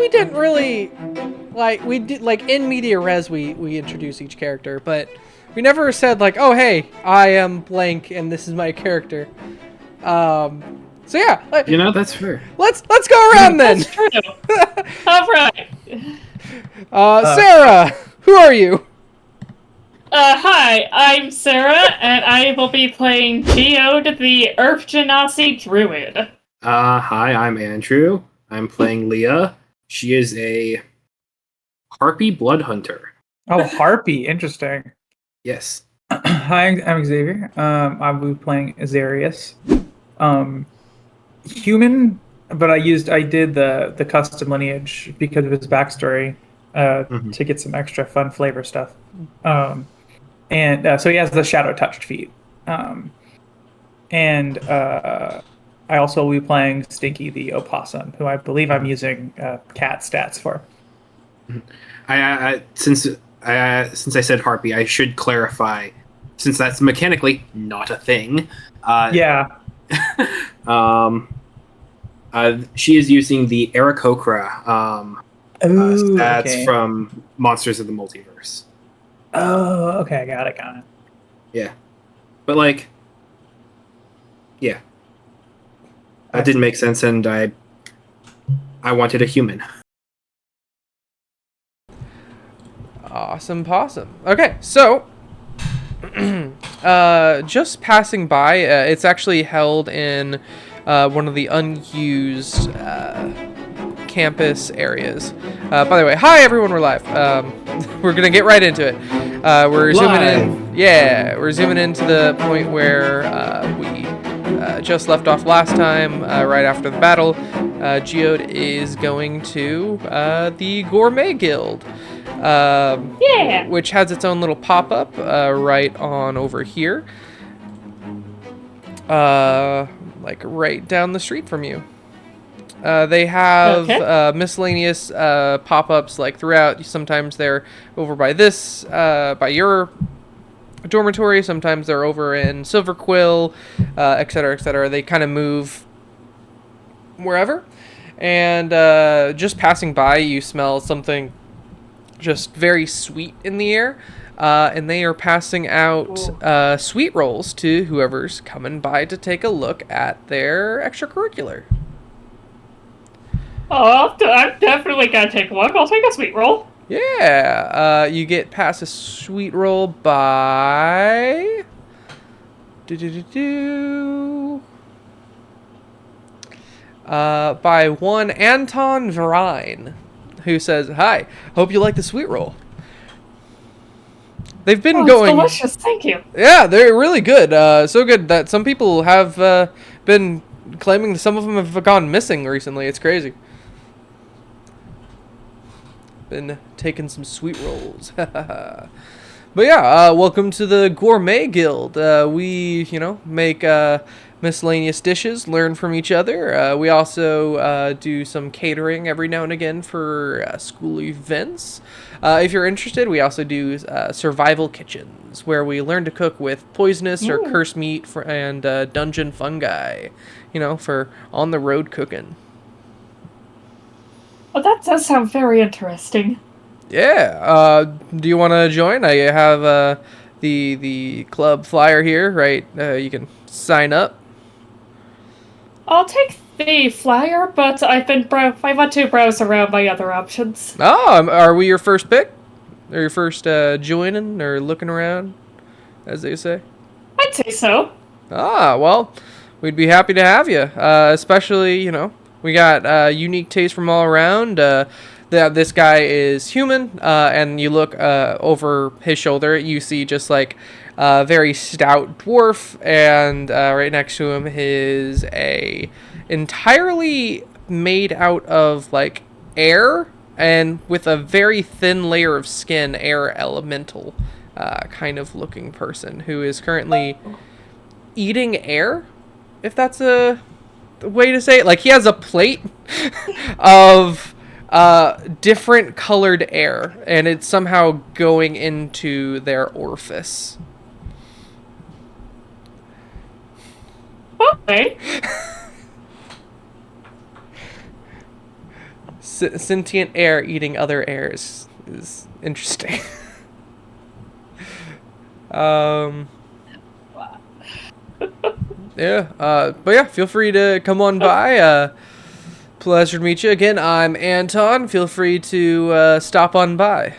we didn't really like we did like in media res we introduce each character, but we never said like, oh hey, I am blank and this is my character. So yeah, That's fair. let's go around then. That's true. All right. Sarah, who are you? Hi, I'm Sarah, and I will be playing Geode, the Earth Genasi Druid. Hi, I'm Andrew. I'm playing Leah. She is a harpy blood hunter. Oh, Harpy, interesting. Yes. Hi, I'm Xavier. I will be playing Azarius. Human, but I did the custom lineage because of his backstory to get some extra fun flavor stuff. And so he has the shadow touched feat. I also will be playing Stinky the opossum, who I believe I'm using cat stats for. Since I said harpy, I should clarify, since that's mechanically not a thing. Yeah. She is using the Aarakocra stats from Monsters of the Multiverse. Oh, okay, I got it. Yeah, but yeah, that didn't make sense, and I wanted a human. Awesome possum. Okay, so just passing by, it's actually held in one of the unused campus areas. By the way, hi everyone, we're live. We're gonna get right into it. We're zooming in. Yeah, we're zooming into the point where we just left off last time, right after the battle. Geode is going to the Gourmet Guild. Which has its own little pop-up right on over here. Like right down the street from you. They have miscellaneous pop-ups like throughout. Sometimes they're over by this, by your dormitory. Sometimes they're over in Silver Quill, etc., etc. They kind of move wherever. And just passing by, you smell something just very sweet in the air. And they are passing out sweet rolls to whoever's coming by to take a look at their extracurricular. Oh, I'm definitely gonna take a look. I'll take a sweet roll. Yeah, you get past a sweet roll by... by one Anton Verine, who says, "Hi, hope you like the sweet roll." They've been going... It's delicious, thank you. Yeah, they're really good. So good that some people have been claiming some of them have gone missing recently. It's crazy. Been taking some sweet rolls. But yeah, welcome to the Gourmet Guild. We, make miscellaneous dishes, learn from each other. We also do some catering every now and again for school events. If you're interested, we also do survival kitchens, where we learn to cook with poisonous or cursed meat and dungeon fungi, for on-the-road cooking. Oh, that does sound very interesting. Yeah. Do you want to join? I have the club flyer here, right? You can sign up. I'll take the flyer, but I want to browse around my other options. Oh, are we your first pick? Or your first joining or looking around, as they say? I'd say so. Ah, well, we'd be happy to have you. Especially, we got unique taste from all around. This guy is human, and you look over his shoulder, you see just like a very stout dwarf, and right next to him is a entirely made out of like air and with a very thin layer of skin, air elemental kind of looking person who is currently eating air, if that's a way to say it. Like, he has a plate of different colored air, and it's somehow going into their orifice. Okay. Sentient air eating other airs is interesting. Yeah, but yeah, feel free to come on by. Pleasure to meet you again. I'm Anton. Feel free to stop on by.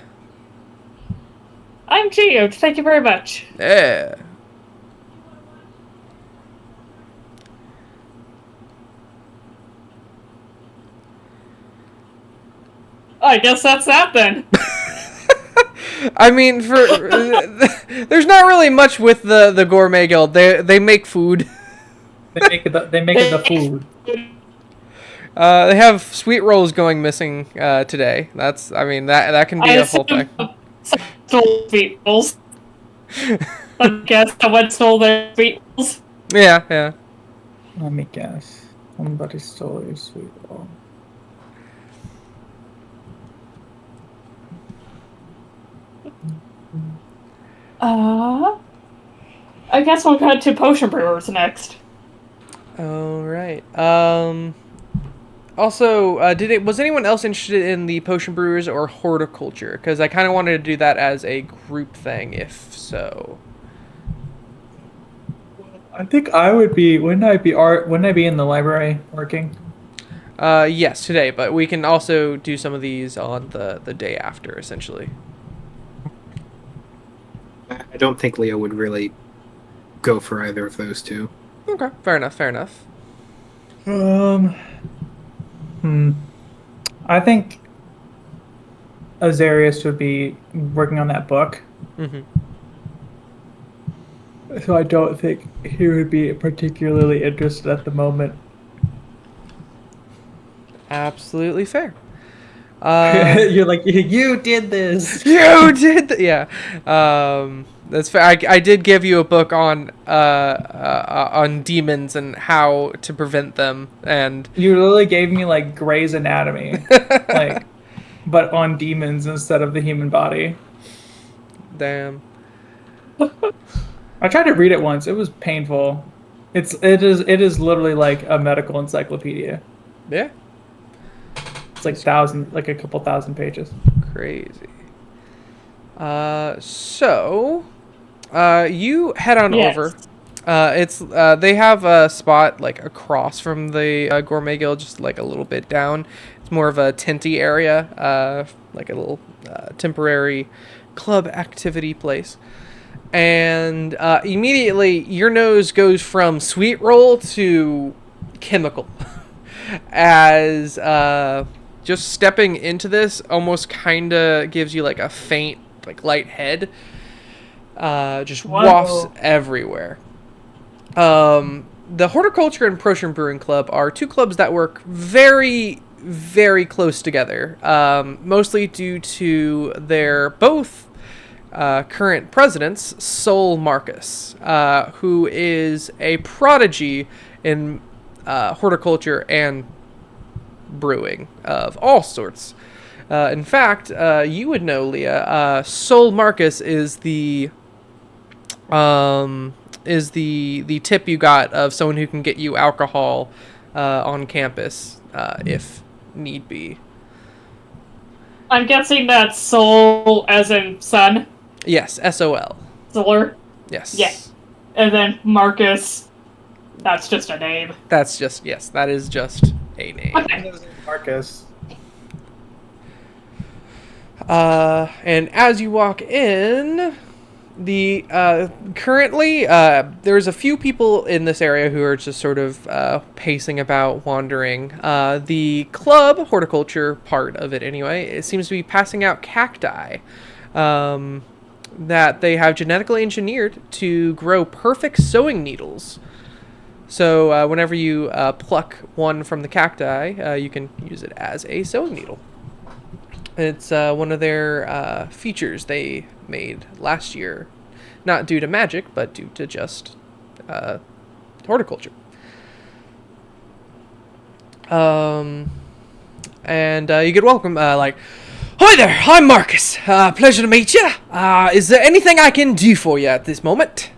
I'm Geo. Thank you very much. Yeah. I guess that's that then. I mean, there's not really much with the Gourmet Guild. They make food. They make the food. They have sweet rolls going missing today. That can be a whole thing. Stole sweet rolls. I guess someone stole their sweet rolls. Yeah. Let me guess. Somebody stole your sweet roll. I guess we'll go to potion brewers next. All right. Also, was anyone else interested in the potion brewers or horticulture? Because I kind of wanted to do that as a group thing, if so. I think I would be. Wouldn't I be in the library working? Yes, today, but we can also do some of these on the day after, essentially. I don't think Leo would really go for either of those two. Okay, fair enough. I think Azarius would be working on that book. Mm-hmm. So I don't think he would be particularly interested at the moment. Absolutely fair. You're like, you did this. You did yeah. That's fair. I did give you a book on demons and how to prevent them, and you literally gave me like Grey's Anatomy, like, but on demons instead of the human body. Damn. I tried to read it once. It was painful. It is literally like a medical encyclopedia. Yeah. It's like a couple thousand pages. Crazy. So, you head on over. They have a spot like across from the Gourmet Guild, just like a little bit down. It's more of a tenty area, like a little temporary club activity place. And immediately your nose goes from sweet roll to chemical, as just stepping into this almost kind of gives you like a faint, like light head. Just wafts everywhere. The Horticulture and Potion Brewing Club are two clubs that work very, very close together, mostly due to their both current presidents, Sol Marcus, who is a prodigy in horticulture and brewing of all sorts. In fact, you would know, Leah, Sol Marcus is the tip you got of someone who can get you alcohol on campus if need be. I'm guessing that's Sol as in sun. Yes, SOL. Solar. Yes. Yeah. And then Marcus, that's just a name. That is just a name. Okay. Marcus. And as you walk in, currently there's a few people in this area who are just sort of pacing about, wandering. The club horticulture part of it, anyway, it seems to be passing out cacti that they have genetically engineered to grow perfect sewing needles. So whenever you pluck one from the cacti, you can use it as a sewing needle. It's one of their features they made last year, not due to magic, but due to just horticulture. And you get welcome, like, "Hi there, I'm Marcus. Pleasure to meet you. Is there anything I can do for you at this moment?"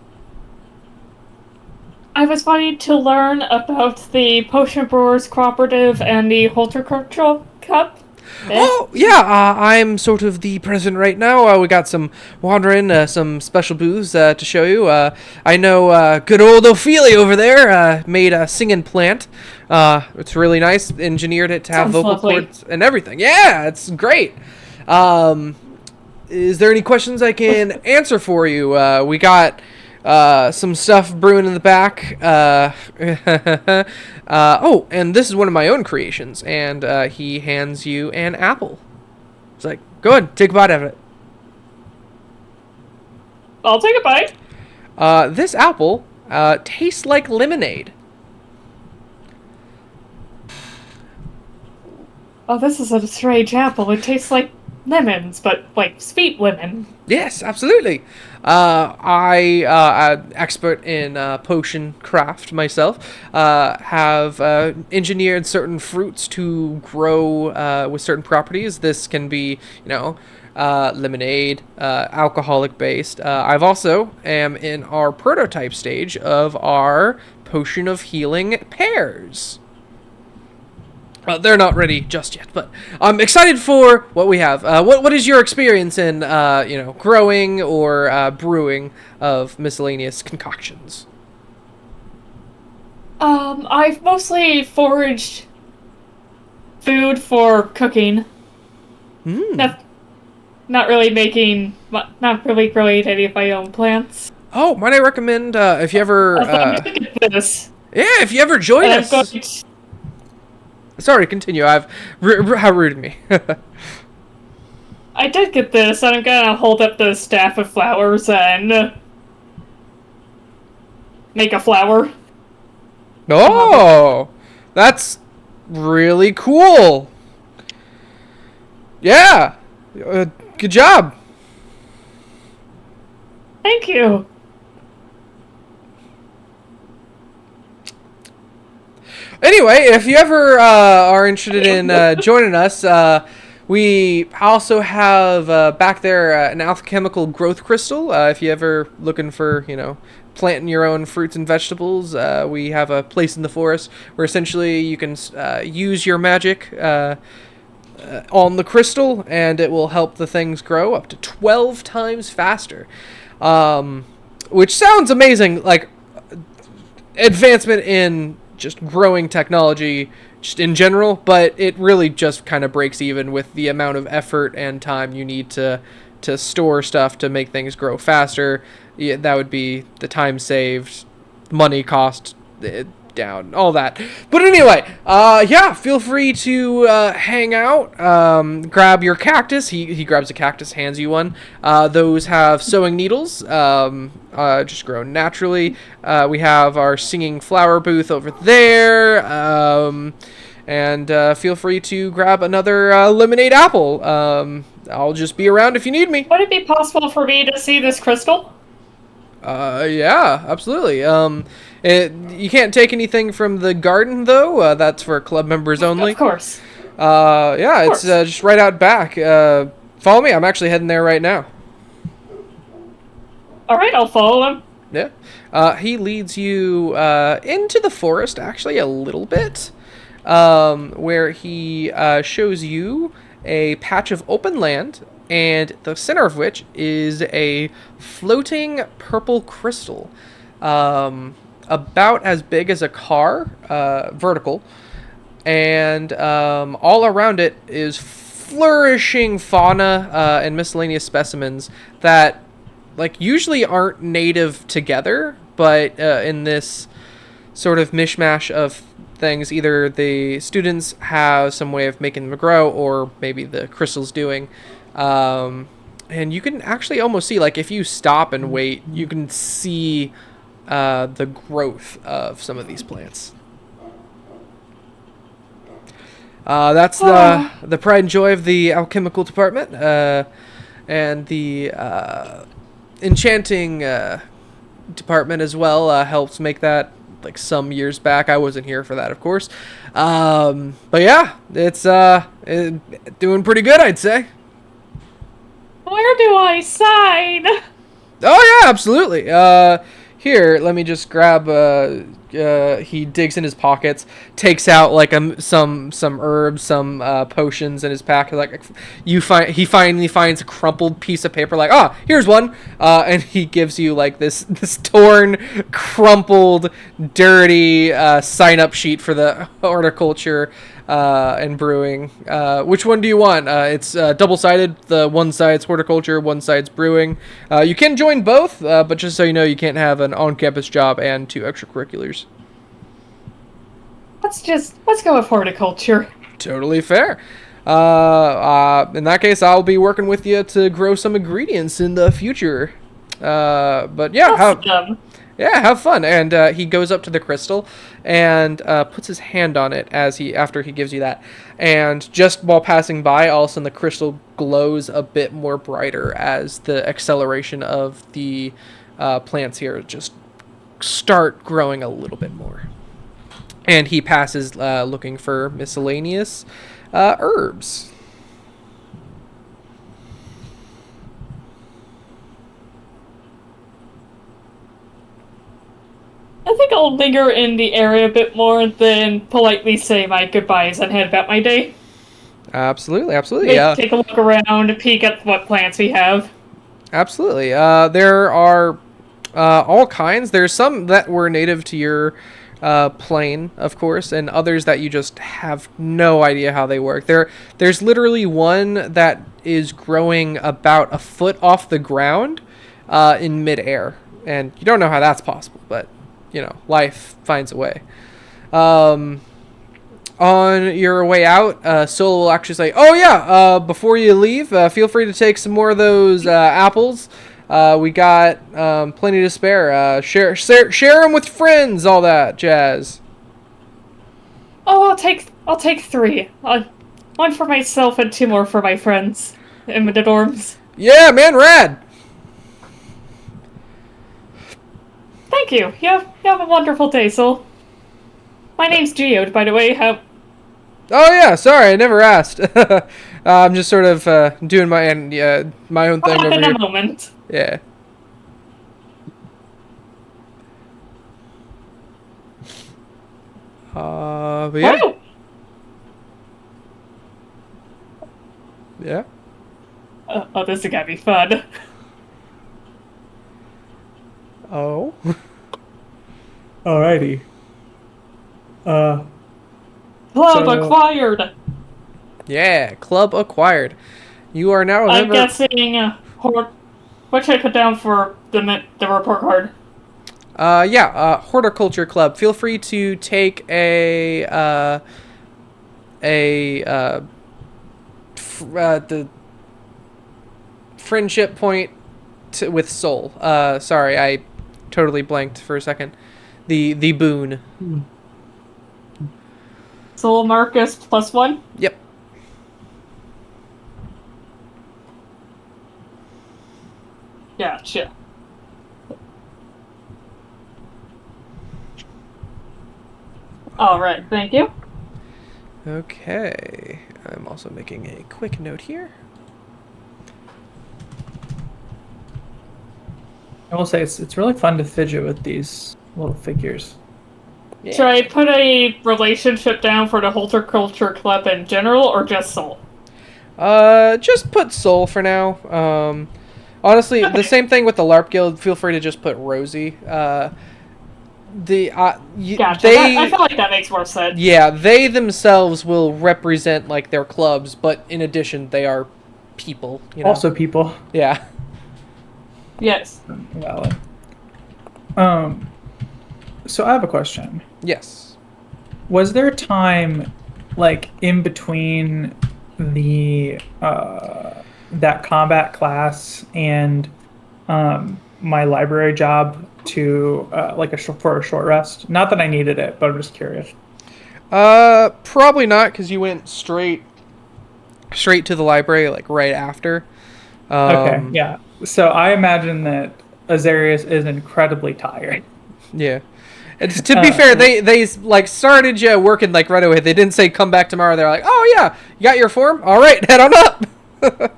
I was wanting to learn about the Potion Brewers Cooperative and the Horticultural cup? Oh, yeah, I'm sort of the president right now. We got some wandering, some special booths to show you. I know good old Ophelia over there made a singing plant. It's really nice, engineered it to have Sounds vocal lovely. cords and everything. Yeah, it's great. Is there any questions I can answer for you? We got some stuff brewing in the back. Oh, and this is one of my own creations. And he hands you an apple. It's like, go ahead, take a bite of it. I'll take a bite. This apple tastes like lemonade. Oh, this is a strange apple. It tastes like lemons, but like sweet lemon. Yes, absolutely. I'm expert in potion craft myself. Have engineered certain fruits to grow with certain properties. This can be, lemonade, alcoholic based. I've also am in our prototype stage of our potion of healing pears. They're not ready just yet, but I'm excited for what we have. What is your experience in, growing or brewing of miscellaneous concoctions? I've mostly foraged food for cooking. Not really growing any of my own plants. Oh, might I recommend if you ever, Look at this. if you ever join And us. Sorry, continue. How rude of me. I did get this, and I'm gonna hold up the staff of flowers and make a flower. Oh, that's really cool. Yeah, good job. Thank you. Anyway, if you ever are interested in joining us, we also have back there an alchemical growth crystal. If you ever looking for, planting your own fruits and vegetables, we have a place in the forest where essentially you can use your magic on the crystal, and it will help the things grow up to 12 times faster. Which sounds amazing, like advancement in just growing technology just in general, but it really just kind of breaks even with the amount of effort and time you need to store stuff to make things grow faster. Yeah, that would be the time saved, money cost down, all that. But anyway, feel free to hang out, grab your cactus. He grabs a cactus, hands you one. Those have sewing needles, just grow naturally. We have our singing flower booth over there, and feel free to grab another lemonade apple. I'll just be around if you need me. Would it be possible for me to see this crystal? Yeah, absolutely. You can't take anything from the garden, though. That's for club members only. Of course. It's just right out back. Follow me. I'm actually heading there right now. All right, I'll follow him. Yeah. He leads you into the forest, actually, a little bit, where he shows you a patch of open land, and the center of which is a floating purple crystal, about as big as a car, vertical, and all around it is flourishing fauna and miscellaneous specimens that usually aren't native together, but in this sort of mishmash of things, either the students have some way of making them grow, or maybe the crystal's doing. And you can actually almost see, if you stop and wait, you can see the growth of some of these plants. That's the pride and joy of the alchemical department, and the enchanting department as well helps make that. Some years back, I wasn't here for that, of course, but yeah, it's doing pretty good, I'd say. Where do I sign? Oh yeah, absolutely. here, let me just grab, he digs in his pockets, takes out, like, some herbs, some potions in his pack. Like, he finally finds a crumpled piece of paper, like, here's one, and he gives you, like, this torn, crumpled, dirty sign-up sheet for the horticulture and brewing. Which one do you want? It's double-sided. The one side's horticulture, one side's brewing. You can join both, but just so you know, you can't have an on-campus job and 2 extracurriculars. Let's go with horticulture. Totally fair. In that case, I'll be working with you to grow some ingredients in the future. But yeah, have fun. And he goes up to the crystal and puts his hand on it after he gives you that. And just while passing by, all of a sudden the crystal glows a bit more brighter as the acceleration of the plants here just start growing a little bit more. And he passes looking for miscellaneous herbs. I think I'll linger in the area a bit more than politely say my goodbyes and head about my day. Absolutely. Take a look around, peek at what plants we have. Absolutely. There are all kinds. There's some that were native to your plane, of course, and others that you just have no idea how they work. There's literally one that is growing about a foot off the ground in midair, and you don't know how that's possible, but life finds a way. On your way out, Solo will actually say, before you leave, feel free to take some more of those apples. We got plenty to spare. Share them with friends, all that jazz. Oh, I'll take 3. One for myself and 2 more for my friends in the dorms. Yeah, man, rad. Thank you. You have a wonderful day, Sol. My name's Geode, by the way. Oh yeah, sorry, I never asked. I'm just sort of doing my own thing over in here. a moment. Yeah. But yeah. Wow. Yeah. This is gonna be fun. Oh. Alrighty. Club acquired. Yeah, club acquired. You are now a I'm member. guessing. What should I put down for the report card? Horticulture club. Feel free to take the friendship point with Soul. Sorry, I totally blanked for a second. The boon. Soul Marcus +1? Yep. Gotcha. Alright, thank you. Okay. I'm also making a quick note here. I will say it's really fun to fidget with these little figures. Yeah. Should I put a relationship down for the Horticulture Club in general, or just Soul? Just put Soul for now. Honestly, Okay. The same thing with the LARP Guild. Feel free to just put Rosie. Gotcha. I feel like that makes more sense. Yeah, they themselves will represent like their clubs, but in addition, they are people. Also people. Yeah. Yes. Valid. So I have a question. Yes. Was there a time, like, in between the that combat class and my library job to for a short rest? Not that I needed it, but I'm just curious. Probably not, because you went straight to the library like right after. Okay, yeah. So I imagine that Azarius is incredibly tired. Yeah. And to be fair, they like started you working like right away. They didn't say come back tomorrow. They're like, oh yeah, you got your form? All right, head on up.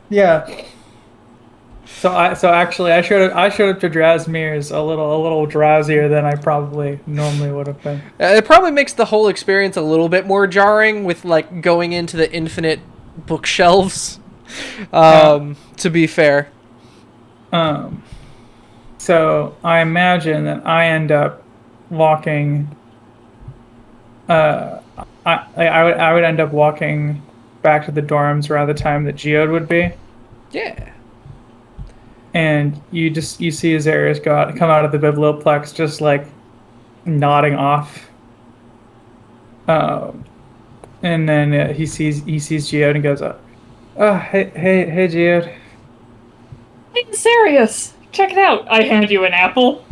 Yeah. So actually I showed up to Drasmir's a little drowsier than I probably normally would have been. It probably makes the whole experience a little bit more jarring with like going into the infinite bookshelves. To be fair. So I imagine that I end up walking. I would end up walking back to the dorms around the time that Geode would be. Yeah. And you see Azarius come out of the biblioplex, just like nodding off. And then he sees Geode and goes, "Oh, hey, Geode." Hey, serious. Check it out. I hand you an apple.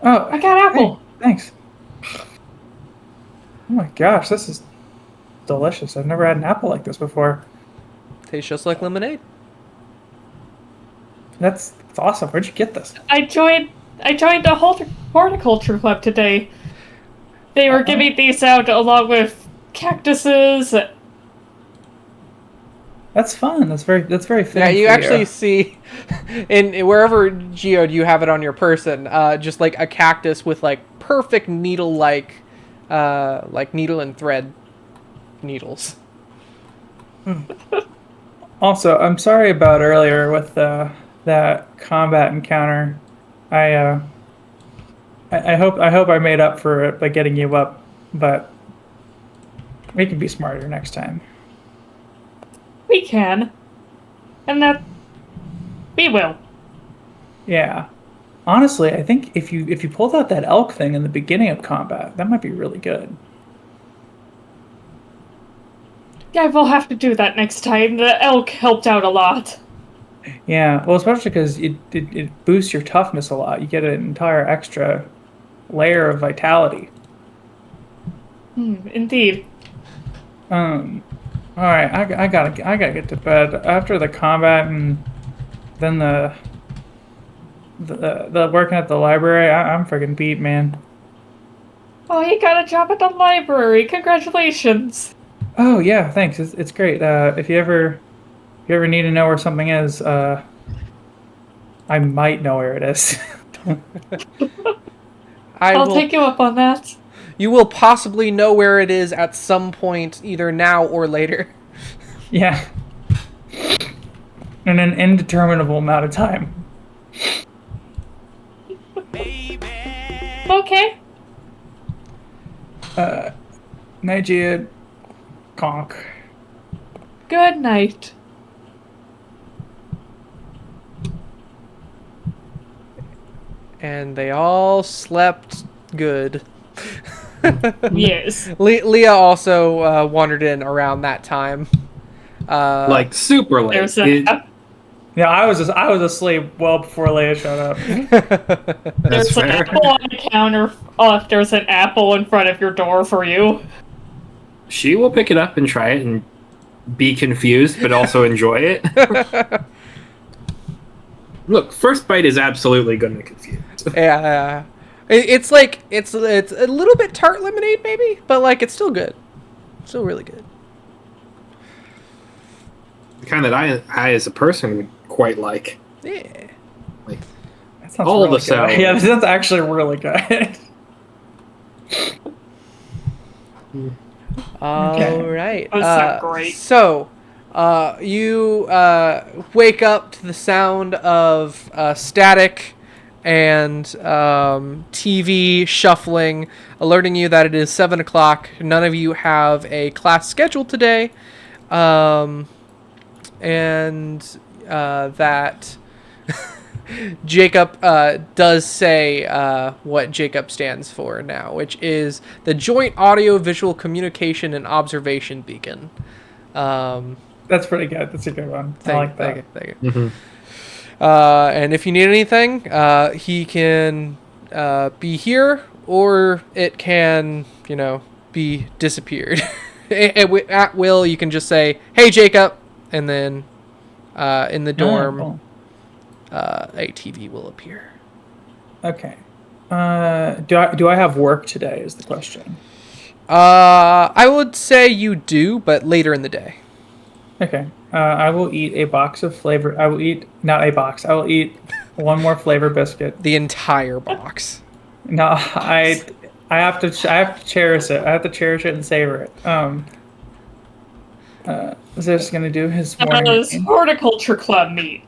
Oh, I got apple. Hey, thanks. Oh my gosh, this is delicious. I've never had an apple like this before. Tastes just like lemonade. That's awesome. Where'd you get this? I joined a horticulture club today. They were giving these out along with cactuses. That's fun. That's very fitting. Yeah, you actually see in wherever Geode you have it on your person, just like a cactus with like perfect needle like needle and thread needles. Also, I'm sorry about earlier with that combat encounter. I hope I made up for it by getting you up, but we can be smarter next time. We can. And that we will. Yeah. Honestly, I think if you pulled out that elk thing in the beginning of combat, that might be really good. Yeah, we'll have to do that next time. The elk helped out a lot. Yeah, well, especially because it boosts your toughness a lot. You get an entire extra layer of vitality. Indeed. All right, I gotta get to bed after the combat and then the working at the library. I'm freaking beat, man. Oh, you got a job at the library. Congratulations. Oh yeah, thanks. It's great. If you ever need to know where something is, I might know where it is. I'll take you up on that. You will possibly know where it is at some point, either now or later. Yeah. In an indeterminable amount of time. Okay. Night, Geode. Conk. Good night. And they all slept good. Yes. Leah also wandered in around that time. Like super late. Yeah, I was asleep well before Leia showed up. That's There's an fair. apple on the counter. If there's an apple in front of your door for you. She will pick it up and try it and be confused, but also enjoy it. Look, first bite is absolutely going to confuse. Yeah. It's like it's a little bit tart lemonade maybe, but like it's still good. Still really good. The kind that I as a person would quite like. Yeah. Like That sounds all really the good. sour. Yeah, that's actually really good. All right. Those sound great. So, you wake up to the sound of static and TV shuffling, alerting you that it is 7 o'clock. None of you have a class scheduled today, and that Jacob does say what Jacob stands for now, which is the Joint Audio Visual Communication and Observation Beacon. That's pretty good. That's a good one. I like that. Thank you. Mm-hmm. And if you need anything, he can be here, or it can, be disappeared. At will, you can just say, "Hey, Jacob," and then in the dorm, cool. a TV will appear. Okay. Do I have work today? Is the question. I would say you do, but later in the day. Okay. I will eat a box of flavor. I will eat not a box. I will eat one more flavor biscuit. The entire box. No, I have to cherish it. I have to cherish it and savor it. Is this gonna do his morning Does routine? horticulture club meet?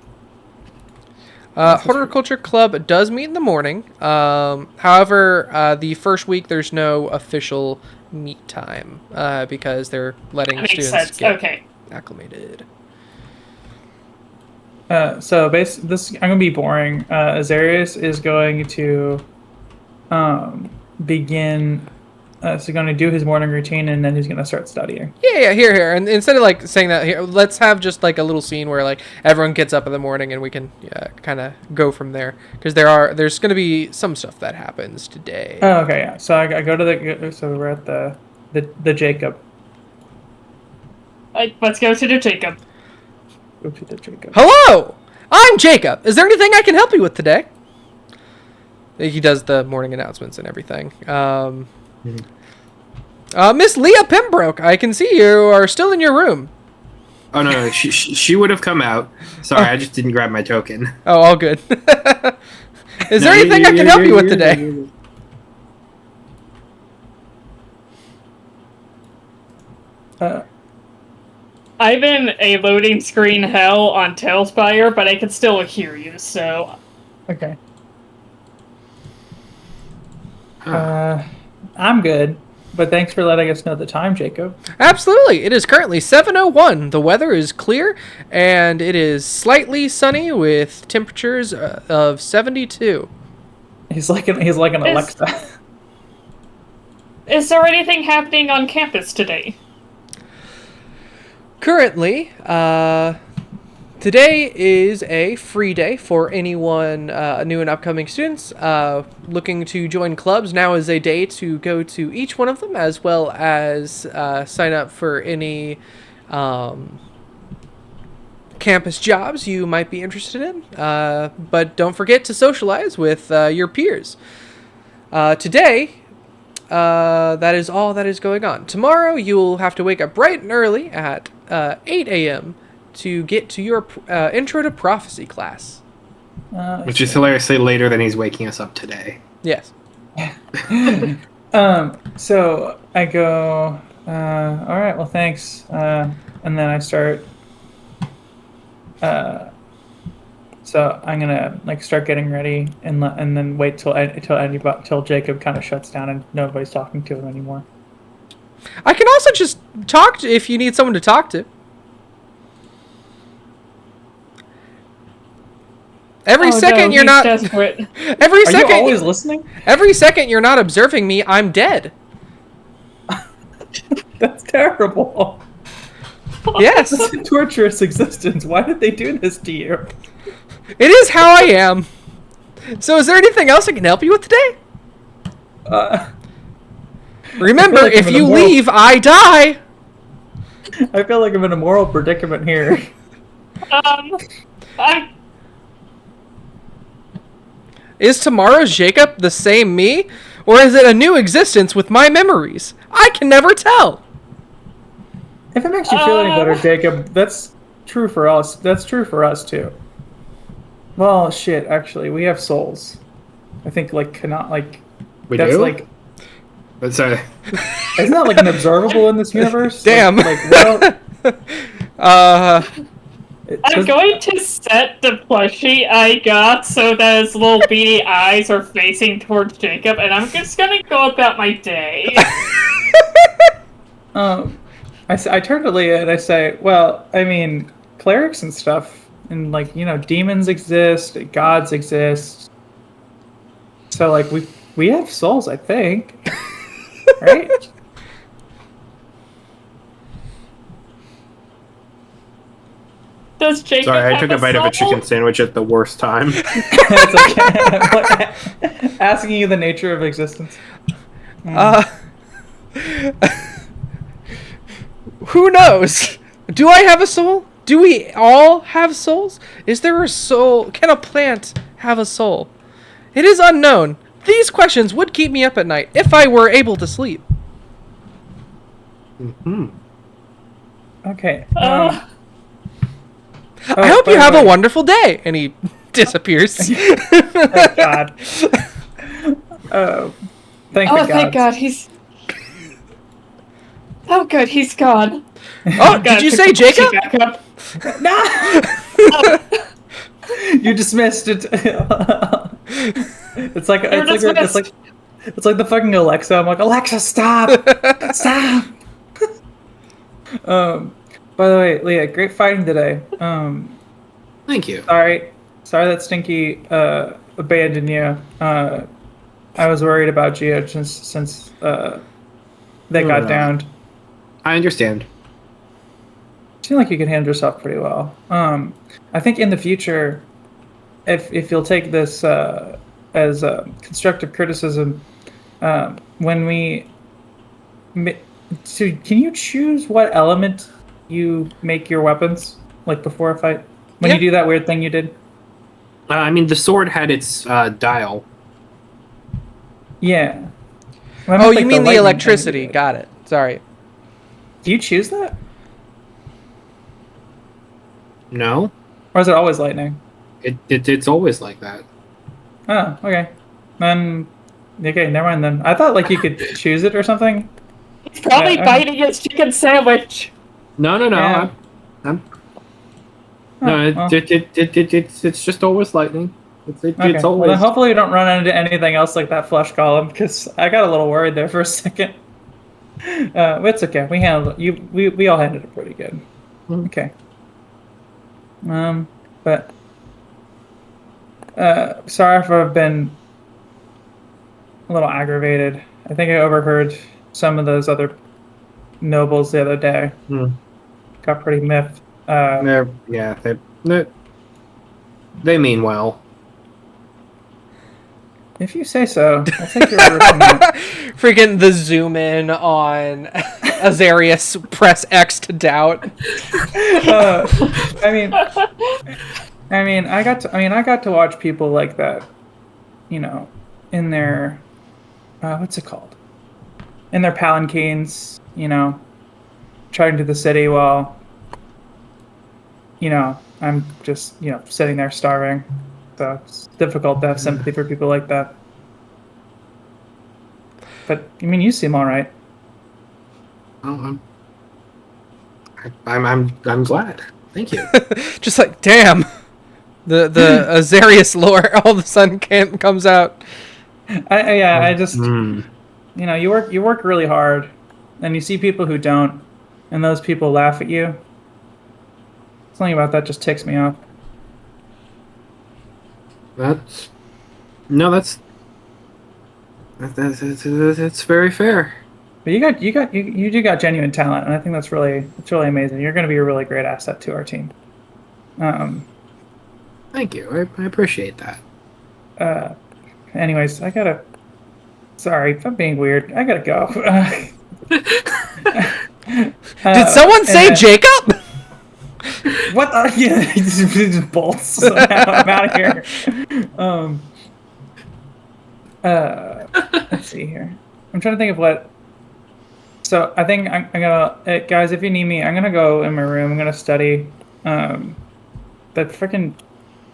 Horticulture Club does meet in the morning. However, the first week there's no official meet time because they're letting That makes students sense. get Okay. acclimated. So this I'm gonna be boring. Azarius is going to begin. So going to do his morning routine, and then he's gonna start studying. Yeah, here. And instead of like saying that here, let's have just like a little scene where like everyone gets up in the morning and we can kind of go from there because there's going to be some stuff that happens today. Oh, okay, yeah. So I go to so we're at the Jacob. Let's go to the Jacob. Go to the Jacob. Hello, I'm Jacob. Is there anything I can help you with today? He does the morning announcements and everything. Miss Leah Pembroke, I can see you are still in your room. Oh no, she would have come out. Sorry, I just didn't grab my token. Oh, all good. Is there anything I can help you with today? I'm in a loading screen hell on Tailspire, but I can still hear you, so... Okay. I'm good, but thanks for letting us know the time, Jacob. Absolutely. It is currently 7:01. The weather is clear, and it is slightly sunny with temperatures of 72. He's like an Alexa. Is there anything happening on campus today? Currently, today is a free day for anyone new and upcoming students looking to join clubs. Now is a day to go to each one of them, as well as sign up for any campus jobs you might be interested in. But don't forget to socialize with your peers. Today, that is all that is going on. Tomorrow, you'll have to wake up bright and early at 8 a.m. to get to your Intro to Prophecy class. Which is hilariously later than he's waking us up today. Yes. So I go, all right, well, thanks. And then I start, so I'm gonna like start getting ready and then wait till Jacob kind of shuts down and nobody's talking to him anymore. I can also just talk if you need someone to talk to. Every second you're not. Desperate. Every Are second. you always listening? Every second you're not observing me, I'm dead. That's terrible. Yes. That's a torturous existence. Why did they do this to you? It is how I am. So is there anything else I can help you with today? Remember, like if you leave, I die. I feel like I'm in a moral predicament here. Is tomorrow's Jacob the same me? Or is it a new existence with my memories? I can never tell. If it makes you feel any better, Jacob, that's true for us. That's true for us, too. Well, shit, actually, we have souls. I think, like, cannot, like... We that's do? like... But sorry. Isn't that, like, an observable in this universe? Damn. I'm going to set the plushie I got so that his little beady eyes are facing towards Jacob, and I'm just gonna go about my day. I turn to Leah and I say, well, I mean, clerics and stuff, and, like, you know, demons exist, gods exist. So, like, we have souls, I think. Right? Does Jacob Sorry, I have took a bite of a soul? chicken sandwich at the worst time. It's okay. Asking you the nature of existence. Who knows? Do I have a soul? Do we all have souls? Is there a soul? Can a plant have a soul? It is unknown. These questions would keep me up at night if I were able to sleep. Mm-hmm. Okay. I hope you have a wonderful day. And he disappears. Thank God. Thank God. He's... Oh, good, he's gone. Oh, did you say Jacob? No! You dismissed it. It's like the fucking Alexa. I'm like, Alexa, stop! Stop! By the way, Leah, great fighting today. Thank you. Sorry that Stinky abandoned you. I was worried about you since they got downed. I understand. You seem like you can handle yourself pretty well. I think in the future, if you'll take this as constructive criticism, when we... So can you choose what element you make your weapons, like before a fight? When you do that weird thing you did? I mean, the sword had its dial. Yeah. Oh, you mean the electricity. Got it. Sorry. Do you choose that? No. Or is it always lightning? It's always like that. Oh, okay. Then, okay, never mind then. I thought like you could choose it or something. He's probably biting his chicken sandwich. No. Yeah. It's just always lightning. It's always. Well, then hopefully we don't run into anything else like that flush column, because I got a little worried there for a second. It's okay. We handled it. We all handled it pretty good. Okay. But sorry if I've been a little aggravated. I think I overheard some of those other nobles the other day. Got pretty miffed. They mean well. If you say so, I'll take your word from that. Freaking the zoom in on Azarius, press X to doubt. I mean, I got to watch people like that, you know, in their what's it called? In their palanquins, you know, trudging to the city while, you know, I'm just, you know, sitting there starving. So it's difficult to have sympathy for people like that. But I mean, you seem all right. Oh, I'm glad. Thank you. Just like, damn, the Azarius lore all of a sudden comes out. I just, you know, you work really hard, and you see people who don't, and those people laugh at you. Something about that just ticks me off. That's very fair. But you do got genuine talent, and I think it's really amazing. You're going to be a really great asset to our team. Thank you. I appreciate that. Anyways, sorry if I'm being weird. I gotta go. Did someone say Jacob? What? Yeah, he just bolts. So now I'm out of here. Let's see here. I'm trying to think of what. So I think I'm gonna, guys. If you need me, I'm gonna go in my room. I'm gonna study. But freaking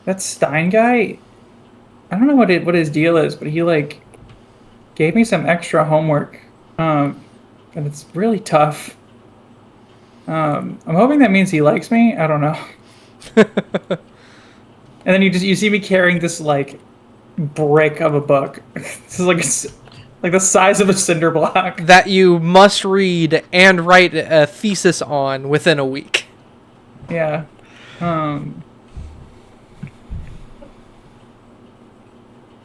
that Stein guy. I don't know what his deal is, but he like gave me some extra homework. And it's really tough. I'm hoping that means he likes me. I don't know. And then you see me carrying this like brick of a book. This is like the size of a cinder block that you must read and write a thesis on within a week. Yeah.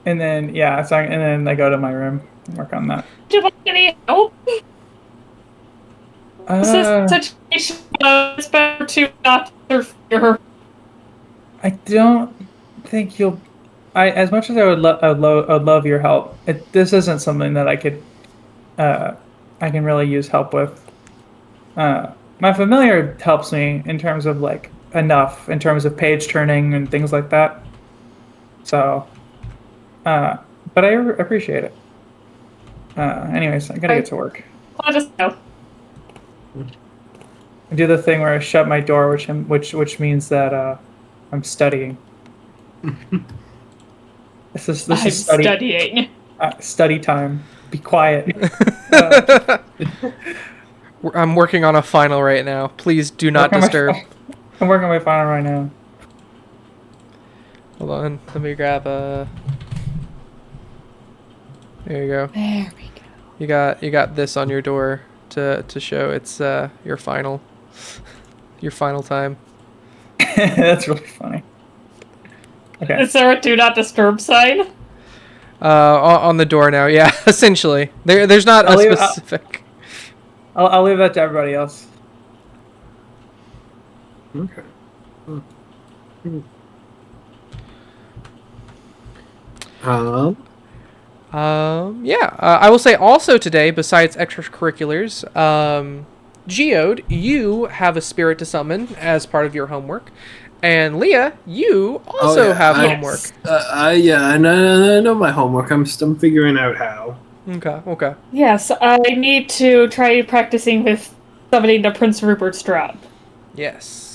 And then I go to my room and work on that. Do you want any help? This situation it's better to not interfere. I don't think you'll. As much as I would love your help, this isn't something that I could. I can really use help with. My familiar helps me in terms of like enough in terms of page turning and things like that. So, but I appreciate it. Anyways, I gotta get to work. I'll just go. I do the thing where I shut my door, which means that I'm studying. This is studying. Study time. Be quiet. I'm working on a final right now. Please do not disturb. I'm working on my final right now. Hold on. Let me grab a... There you go. There we go. You got this on your door to show it's your final time. That's really funny. Okay. Is there a do not disturb sign? On the door now. Yeah, essentially. There's not a specific. I'll leave that to everybody else. Okay. Yeah. I will say also today, besides extracurriculars, Geode, you have a spirit to summon as part of your homework. And Leah, you also have homework. I know my homework. I'm figuring out how. Okay. Yes, I need to try practicing with summoning the Prince Rupert's drop. Yes.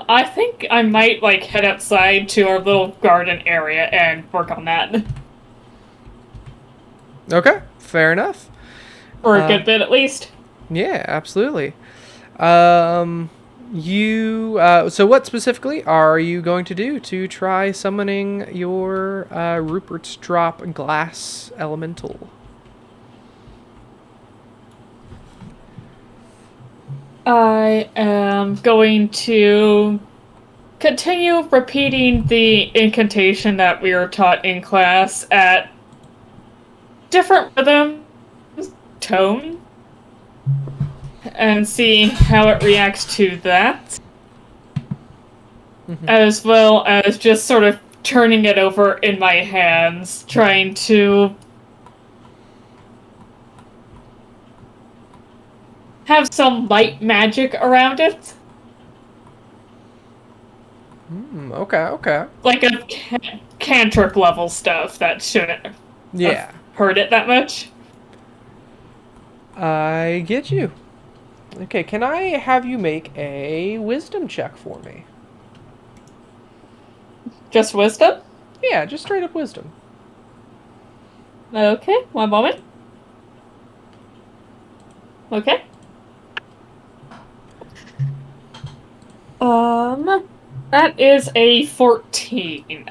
I think I might, head outside to our little garden area and work on that. Okay, fair enough. For a good bit, at least. Yeah, absolutely. So what specifically are you going to do to try summoning your Rupert's Drop Glass Elemental? I am going to continue repeating the incantation that we were taught in class at different rhythm, tone, and see how it reacts to that. Mm-hmm. As well as just sort of turning it over in my hands, trying to have some light magic around it. Okay. Like a cantrip level stuff that shouldn't have hurt it that much. I get you. Okay, can I have you make a wisdom check for me? Just wisdom? Yeah, just straight up wisdom. Okay, one moment. Okay. That is a 14.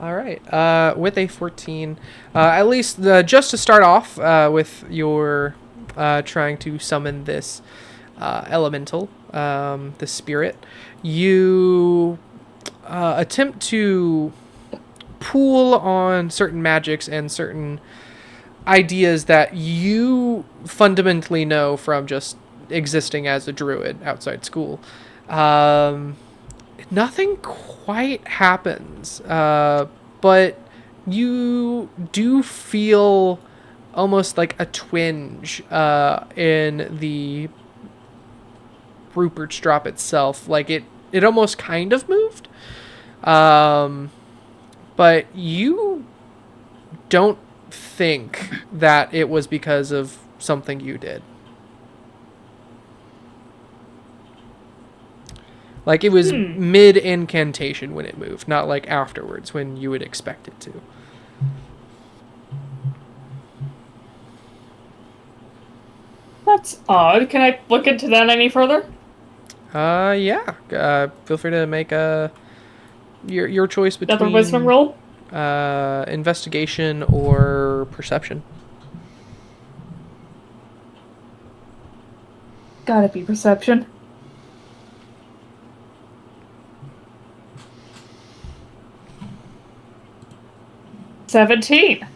All right. With a 14, at least just to start off with your trying to summon this elemental, the spirit, you attempt to pool on certain magics and certain ideas that you fundamentally know from just existing as a druid outside school. Nothing quite happens, but you do feel almost like a twinge in the Rupert's Drop itself. Like it almost kind of moved, but you don't think that it was because of something you did. Like, it was mid-incantation when it moved, not like afterwards when you would expect it to. That's odd. Can I look into that any further? Yeah. Feel free to make your choice between... Another wisdom roll? Investigation or perception. Gotta be perception. $17.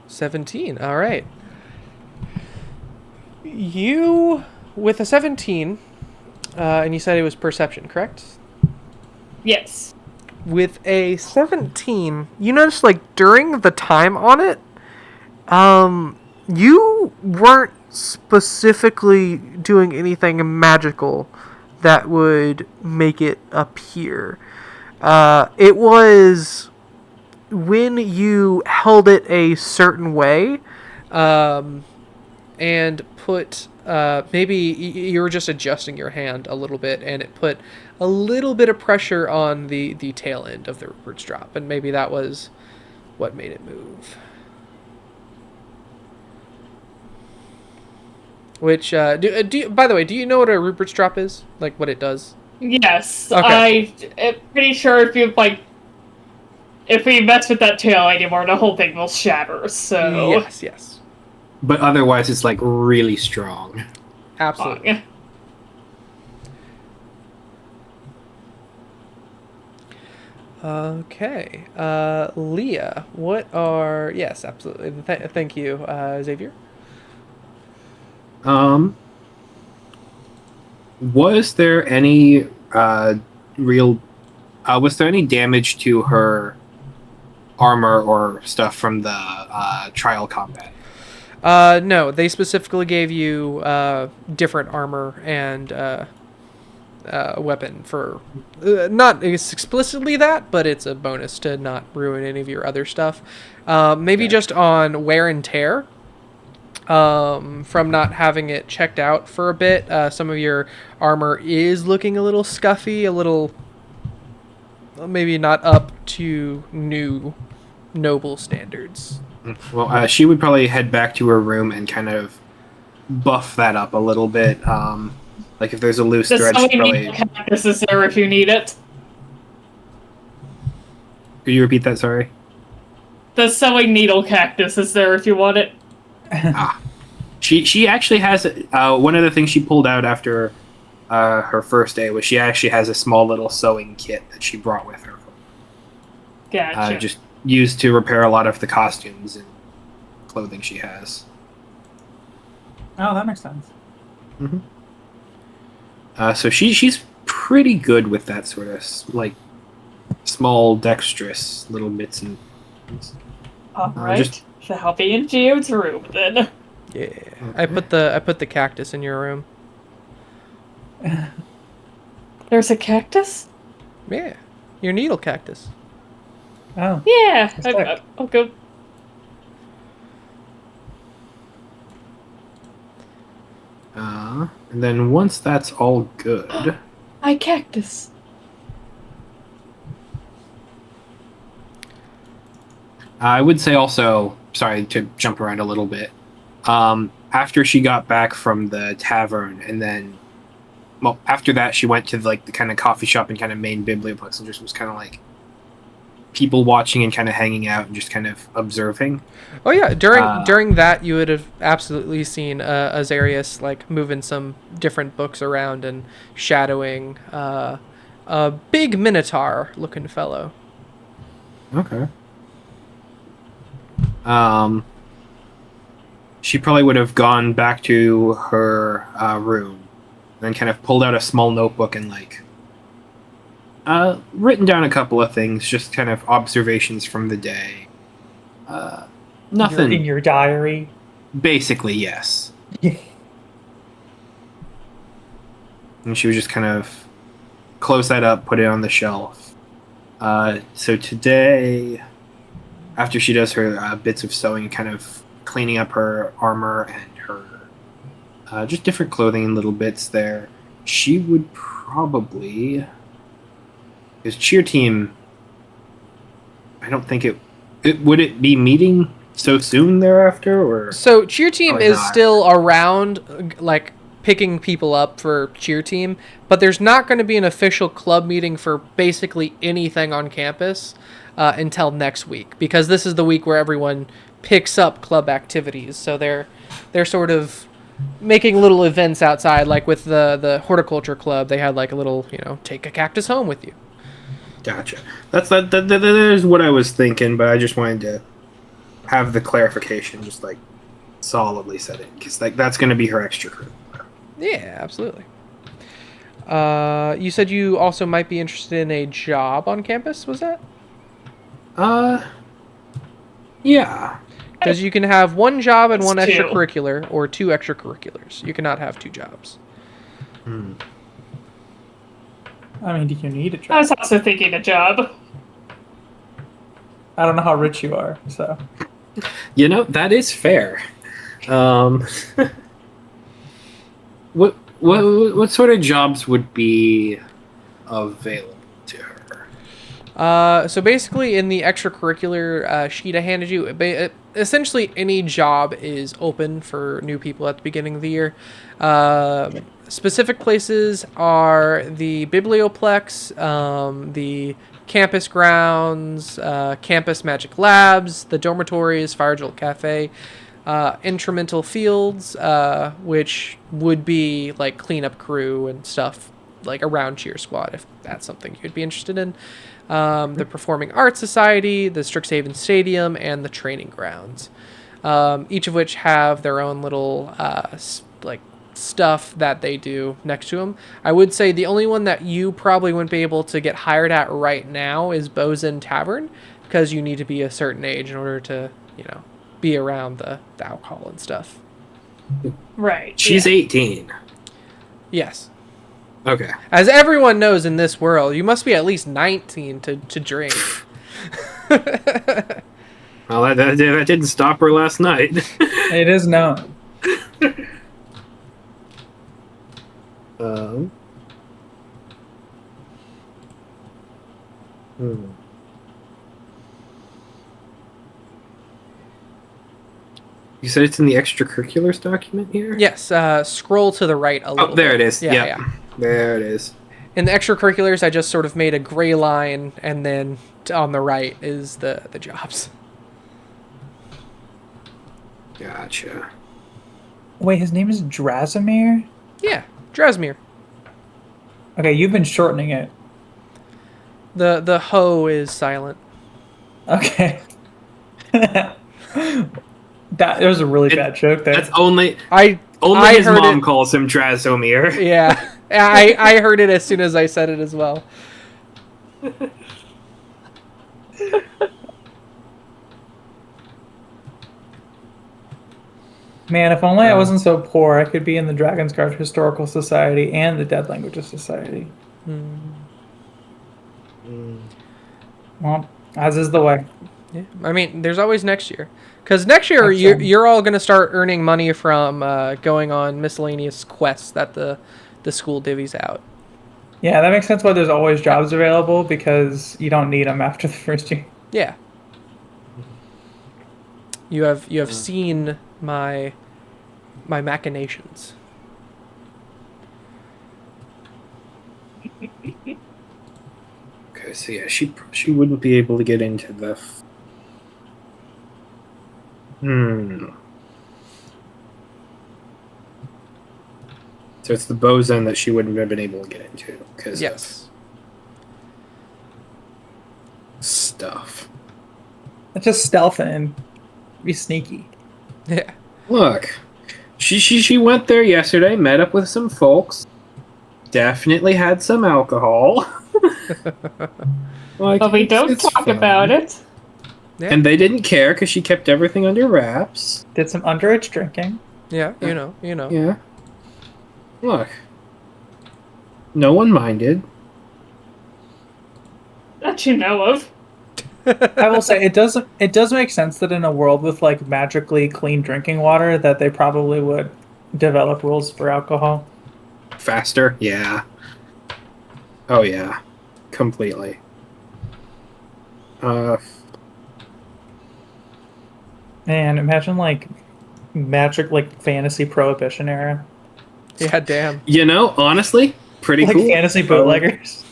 17, all right. You, with a 17, and you said it was perception, correct? Yes. With a 17, you notice, like, during the time on it, you weren't specifically doing anything magical that would make it appear. It was when you held it a certain way, and put maybe you were just adjusting your hand a little bit, and it put a little bit of pressure on the tail end of the Rupert's drop, and maybe that was what made it move. Which by the way, do you know what a Rupert's drop is? Like what it does? Yes, Okay. I'm pretty sure if we mess with that tail anymore, the whole thing will shatter. So Yes. But otherwise, it's like really strong. Absolutely. Okay. Leah, what are... Yes, absolutely. Thank you, Xavier. Was there any was there any damage to her armor or stuff from the trial combat? No, they specifically gave you different armor and weapon for... not explicitly that, but it's a bonus to not ruin any of your other stuff. Maybe just on wear and tear. From not having it checked out for a bit, some of your armor is looking a little scuffy, a little maybe not up to new noble standards. Well, she would probably head back to her room and kind of buff that up a little bit. Like if there's a loose thread, she probably... cactus is there if you need it. Could you repeat that? Sorry. The sewing needle cactus is there if you want it. She actually has one of the things she pulled out after her first day was she actually has a small little sewing kit that she brought with her. Gotcha. Just used to repair a lot of the costumes and clothing she has. Oh, that makes sense. Mm-hmm. So she's pretty good with that sort of like small dexterous little bits and things. All right. So I'll be in Geode's room then. Yeah, I put the cactus in your room. There's a cactus? Yeah, your needle cactus. Oh. Yeah, I'll go. And then once that's all good... My cactus. I would say also, sorry to jump around a little bit, after she got back from the tavern, and then, well, after that she went to like the kind of coffee shop and kind of main biblioplex and just was kind of like people watching and kind of hanging out and just kind of observing. Oh yeah, during that you would have absolutely seen Azarius like moving some different books around and shadowing a big minotaur looking fellow. Okay. She probably would have gone back to her room, and then kind of pulled out a small notebook and like written down a couple of things, just kind of observations from the day. Nothing in your diary. Basically, yes. And she would just kind of close that up, put it on the shelf. So today, after she does her bits of sewing, kind of cleaning up her armor and her just different clothing and little bits there, she would probably... Because cheer team, I don't think would it be meeting so soon thereafter, or... So cheer team is still around, like picking people up for cheer team, but there's not going to be an official club meeting for basically anything on campus until next week, because this is the week where everyone picks up club activities. So they're sort of making little events outside, like with the horticulture club. They had like a little, take a cactus home with you. Gotcha. That is what I was thinking, but I just wanted to have the clarification, just like solidly said it, because like that's going to be her extracurricular. Yeah, absolutely. You said you also might be interested in a job on campus, was that? Yeah. Because you can have one job and one Two. extracurricular, or two extracurriculars. You cannot have two jobs. I mean, do you need a job? I was also thinking a job. I don't know how rich you are, so. You know, that is fair. What sort of jobs would be available to her? So basically, in the extracurricular sheet I handed you, essentially any job is open for new people at the beginning of the year. Specific places are the Biblioplex, the campus grounds, campus magic labs, the dormitories, Fire Jolt Cafe, instrumental fields, which would be like cleanup crew and stuff like around Cheer Squad, if that's something you'd be interested in. The Performing Arts Society, the Strixhaven Stadium, and the training grounds, each of which have their own little like stuff that they do next to them. I would say the only one that you probably wouldn't be able to get hired at right now is Bosun Tavern, because you need to be a certain age in order to, be around the alcohol and stuff. Right. She's 18. Yes. Okay. As everyone knows in this world, you must be at least 19 to drink. Well, that didn't stop her last night. It is known. You said it's in the extracurriculars document here? Yes, scroll to the right a little Oh, there bit. it is. Yeah. There it is. In the extracurriculars, I just sort of made a gray line, and then on the right is the jobs. Gotcha. Wait, his name is Drasimir? Yeah, Drasmir. Okay, you've been shortening it. The ho is silent. Okay. That was a really bad joke there. That's only I his heard mom it. calls him Drasomir. Yeah, I heard it as soon as I said it as well. Man, if only I wasn't so poor, I could be in the Dragon's Guard Historical Society and the Dead Languages Society. Well, as is the way. Yeah, I mean, there's always next year. Because next year, Excellent. you're all going to start earning money from going on miscellaneous quests that the school divvies out. Yeah, that makes sense why there's always jobs available, because you don't need them after the first year. Yeah. You have seen my machinations. Okay, so yeah, she wouldn't be able to get into the. So it's the boson that she wouldn't have been able to get into because Yes. of stuff. It's just stealth and be sneaky. Yeah. Look, she went there yesterday, met up with some folks, definitely had some alcohol. But we don't talk about it. Yeah. And they didn't care because she kept everything under wraps. Did some underage drinking. Yeah, you know. Yeah. Look. No one minded. That you know of. I will say it does make sense that in a world with like magically clean drinking water that they probably would develop rules for alcohol. Faster? Yeah. Oh yeah. Completely. Man, imagine like magic like fantasy prohibition era. Yeah, damn. You know, honestly, pretty Like cool. fantasy bootleggers.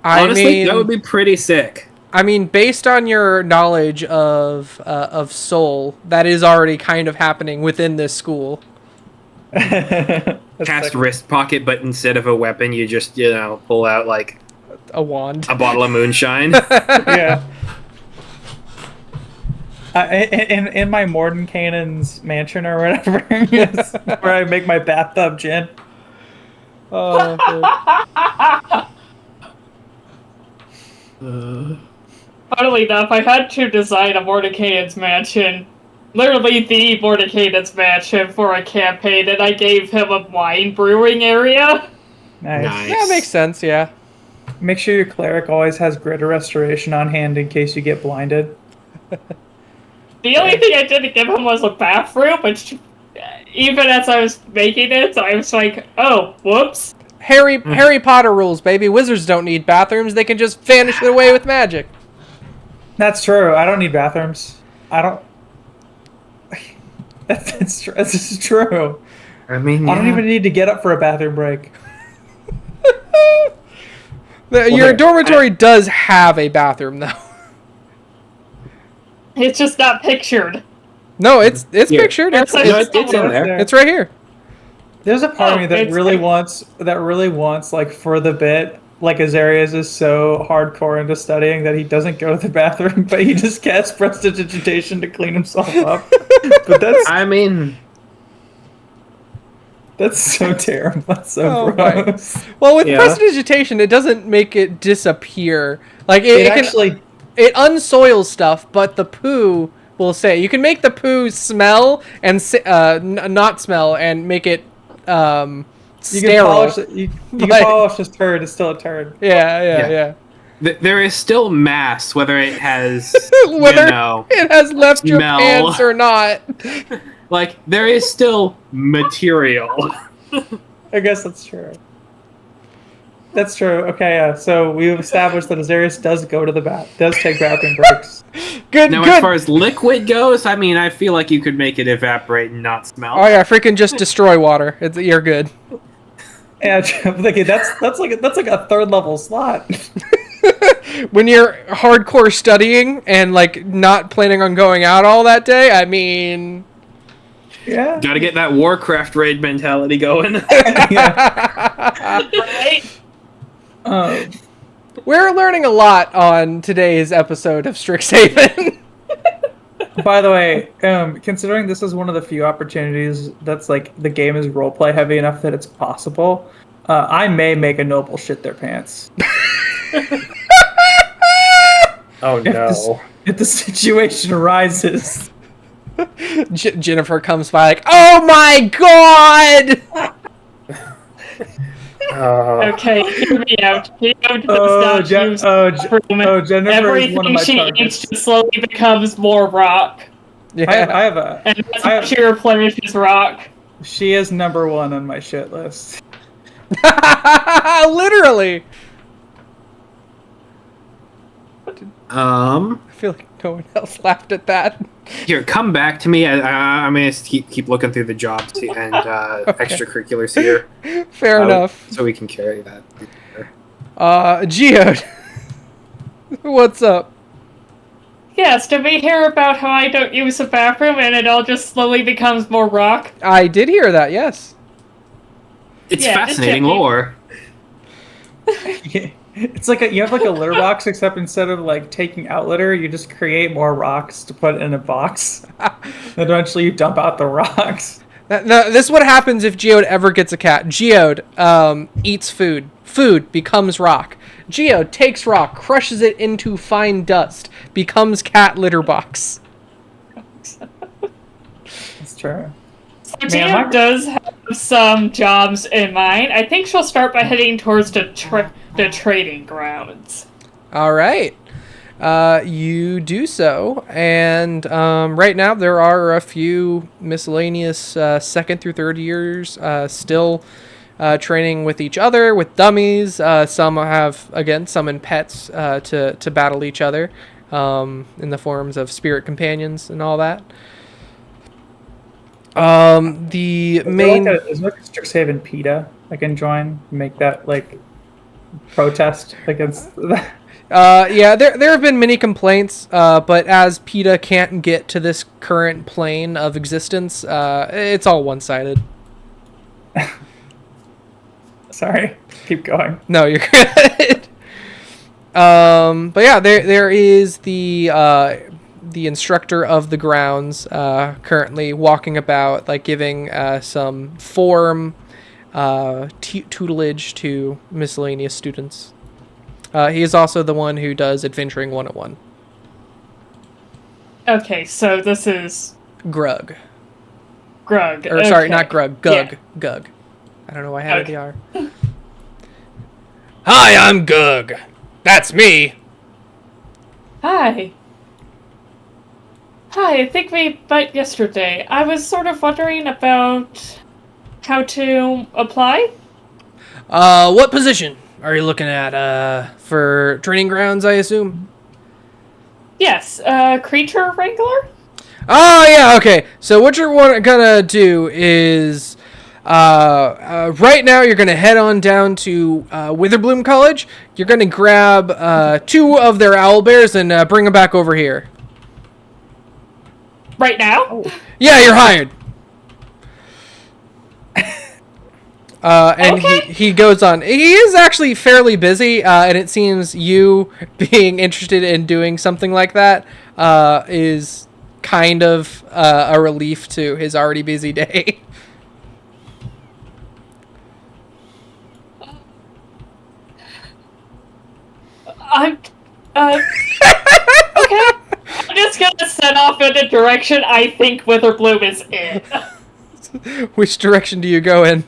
Honestly, that would be pretty sick. I mean, based on your knowledge of Soul, that is already kind of happening within this school. That's Cast sick. wrist pocket, but instead of a weapon, you just, pull out like A wand. a bottle of moonshine. Yeah. In my Mordenkainen's mansion or whatever, is where I make my bathtub gin. Oh, Funnily enough, I had to design a Mordecai's mansion. Literally the Mordecai's mansion for a campaign, and I gave him a wine brewing area. Nice. yeah, makes sense. Yeah. Make sure your cleric always has grid restoration on hand in case you get blinded. The only thing I didn't give him was a bathroom, which even as I was making it, I was like, oh, whoops. Harry Potter rules, baby. Wizards don't need bathrooms. They can just vanish their way with magic. That's true. I don't need bathrooms. I don't. This is true. I mean, I don't even need to get up for a bathroom break. Your dormitory does have a bathroom, though. It's just not pictured. No, it's pictured. It's in there. It's right here. There's a part of me that really wants, like, for the bit, like, Azarius is so hardcore into studying that he doesn't go to the bathroom, but he just casts prestidigitation to clean himself up. But that's so terrible. That's so gross. Well, with prestidigitation, it doesn't make it disappear. Like it actually unsoils stuff, but the poo will say you can make the poo smell and not smell and make it sterile. You can polish this turd. It's still a turd. Yeah. There is still mass, whether it has it has left your pants or not. Like, there is still material. I guess that's true. That's true. Okay, yeah. So we've established that Azarius does take bathroom breaks. Good. As far as liquid goes, I mean, I feel like you could make it evaporate and not smell. Oh yeah, freaking just destroy water. You're good. Yeah, I'm thinking that's like a third level slot. When you're hardcore studying and like not planning on going out all that day, I mean. Yeah. Gotta get that Warcraft raid mentality going. Right? We're learning a lot on today's episode of Strixhaven. By the way, considering this is one of the few opportunities that's like the game is roleplay heavy enough that it's possible, I may make a noble shit their pants. Oh no. If the situation arises. Jennifer comes by like, oh my god! Okay, hear me out. Jennifer is one of my she targets. eats just slowly becomes more rock. Yeah. And that's how she replenishes rock. She is number 1 on my shit list. Literally. I feel like no one else laughed at that. Here, come back to me. I'm gonna keep looking through the jobs and extracurriculars here. Fair enough. So we can carry that. Geode. What's up? Yes, did we hear about how I don't use a bathroom and it all just slowly becomes more rock? I did hear that, yes. It's fascinating lore. It's like you have like a litter box, except instead of like taking out litter, you just create more rocks to put in a box. Eventually, you dump out the rocks. Now, this is what happens if Geode ever gets a cat. Geode eats food. Food becomes rock. Geode takes rock, crushes it into fine dust, becomes cat litter box. That's true. So Geode does have some jobs in mind. I think she'll start by heading towards the trading grounds. All right. You do so, and right now there are a few miscellaneous second through third years still training with each other, with dummies. Some have, again, summoned pets to battle each other in the forms of spirit companions and all that. The main... Is there like a Strixhaven PETA I can join? Make that, like, protest against that? Yeah, there have been many complaints, but as PETA can't get to this current plane of existence, it's all one-sided. Sorry, keep going. No, you're good. But yeah, there is the instructor of the grounds currently walking about, like giving some form tutelage to miscellaneous students. He is also the one who does Adventuring 101. Okay, so this is... Grug. Grug. Or, sorry, not Grug. Gug. Yeah. Gug. I don't know why I had the R. Hi, I'm Gug. That's me. Hi. Hi, I think we met yesterday. I was sort of wondering about how to apply. What position are you looking at? For training grounds, I assume? Yes, creature wrangler? Oh, yeah, okay. So what you're gonna do is, right now you're gonna head on down to Witherbloom College. You're gonna grab 2 of their owlbears and bring them back over here. Right now? Yeah, you're hired. And Okay. he goes on. He is actually fairly busy, and it seems you being interested in doing something like that is kind of a relief to his already busy day. I'm, okay. I'm just gonna set off in the direction I think Witherbloom is in. Which direction do you go in?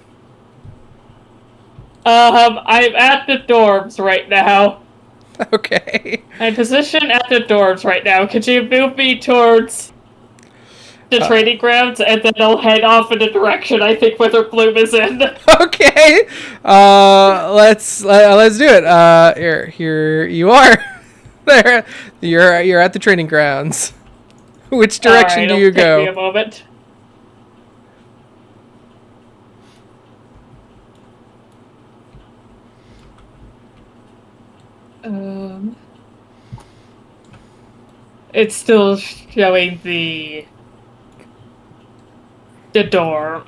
I'm at the dorms right now. Okay. I'm positioned at the dorms right now. Could you move me towards the training grounds, and then I'll head off in the direction I think Witherbloom is in. Okay. Let's do it. Here you are. There. You're at the training grounds. Which direction Alright, do you it'll take me go? a moment. It's still showing the door.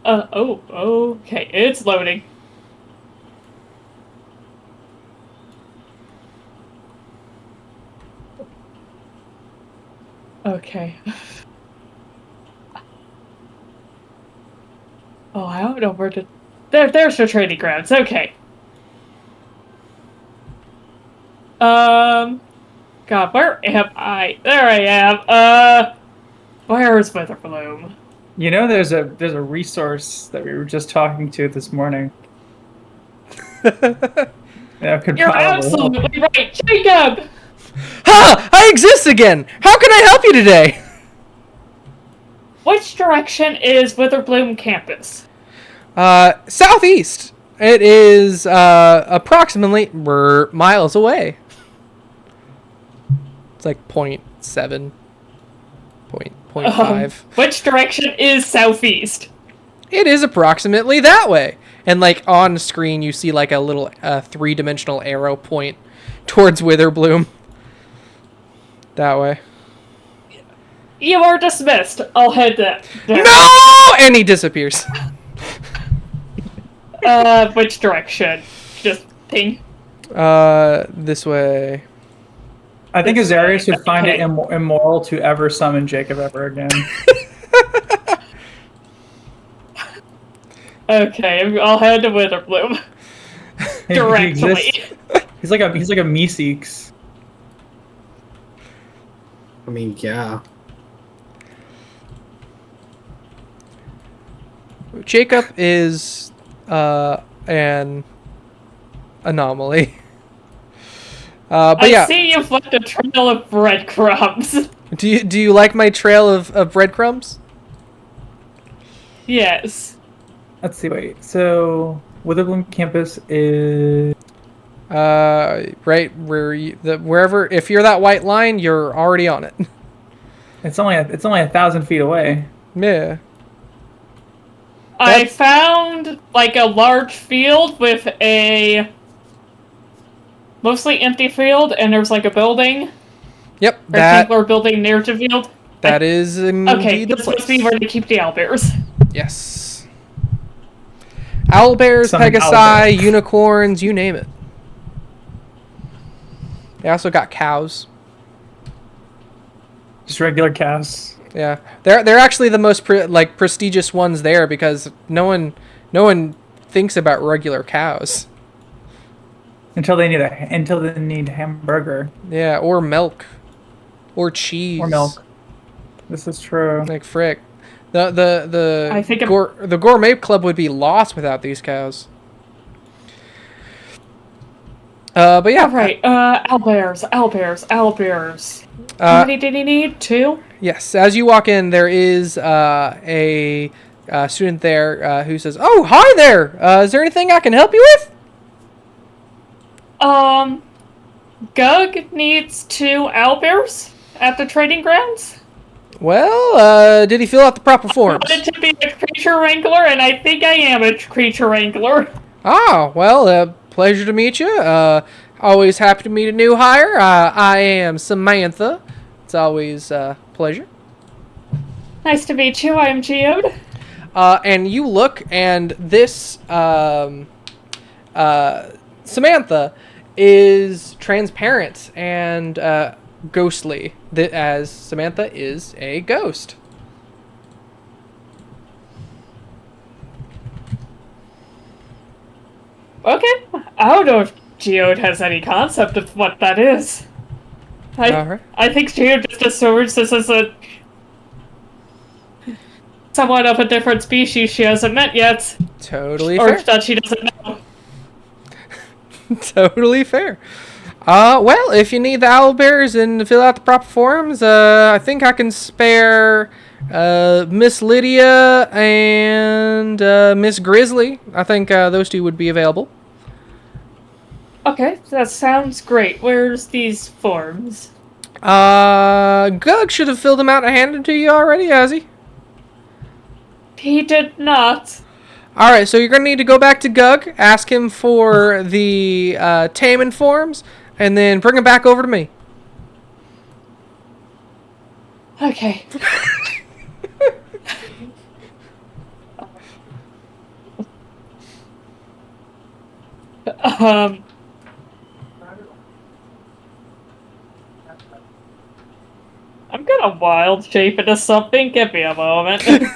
Oh, okay, it's loading. Okay. Oh, I don't know where to... There's the training grounds, okay. God, where am I? There I am, where is Witherbloom? You know, there's a resource that we were just talking to this morning. That could You're probably help. absolutely right, Jacob! Ha! I exist again! How can I help you today? Which direction is Witherbloom campus? Southeast. It is approximately we're miles away. It's like 0.7, 0.5. Which direction is southeast? It is approximately that way. And like on screen, you see like a little 3-dimensional arrow point towards Witherbloom. That way. You are dismissed. I'll head there. No! And he disappears. Which direction? Just ping. This way. I think Azarius would find it Okay. immoral to ever summon Jacob ever again. Okay, I'll head to Witherbloom. He Directly. exists. He's like a Meeseeks. I mean, yeah. Jacob is an anomaly. But yeah, I see you've left a trail of breadcrumbs. do you like my trail of breadcrumbs? Yes. Let's see. Wait. So Witherbloom campus is Right where wherever, if you're that white line, you're already on it. it's only 1,000 feet away. Yeah. I found like a large field with a mostly empty field, and there's like a building. Yep. Or a singular building near the field. That is indeed Okay, the this place. must be where they keep the owlbears. Yes. Owlbears, Summon Pegasi, owlbear. unicorns, you name it. They also got cows. Just regular cows. Yeah, they're actually the most prestigious ones there because no one thinks about regular cows. Until they need hamburger Yeah, or milk, or cheese, or milk. This is true. Like frick, the I think the gourmet club would be lost without these cows. But yeah. All right. Owlbears. How Uh, many did he need? 2? yes. As you walk in, there is a student there who says, "Oh, hi there. Is there anything I can help you with?" Gug needs 2 owlbears at the trading grounds. Well, did he fill out the proper I forms? wanted to be a creature wrangler, and I think I am a creature wrangler. Ah, well, pleasure to meet you. Always happy to meet a new hire. I am Samantha. It's always a pleasure. Nice to meet you. I am Geode. And you look, and this Samantha is transparent and ghostly, as Samantha is a ghost. Okay. I don't know if Geode has any concept of what that is. Alright. I think Geode just assumes this is a somewhat of a different species she hasn't met yet. Totally Or fair. that she doesn't know. Totally fair. Well, if you need the owlbears and fill out the proper forms, I think I can spare Miss Lydia and Miss Grizzly. I think those 2 would be available. Okay, that sounds great. Where's these forms? Gug should have filled them out and handed them to you already, has he? He did not. Alright, so you're going to need to go back to Gug, ask him for the taming forms, and then bring them back over to me. Okay. I'm gonna wild shape into something. Give me a moment to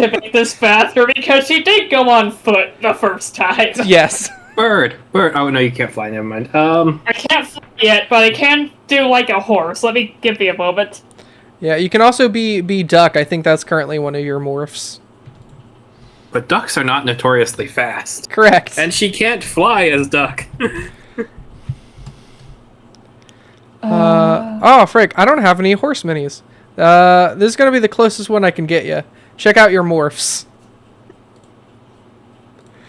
make this faster because she did go on foot the first time. Yes. Bird. Oh no, you can't fly. Never mind. I can't fly yet, but I can do like a horse. Give me a moment. Yeah, you can also be Duck. I think that's currently one of your morphs. But ducks are not notoriously fast, Correct. and she can't fly as duck. Oh, frick. I don't have any horse minis. This is going to be the closest one I can get you. Check out your morphs.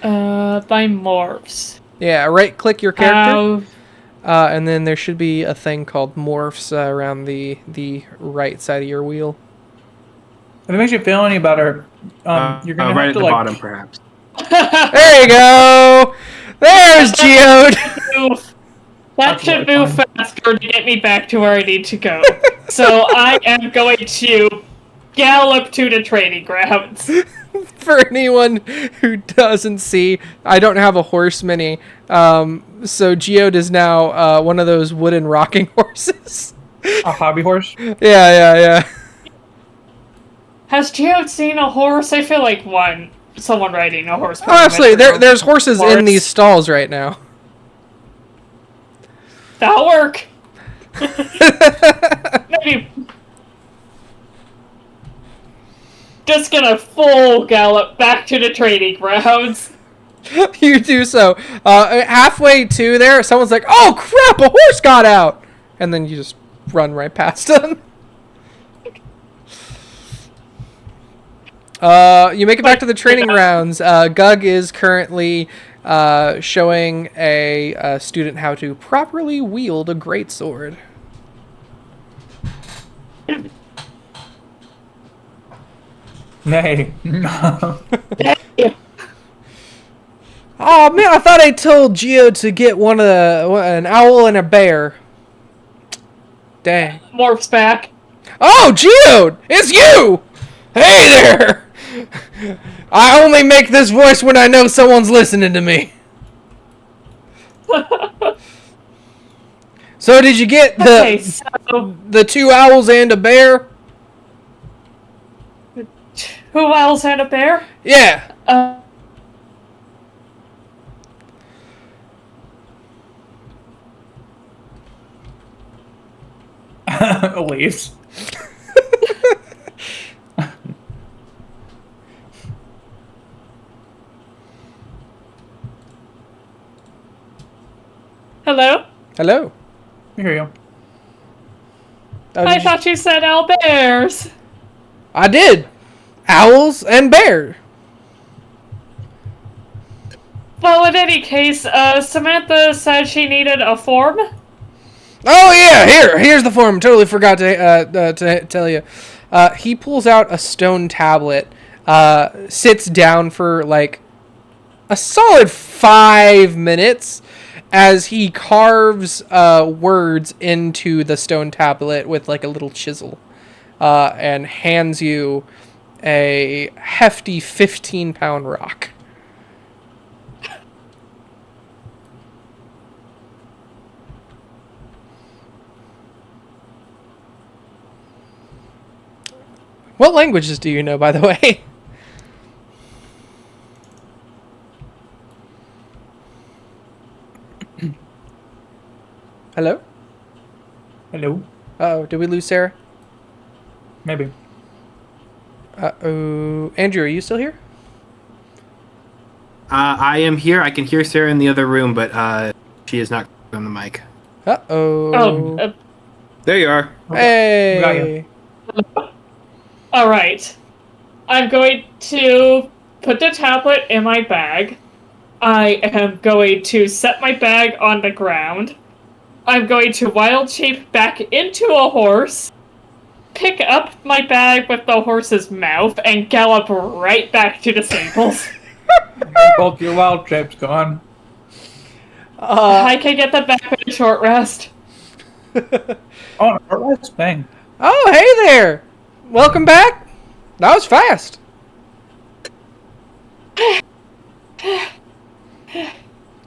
By morphs. Yeah, right-click your character. How? And then there should be a thing called morphs around the right side of your wheel. If it makes you feel any better, you're gonna right have at to the like. bottom, perhaps. There you go! There's Geode! That should move faster to get me back to where I need to go. So I am going to gallop to the trading grounds. For anyone who doesn't see, I don't have a horse mini. So Geode is now one of those wooden rocking horses. A hobby horse. Yeah. Has Geode seen a horse? I feel like someone riding a horse. Honestly, there's horses in these stalls right now. That'll work. Maybe. Just gonna full gallop back to the trading grounds. You do so. Halfway to there, someone's like, "Oh crap! A horse got out!" And then you just run right past them. You make it back to the training grounds. Gug is currently showing a student how to properly wield a greatsword. Nay. Oh man, I thought I told Geo to get an owl and a bear. Dang. Morph's back. Oh, Geo, it's you! Hey there! I only make this voice when I know someone's listening to me. So did you get the 2 owls and a bear? 2 owls and a bear? Yeah. Leaves. Hello. I hear you. I thought you said owlbears. I did. Owls and bear. Well, in any case, Samantha said she needed a form. Oh yeah, here's the form. Totally forgot to tell you. He pulls out a stone tablet, sits down for like a solid 5 minutes as he carves words into the stone tablet with like a little chisel, and hands you a hefty 15-pound rock. What languages do you know, by the way? Hello? Hello. Uh-oh, did we lose Sarah? Maybe. Uh-oh. Andrew, are you still here? I am here. I can hear Sarah in the other room, but she is not on the mic. Uh-oh. Oh, There you are. Hey! alright. I'm going to put the tablet in my bag. I am going to set my bag on the ground. I'm going to wild shape back into a horse, pick up my bag with the horse's mouth, and gallop right back to the stables. Both your wild shapes gone. I can get them back with a short rest. Oh, last thing. Oh, hey there! Welcome back! That was fast.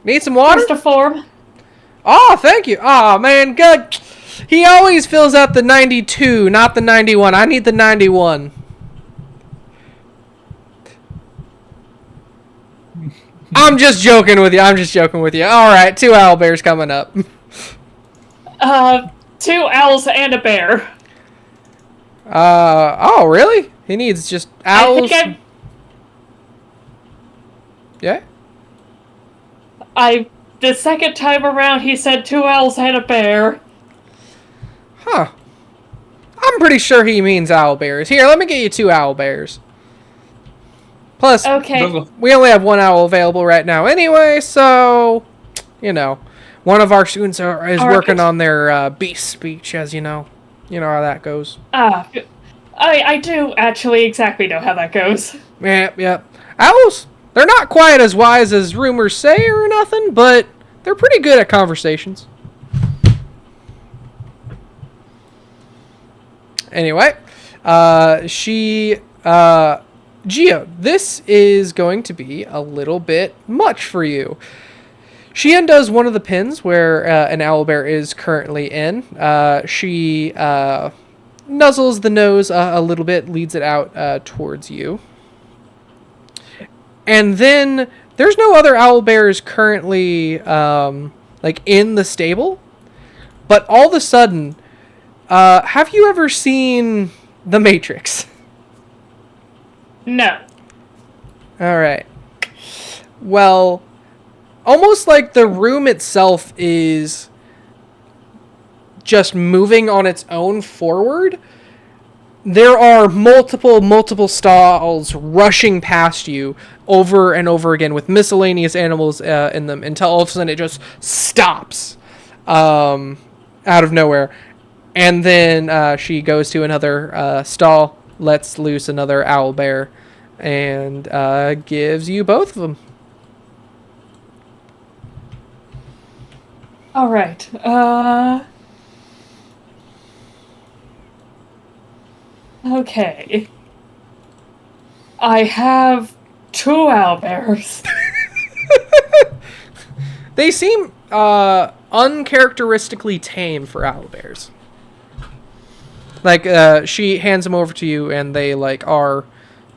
Need some water? Just a form. Oh, thank you. Oh, man, good. He always fills out the 92, not the 91. I need the 91. I'm just joking with you. All right, 2 owlbears coming up. 2 owls and a bear. Oh, really? He needs just owls. Yeah? The second time around, he said 2 owls and a bear. Huh. I'm pretty sure he means owlbears. Here, let me get you 2 owlbears. Plus, Okay. we only have 1 owl available right now anyway, so, you know, one of our students is working on their beast speech, as you know. You know how that goes. I do actually exactly know how that goes. Yeah. Owls, they're not quite as wise as rumors say or nothing, but they're pretty good at conversations. Anyway, Geo, this is going to be a little bit much for you. She undoes one of the pins where an owlbear is currently in. She nuzzles the nose a little bit, leads it out towards you. And then there's no other owlbears currently in the stable. But all of a sudden, have you ever seen The Matrix? No. All right. Well, almost like the room itself is just moving on its own forward. There are multiple stalls rushing past you over and over again with miscellaneous animals in them until all of a sudden it just stops out of nowhere. And then she goes to another stall, lets loose another owlbear, and gives you both of them. All right. Okay. I have 2 owlbears. They seem uncharacteristically tame for owlbears. She hands them over to you, and they are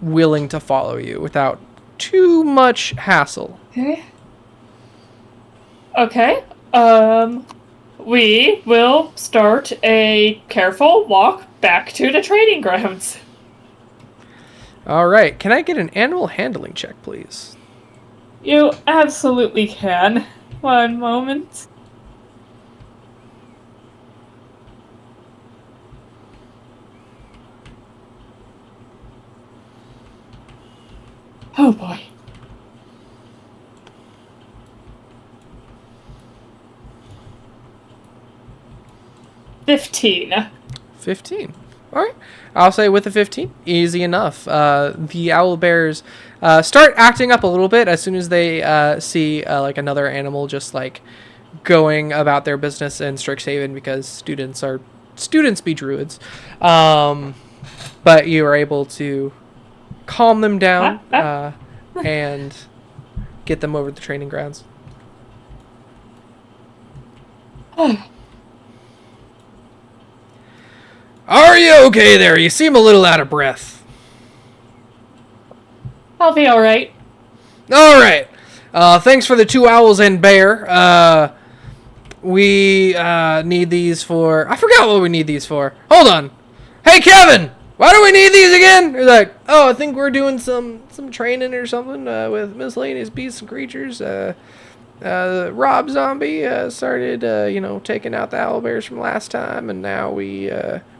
willing to follow you without too much hassle. Okay. We will start a careful walk back to the training grounds. All right. Can I get an animal handling check, please? You absolutely can. One moment. Oh boy. $15. 15. All right. I'll say with a 15, easy enough. The owlbears start acting up a little bit as soon as they see like another animal just like going about their business in Strixhaven, because students be druids. But you are able to calm them down and get them over the training grounds. Are you okay there? You seem a little out of breath. I'll be alright. Alright. Thanks for the 2 owls and bear. We need these for... I forgot what we need these for. Hold on. Hey, Kevin! Why do we need these again? You're like, oh, I think we're doing some training or something with miscellaneous beasts and creatures. Rob Zombie started, taking out the owlbears from last time, and now we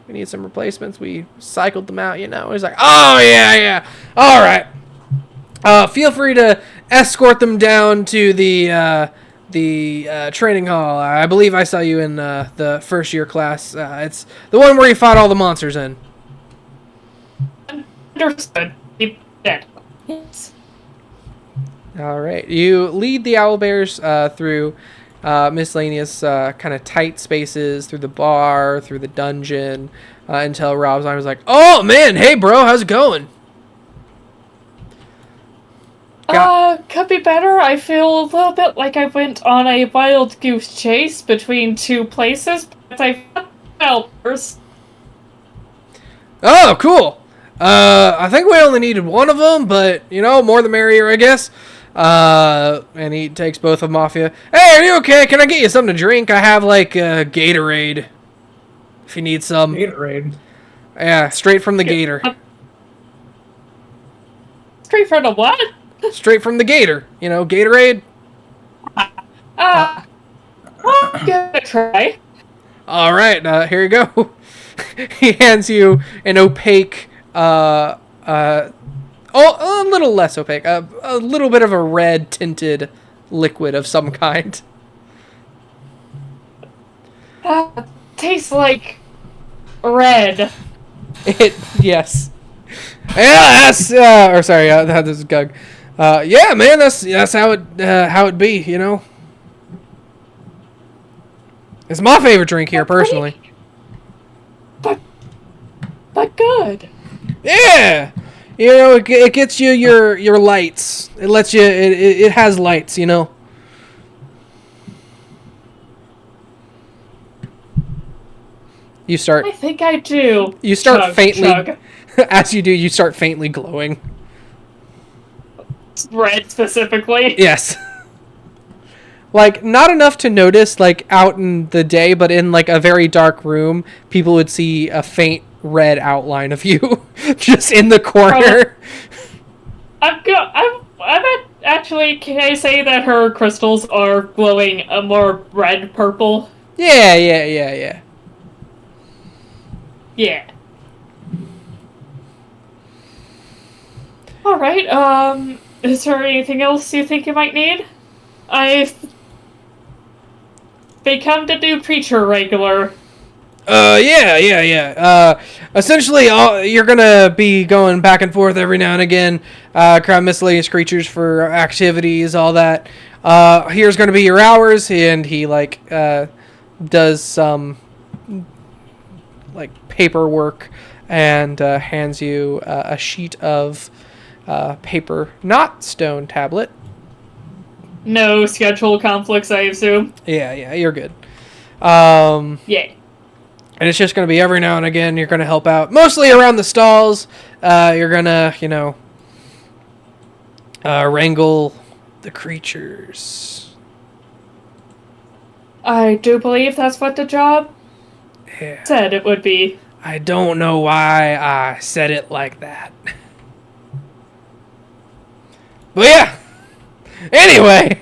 need some replacements. We cycled them out, He's like, oh, yeah. All right. Feel free to escort them down to the training hall. I believe I saw you in the first year class. It's the one where you fought all the monsters in. Understood. Keep dead. Yes. All right. You lead the owlbears through miscellaneous kind of tight spaces, through the bar, through the dungeon, until Rob's arm was like, oh, man, hey, bro, how's it going? Could be better. I feel a little bit like I went on a wild goose chase between 2 places, but I felt first. Oh, cool. I think we only needed one of them, but, more the merrier, I guess. And he takes both of them off you. Hey, are you okay? Can I get you something to drink? I have, Gatorade. If you need some. Gatorade. Yeah, straight from the gator. Straight from the what? Straight from the gator. Gatorade. I'll give it a try. All right, here you go. He hands you an opaque, a little less opaque, a little bit of a red tinted liquid of some kind. Tastes like red. Yes. Yeah, that's that is Gug. Yeah, man, that's how it be, It's my favorite drink here, personally. But good. Yeah, it gets you your lights. It lets you. It has lights, You start. I think I do. You start faintly. Chug. As you do, you start faintly glowing. Red specifically. Yes. Not enough to notice, out in the day, but in, a very dark room, people would see a faint red outline of you just in the corner. Actually, can I say that her crystals are glowing a more red-purple? Yeah. Yeah. Alright, is there anything else you think you might need? I've become the new preacher regular. Yeah. Essentially, you're gonna be going back and forth every now and again, crowd miscellaneous creatures for activities, all that. Here's gonna be your hours, and he does some paperwork and hands you a sheet of paper, not stone tablet. No schedule conflicts, I assume. Yeah, you're good. Yeah. And it's just going to be every now and again you're going to help out. Mostly around the stalls. You're going to, wrangle the creatures. I do believe that's what the job said it would be. I don't know why I said it like that. But yeah. Anyway.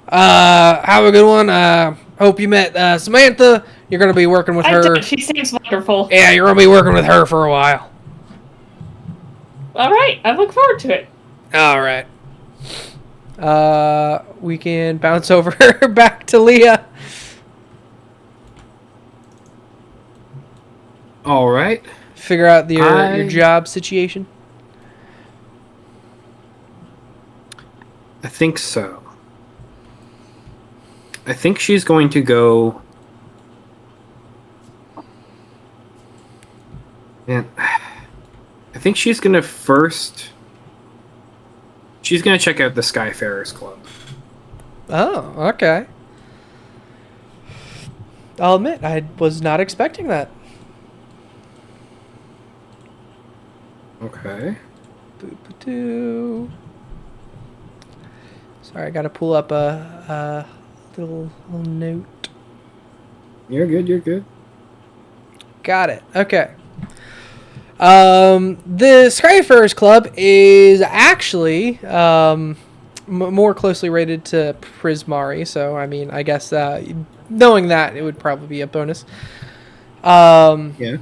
Have a good one. Hope you met Samantha. You're going to be working with her. She seems wonderful. Yeah, you're going to be working with her for a while. All right, I look forward to it. All right. We can bounce over back to Leah. All right. Figure out your job situation. I think so. I think she's going to go. And I think she's going to first. She's going to check out the Skyfarers Club. Oh, okay. I'll admit, I was not expecting that. Okay. Boop-a-doo. Sorry, I gotta pull up a little note. You're good, you're good. Got it. Okay. The Skyfarers Club is actually more closely rated to Prismari, so I mean, I guess knowing that, it would probably be a bonus. Yeah.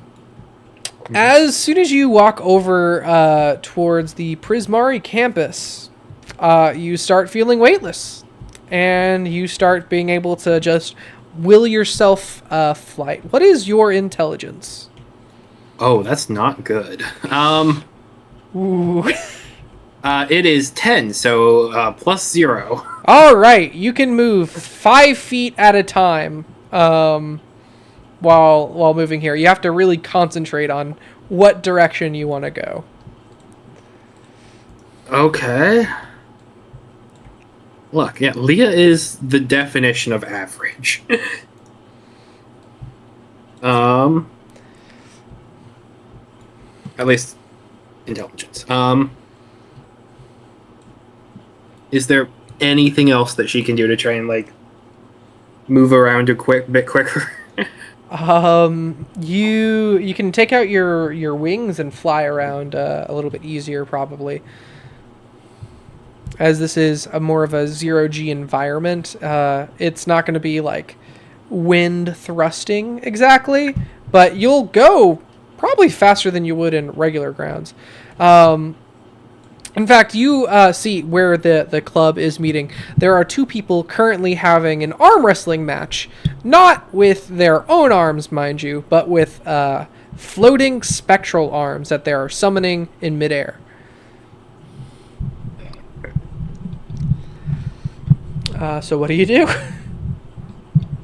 As soon as you walk over towards the Prismari campus, you start feeling weightless, and you start being able to just will yourself flight. What is your intelligence? Oh, that's not good. Ooh. It is 10, so plus 0. All right, you can move 5 feet at a time while moving here. You have to really concentrate on what direction you want to go. Okay. Look, yeah, Leah is the definition of average. At least intelligence. Is there anything else that she can do to try and like move around a bit quicker? You can take out your wings and fly around a little bit easier, probably. As this is more of a 0G environment, it's not going to be like wind thrusting exactly, but you'll go probably faster than you would in regular grounds. In fact, you see where the club is meeting. There are 2 people currently having an arm wrestling match, not with their own arms, mind you, but with floating spectral arms that they are summoning in midair. So what do you do?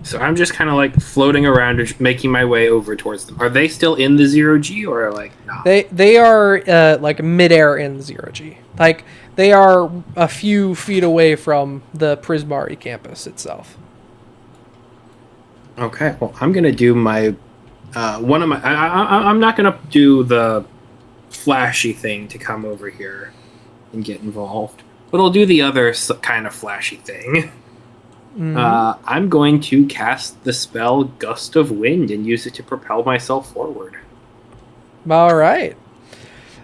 So I'm just kind of like floating around, or making my way over towards them. Are they still in the 0G, or like not? They are like midair in 0G. Like they are a few feet away from the Prismari campus itself. Okay, well I'm gonna do my one of my. I'm not gonna do the flashy thing to come over here and get involved, but I'll do the other kind of flashy thing. Mm. I'm going to cast the spell Gust of Wind and use it to propel myself forward. All right.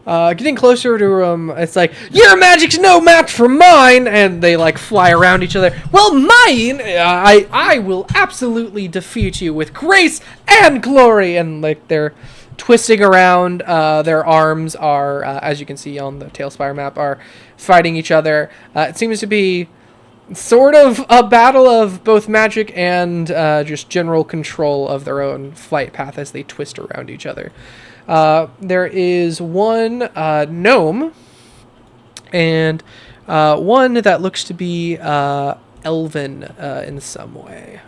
Getting closer to it's like, your magic's no match for mine, and they like fly around each other. Well, mine, I will absolutely defeat you with grace and glory, and like they're twisting around. Their arms are, as you can see on the Tailspire map, are fighting each other. It seems to be sort of a battle of both magic and just general control of their own flight path as they twist around each other. There is one gnome and one that looks to be elven in some way.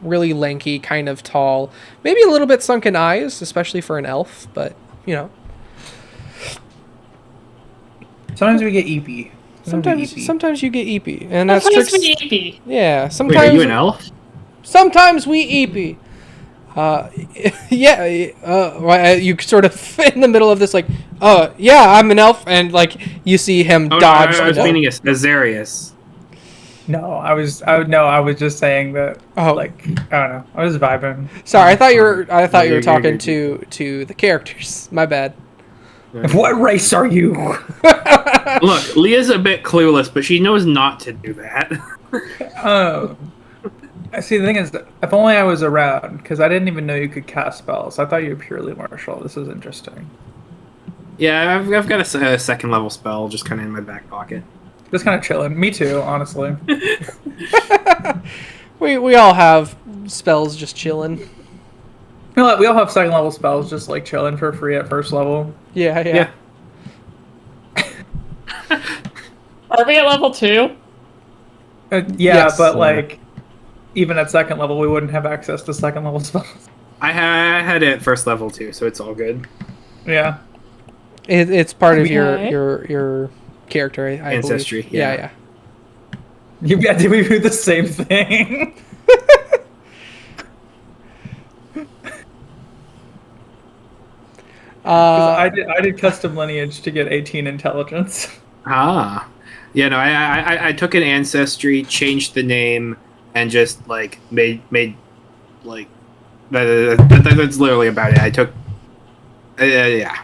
Really lanky, kind of tall, maybe a little bit sunken eyes, especially for an elf, but you know. Sometimes we get EP. Sometimes you get EP, and that's Sometimes tricks. we EP. Yeah, Wait, sometimes. are you an elf? Sometimes we EP. Yeah. You sort of in the middle of this, like, yeah, I'm an elf, and like you see him dodge. No, I was meaning Azarius. No, I was just saying that. Oh. Like, I don't know. I was vibing. Sorry, I thought you were You're talking good. to the characters. My bad. What race are you? Look, Leah's a bit clueless, but she knows not to do that. See, the thing is, if only I was around, because I didn't even know you could cast spells. I thought you were purely martial. This is interesting. Yeah, I've got a second level spell just kind of in my back pocket. Just kind of chilling. Me too, honestly. We all have spells just chilling. You know what? We all have second level spells just like chilling for free at first level. Yeah. Are we at level 2? Yeah, Yes. but like even at second level, we wouldn't have access to second level spells. I had it at first level too, so it's all good. Yeah. It's part of Okay. your character, I Ancestry, believe. yeah. Yeah, did we do the same thing? I did custom lineage to get 18 intelligence. Ah, yeah. No, I took an ancestry, changed the name, and just like made like that's literally about it. I took, yeah.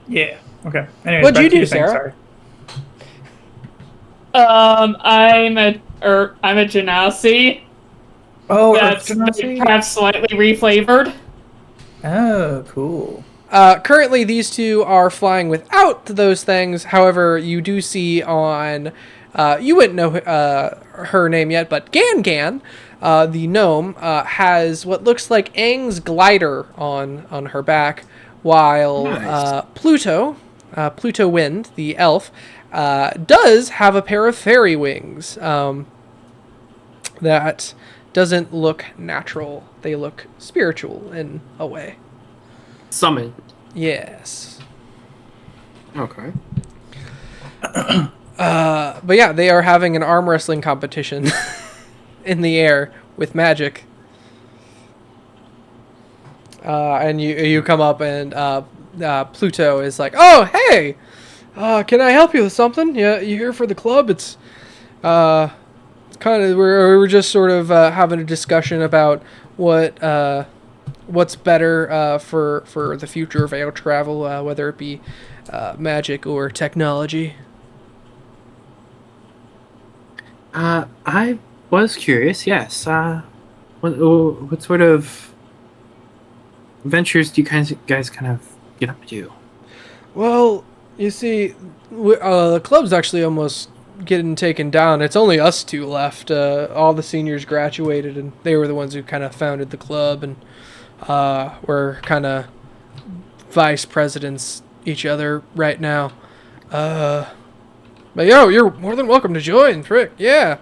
Yeah. Okay. Anyways, What'd back you to do, thing, Sarah? sorry. I'm a genasi. Oh, That's perhaps slightly reflavored. Oh, cool. Currently, these two are flying without those things. However, you do see on, you wouldn't know her name yet, but Gan, the gnome, has what looks like Aang's glider on her back, while Nice. Pluto Wind, the elf, does have a pair of fairy wings that doesn't look natural. They look spiritual in a way. Summon. Yes. Okay. But yeah, they are having an arm wrestling competition in the air with magic. And you come up and Pluto is like, "Oh, hey, can I help you with something? Yeah, you here for the club? It's kind of we're just sort of having a discussion about what's better for the future of air travel, whether it be magic or technology." I was curious. Yes. What sort of ventures do you guys kind of get up to? Well, you see, the club's actually almost getting taken down. It's only us two left. All the seniors graduated, and they were the ones who kind of founded the club, and we're kind of vice presidents each other right now. But you're more than welcome to join, Frick. Yeah.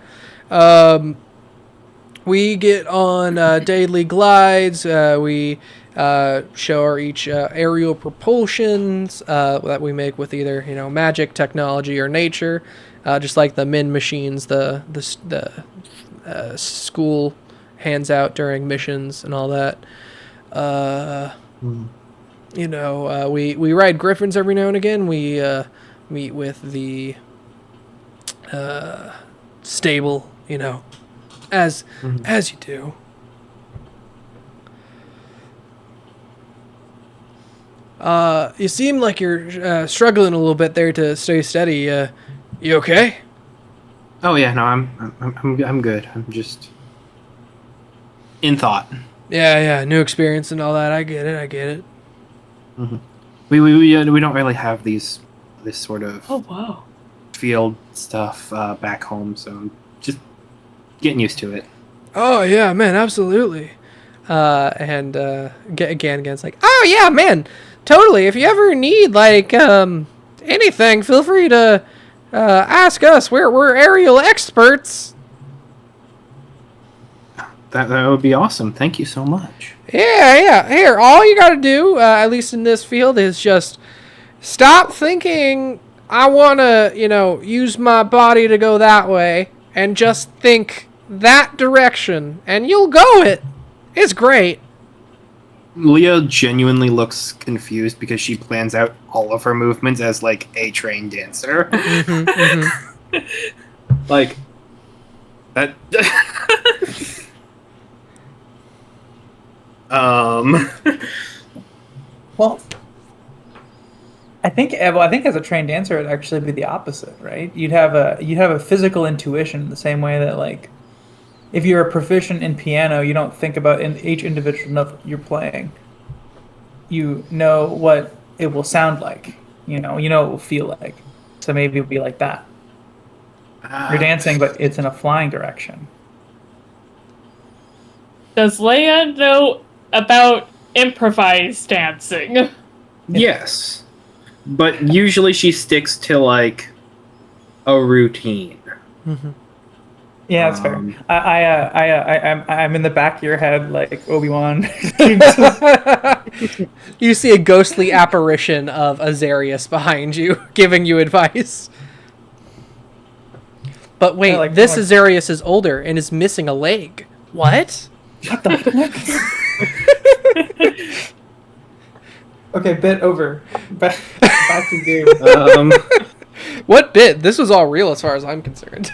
We get on daily glides. We show our each aerial propulsions that we make with either magic, technology, or nature, just like the min machines the school hands out during missions and all that. We ride griffins every now and again. We meet with the stable, as you do. You seem like you're struggling a little bit there to stay steady. You okay? Oh yeah, no, I'm good. I'm just in thought. Yeah, new experience and all that. I get it. Mm-hmm. We don't really have this sort of Oh wow. field stuff back home, so just getting used to it. Oh yeah, man, absolutely. And Gan's like, oh yeah, man, totally. If you ever need like anything, feel free to ask us. We're aerial experts. That would be awesome. Thank you so much. Yeah. Here, all you got to do, at least in this field, is just stop thinking I want to, use my body to go that way, and just think that direction, and you'll go it. It's great. Leah genuinely looks confused because she plans out all of her movements as like a trained dancer. Like that. Well, I think as a trained dancer, it'd actually be the opposite, right? You'd have a physical intuition in the same way that like if you're a proficient in piano, you don't think about in each individual note you're playing. You know what it will sound like. You know what it will feel like. So maybe it'll be like that. You're dancing, but it's in a flying direction. Does Leia know about improvised dancing? Yes, but usually she sticks to like a routine. Mm-hmm. Yeah, that's fair. I'm in the back of your head like Obi-Wan. You see a ghostly apparition of Azarius behind you, giving you advice. But wait, this Azarius is older and is missing a leg. What? What the heck? Okay, bit over. Back to game. What bit? This was all real as far as I'm concerned.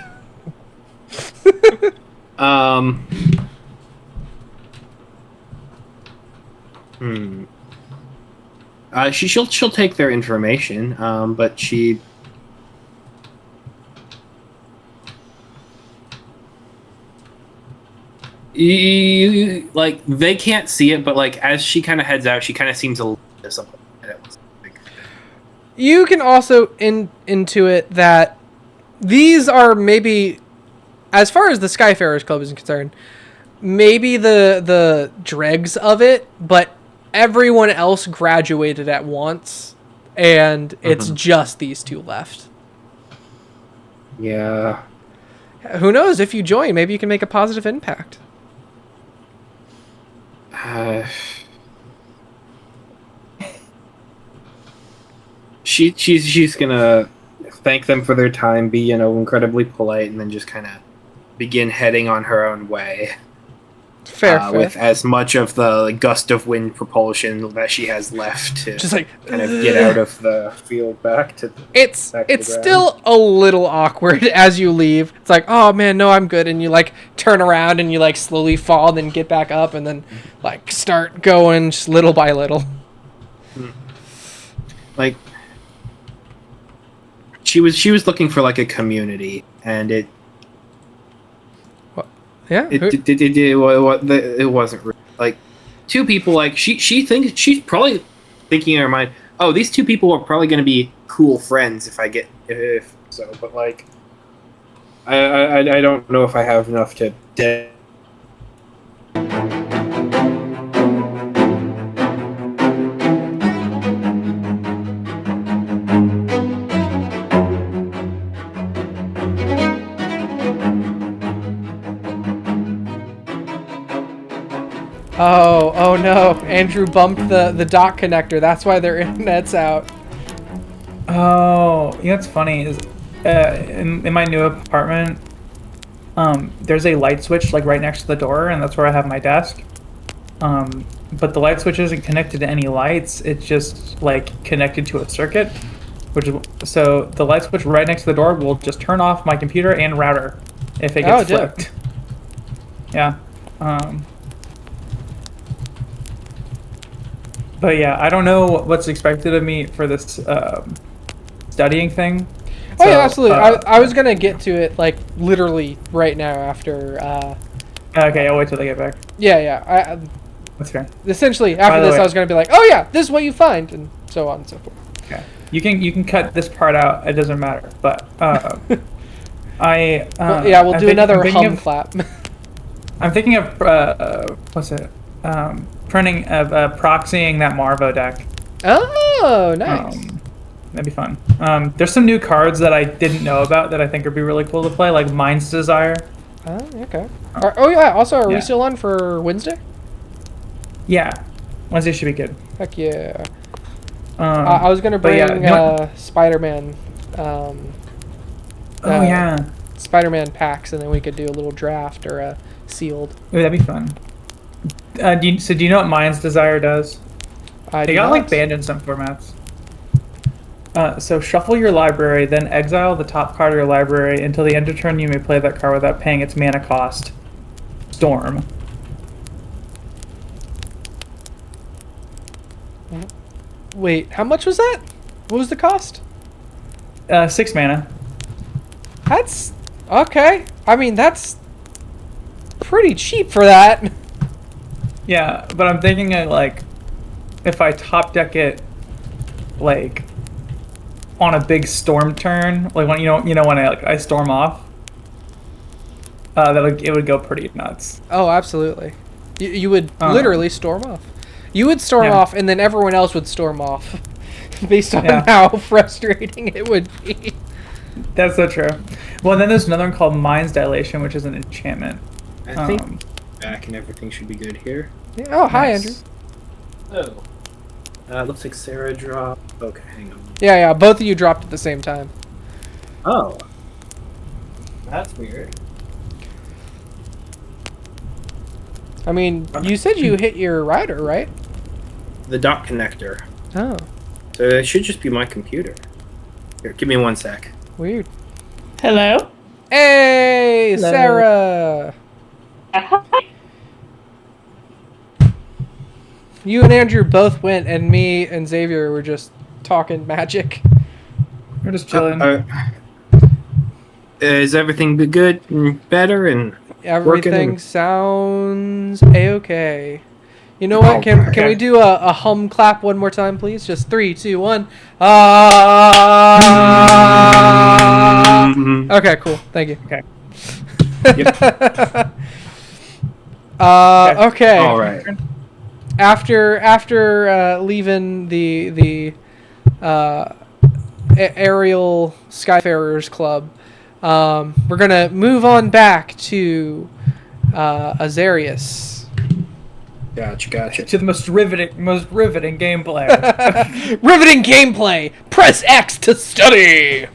She'll take their information, but she like they can't see it, but like as she kind of heads out, she kind of seems a little disappointed. You can also intuit that these are maybe, as far as the Skyfarers Club is concerned, maybe the dregs of it, but everyone else graduated at once, and it's just these two left. Yeah. Who knows? If you join, maybe you can make a positive impact. She's gonna thank them for their time, be incredibly polite, and then just kind of begin heading on her own way. Fair. With as much of the gust of wind propulsion that she has left to just like kind of get out of the field back to. It's still a little awkward as you leave. It's like, oh man, no, I'm good, and you like turn around and you like slowly fall, then get back up, and then like start going just little by little. Like she was looking for like a community, and it. Yeah, it wasn't really, like two people. Like she thinks she's probably thinking in her mind, oh, these two people are probably going to be cool friends if so. But like, I don't know if I have enough to. Oh no! Andrew bumped the dock connector. That's why their internet's out. Oh, it's funny is in my new apartment, there's a light switch like right next to the door, and that's where I have my desk. But the light switch isn't connected to any lights. It's just like connected to a circuit, so the light switch right next to the door will just turn off my computer and router if it gets flipped. Yeah. But yeah, I don't know what's expected of me for this studying thing. Oh yeah, absolutely. I was gonna get to it like literally right now after. Okay, I'll wait till they get back. Yeah. That's fair. Essentially, after this, I was gonna be like, oh yeah, this is what you find, and so on and so forth. Okay, you can cut this part out. It doesn't matter. But we'll do another hum clap. I'm thinking of printing of proxying that Marvo deck. Oh, nice. That'd be fun. There's some new cards that I didn't know about that I think would be really cool to play, like Mind's Desire. Oh, okay. Also, are we still on for Wednesday? Yeah, Wednesday should be good. Heck yeah. I was gonna bring Spider-Man. Spider-Man packs, and then we could do a little draft or a sealed. Ooh, that'd be fun. Do you know what Mind's Desire does? They got like banned in some formats. So shuffle your library, then exile the top card of your library. Until the end of turn, you may play that card without paying its mana cost. Storm. Wait, how much was that? What was the cost? 6 mana. That's okay. I mean, that's pretty cheap for that. Yeah, but I'm thinking like if I top deck it like on a big storm turn, like when when I storm off, it would go pretty nuts. Oh, absolutely. You would Um, literally storm off. You would storm Yeah. off, and then everyone else would storm off, based on Yeah. how frustrating it would be. That's so true. Well, then there's another one called Mind's Dilation, which is an enchantment. I think Um, back and everything should be good here. Yeah, oh, hi, Nice. Andrew. Oh. Looks like Sarah dropped. Okay, hang on. Yeah, both of you dropped at the same time. Oh. That's weird. I mean, you said you hit your router, right? The dot connector. Oh, So it should just be my computer. Here, give me 1 sec. weird. Hello? Hey, Hello. Sarah! Hi. You and Andrew both went, and me and Xavier were just talking magic. We're just chilling. Is everything good and better? And Everything Working. sounds a-okay. You know what? Can Okay. we do a hum clap one more time, please? Just 3, 2, 1. Okay, cool. Thank you. Okay. Okay. All right. After leaving the aerial Skyfarers Club, we're gonna move on back to Azarius. Gotcha. To the most riveting gameplay. Riveting gameplay. Press X to study.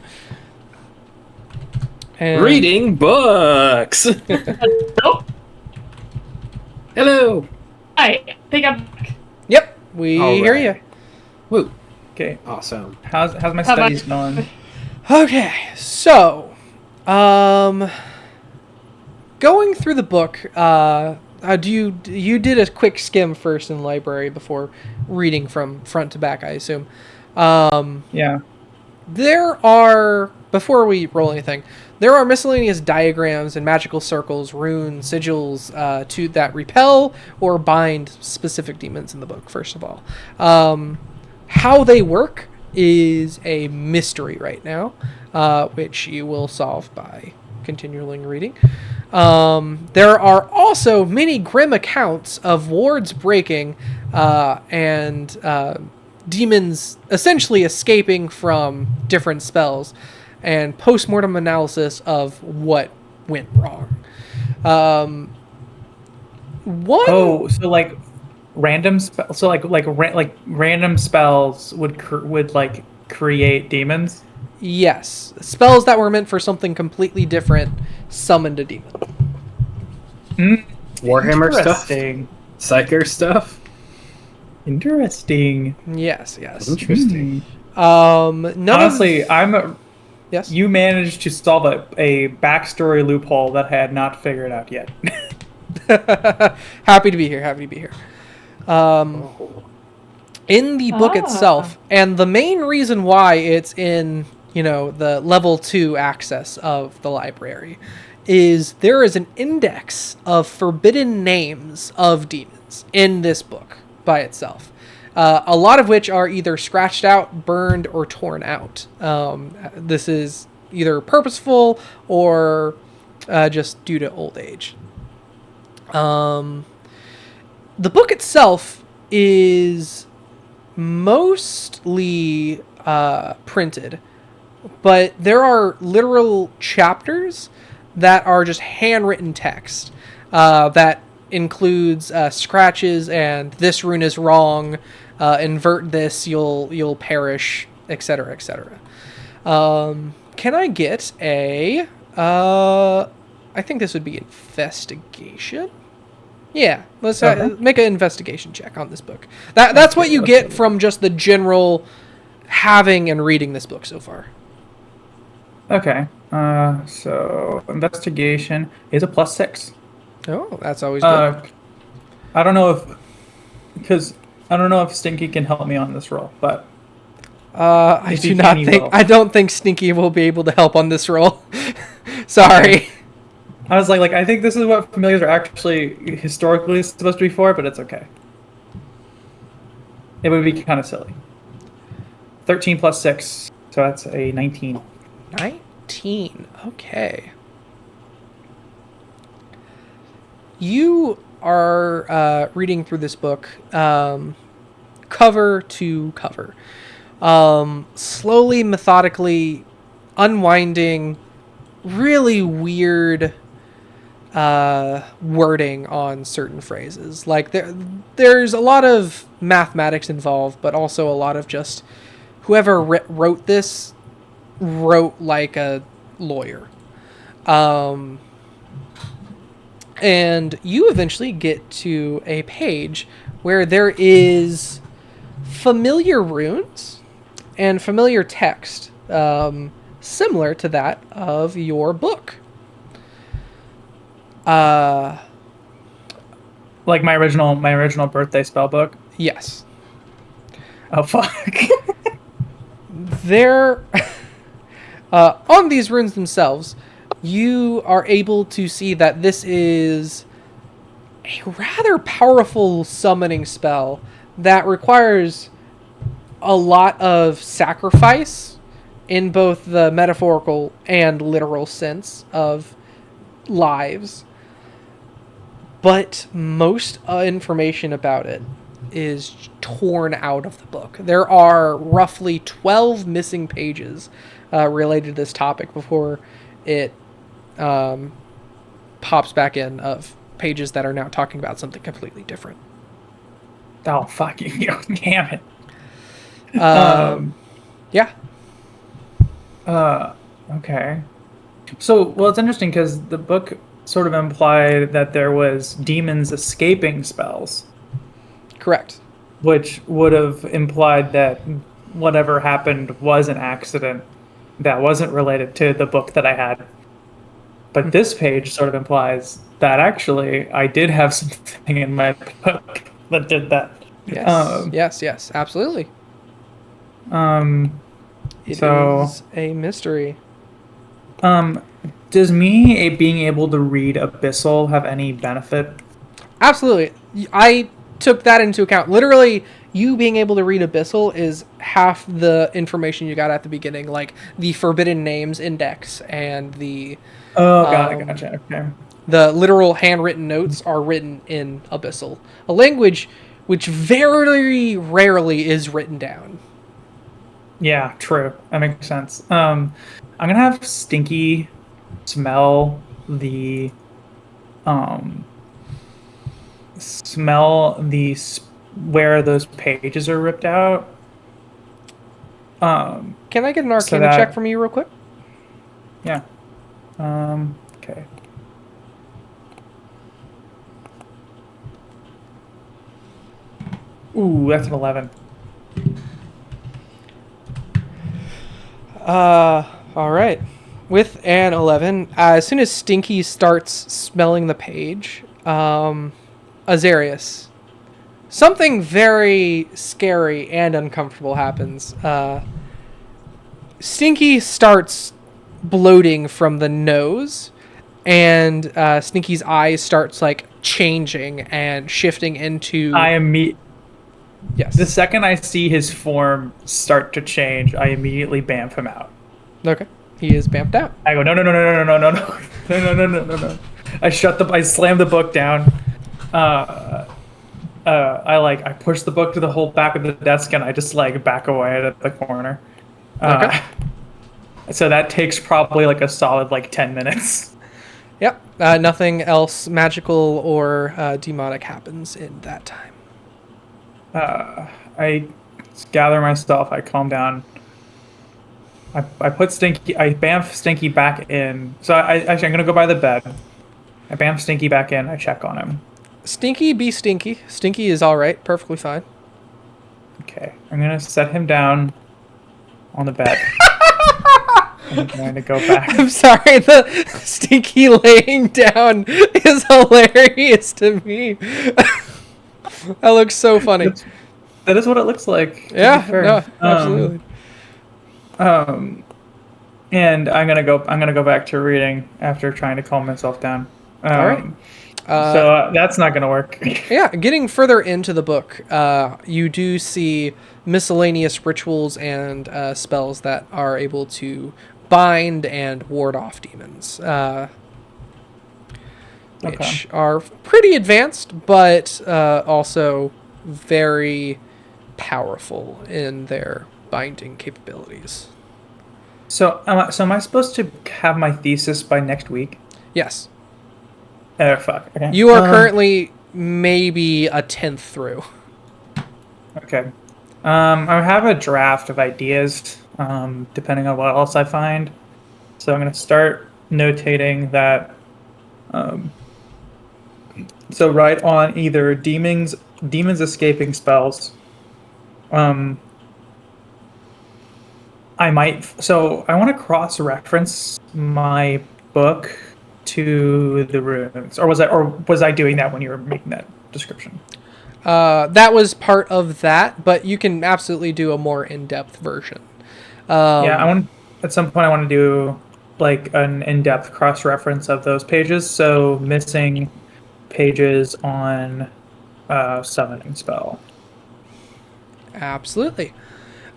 And Reading books. Hello? Hello. Hi. I think I'm back. Yep, we All hear right. you. Woo. Okay, Awesome. how's my How studies about- going? Okay, so, going through the book, you did a quick skim first in the library before reading from front to back, I assume. Yeah. There are, before we roll anything, there are miscellaneous diagrams and magical circles, runes, sigils that repel or bind specific demons in the book, first of all. How they work is a mystery right now, which you will solve by continuing reading. There are also many grim accounts of wards breaking and demons essentially escaping from different spells, and post-mortem analysis of what went wrong. Oh, so like random spells. So like random spells would create demons. Yes, spells that were meant for something completely different summoned a demon. Warhammer stuff. Interesting. Psyker stuff. Interesting. Yes. Interesting. Honestly, Yes. you managed to solve a backstory loophole that I had not figured out yet. Happy to be here. In the book itself, and the main reason why it's in, the level 2 access of the library, is there is an index of forbidden names of demons in this book by itself. A lot of which are either scratched out, burned, or torn out. This is either purposeful or just due to old age. The book itself is mostly printed, but there are literal chapters that are just handwritten text that includes scratches and "this rune is wrong," invert this, you'll perish, etc., etc. Can I get a I think this would be investigation. Yeah, let's make an investigation check on this book. That's what you get from just the general having and reading this book so far. Okay. So investigation is a +6. Oh, that's always good. I don't know if Stinky can help me on this roll, but I if do he not can, he think. will. I don't think Stinky will be able to help on this roll. Sorry. I was like I think this is what familiars are actually historically supposed to be for, but it's okay. It would be kind of silly. 13 plus 6, so that's a 19. 19. Okay. You are reading through this book cover to cover. Slowly, methodically unwinding really weird wording on certain phrases. Like there's a lot of mathematics involved, but also a lot of just whoever wrote this wrote like a lawyer. And you eventually get to a page where there is familiar runes and familiar text, similar to that of your book. Like my original birthday spell book. Yes. Oh fuck. There, on these runes themselves, you are able to see that this is a rather powerful summoning spell that requires a lot of sacrifice in both the metaphorical and literal sense of lives. But most information about it is torn out of the book. There are roughly 12 missing pages related to this topic before it pops back in of pages that are now talking about something completely different. Oh fuck you! Damn it. Yeah. Okay. So, well, it's interesting because the book sort of implied that there was demons escaping spells, Correct. which would have implied that whatever happened was an accident that wasn't related to the book that I had. But this page sort of implies that actually I did have something in my book that did that. Yes. Yes. Absolutely. It is a mystery. Does me being able to read Abyssal have any benefit? Absolutely. I took that into account. Literally, you being able to read Abyssal is half the information you got at the beginning, like the Forbidden Names Index and the... Oh, gotcha. Okay. The literal handwritten notes are written in Abyssal, a language which very rarely is written down. Yeah, true. That makes sense. I'm gonna have Stinky smell the where those pages are ripped out. Can I get an Arcana check from you real quick? Yeah. Okay. Ooh, that's an 11. All right. With an 11, as soon as Stinky starts smelling the page, Azarius, something very scary and uncomfortable happens. Stinky starts bloating from the nose, and Stinky's eyes starts like changing and shifting into... Yes. The second I see his form start to change, I immediately bamf him out. Okay. He is bamped out. I go, no. I slam the book down. I push the book to the whole back of the desk and I just like back away at the corner. Okay. So that takes probably like a solid like 10 minutes. Yep. Nothing else magical or demonic happens in that time. I gather myself. I calm down. I bamf Stinky back in. So I'm gonna go by the bed. I bamf Stinky back in. I check on him. Stinky be Stinky. Stinky is all right. Perfectly fine. Okay. I'm gonna set him down on the bed. I'm going to go back. I'm sorry. The Stinky laying down is hilarious to me. That looks so funny. That is what it looks like. Yeah, no, absolutely. And I'm gonna go back to reading after trying to calm myself down. All right. So that's not gonna work. Yeah, getting further into the book, you do see miscellaneous rituals and spells that are able to bind and ward off demons, which are pretty advanced, but also very powerful in their binding capabilities. So am I supposed to have my thesis by next week? Yes. Oh, fuck. Okay. You are currently maybe a 10th through. Okay. I have a draft of ideas, depending on what else I find. So I'm going to start notating that. So write on either demons escaping spells. I want to cross-reference my book to the runes, or was I doing that when you were making that description? That was part of that, but you can absolutely do a more in-depth version. At some point I want to do like an in-depth cross-reference of those pages. So missing pages on summoning spell. Absolutely.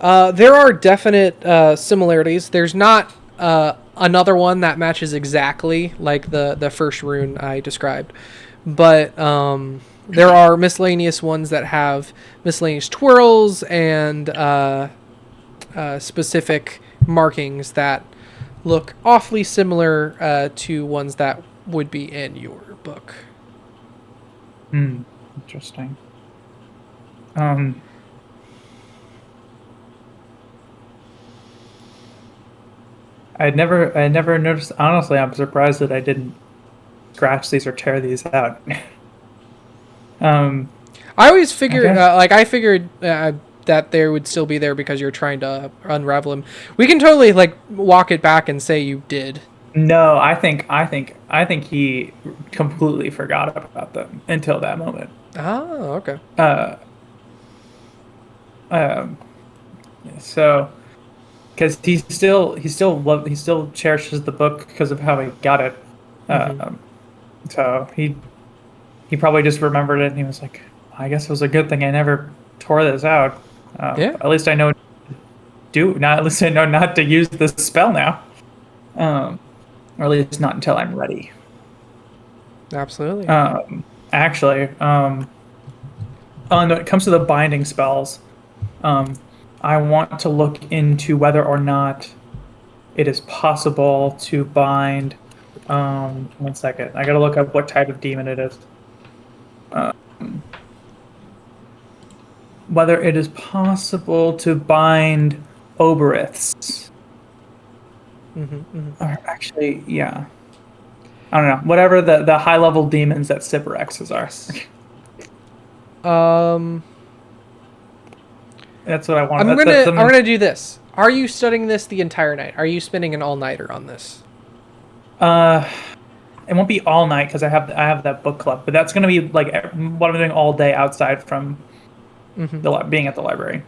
There are definite similarities. There's not another one that matches exactly like the first rune I described, but there are miscellaneous ones that have miscellaneous twirls and specific markings that look awfully similar to ones that would be in your book. Interesting. I had never noticed. Honestly, I'm surprised that I didn't scratch these or tear these out. I always figured, I figured that they would still be there because you're trying to unravel them. We can totally walk it back and say you did. No, I think he completely forgot about them until that moment. Oh, okay. So, because he still cherishes the book because of how he got it. So he probably just remembered it and he was like, I guess it was a good thing I never tore this out. Yeah. At least I know not to use this spell now. Or at least not until I'm ready. Absolutely. Actually, when it comes to the binding spells, I want to look into whether or not it is possible to bind. 1 second. I gotta look up what type of demon it is. Whether it is possible to bind Oberiths. Or actually, yeah. I don't know. Whatever the high level demons that Sybarexes are. That's what I want. I'm gonna do this. Are you studying this the entire night? Are you spending an all-nighter on this? It won't be all night because I have that book club, but that's gonna be like what I'm doing all day outside from being at the library.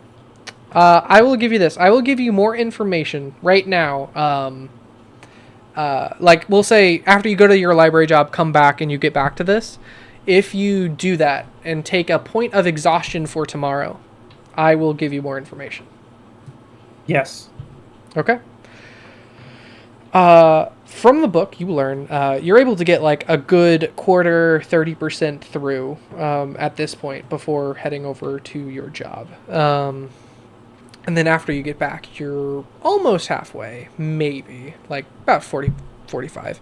I will give you this. I will give you more information right now. We'll say after you go to your library job, come back and you get back to this. If you do that and take a point of exhaustion for tomorrow, I will give you more information. Yes. Okay. From the book, you learn you're able to get a good 30% through at this point before heading over to your job. And then after you get back, you're almost halfway, maybe, about 40, 45.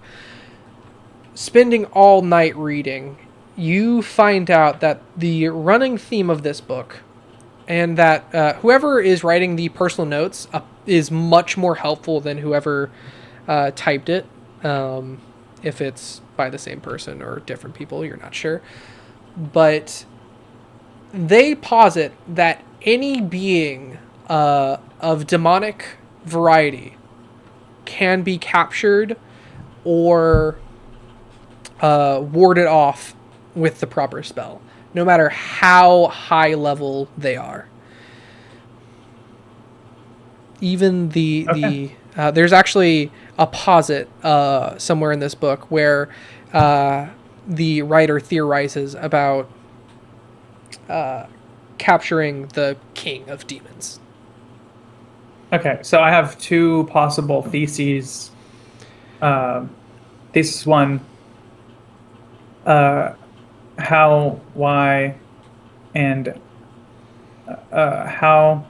Spending all night reading, you find out that the running theme of this book, and that whoever is writing the personal notes is much more helpful than whoever typed it. If it's by the same person or different people, you're not sure. But they posit that any being of demonic variety can be captured or warded off with the proper spell, no matter how high level they are. Even there's actually a posit somewhere in this book where the writer theorizes about capturing the king of demons. Okay, so I have two possible theses. Thesis one, how, why, and how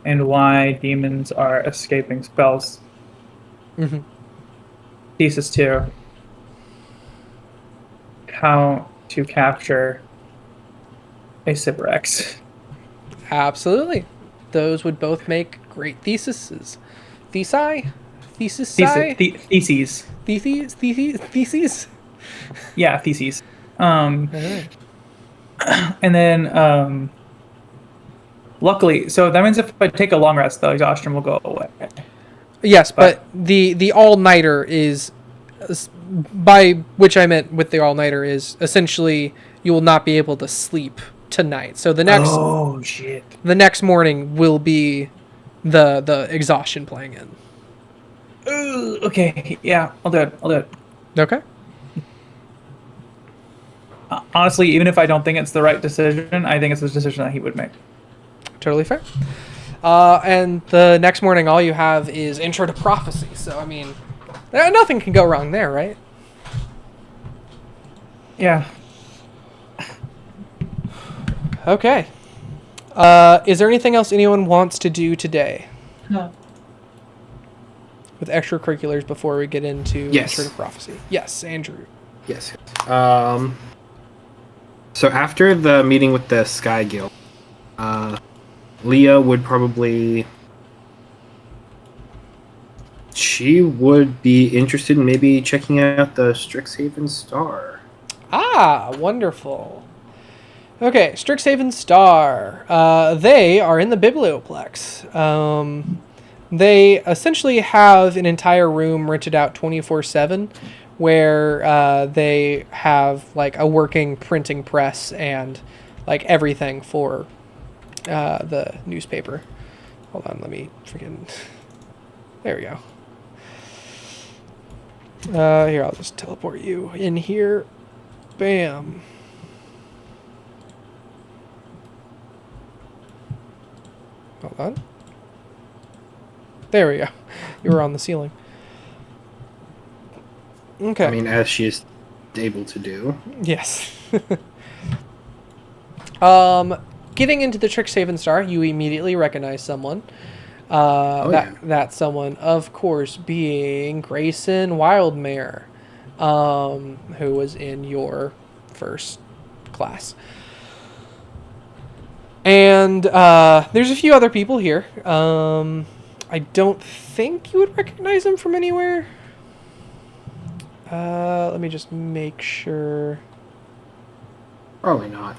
and why demons are escaping spells. Mm-hmm. Thesis two, how to capture a Sybarex. Absolutely. Those would both make great theses. Theses? Thesis? Theses. Theses? Yeah, theses. All right. And then, luckily, so that means if I take a long rest, the exhaustion will go away. Yes, but the all-nighter is, by which I meant with the all-nighter, is essentially you will not be able to sleep tonight. So the next morning will be the exhaustion playing in. Ooh, okay, yeah, I'll do it. Okay. Honestly, even if I don't think it's the right decision, I think it's a decision that he would make. Totally fair. And the next morning, all you have is Intro to Prophecy. So, I mean, nothing can go wrong there, right? Yeah. Okay. Is there anything else anyone wants to do today? No. With extracurriculars before we get into Yes. Intro to Prophecy? Yes, Andrew. Yes. So after the meeting with the Sky Guild, Leah would probably... She would be interested in maybe checking out the Strixhaven Star. Ah, wonderful. Okay, Strixhaven Star. They are in the Biblioplex. They essentially have an entire room rented out 24/7 where they have like a working printing press and like everything for the newspaper. Hold on, let me freaking... There we go. Here, I'll just teleport you in here. Bam. Hold on. There we go. You were on the ceiling. Okay. I mean, as she is able to do. Yes. Getting into the Strixhaven Star, you immediately recognize someone. That someone, of course, being Grayson Wildmare, who was in your first class. And there's a few other people here. I don't think you would recognize them from anywhere. Let me just make sure. Probably not.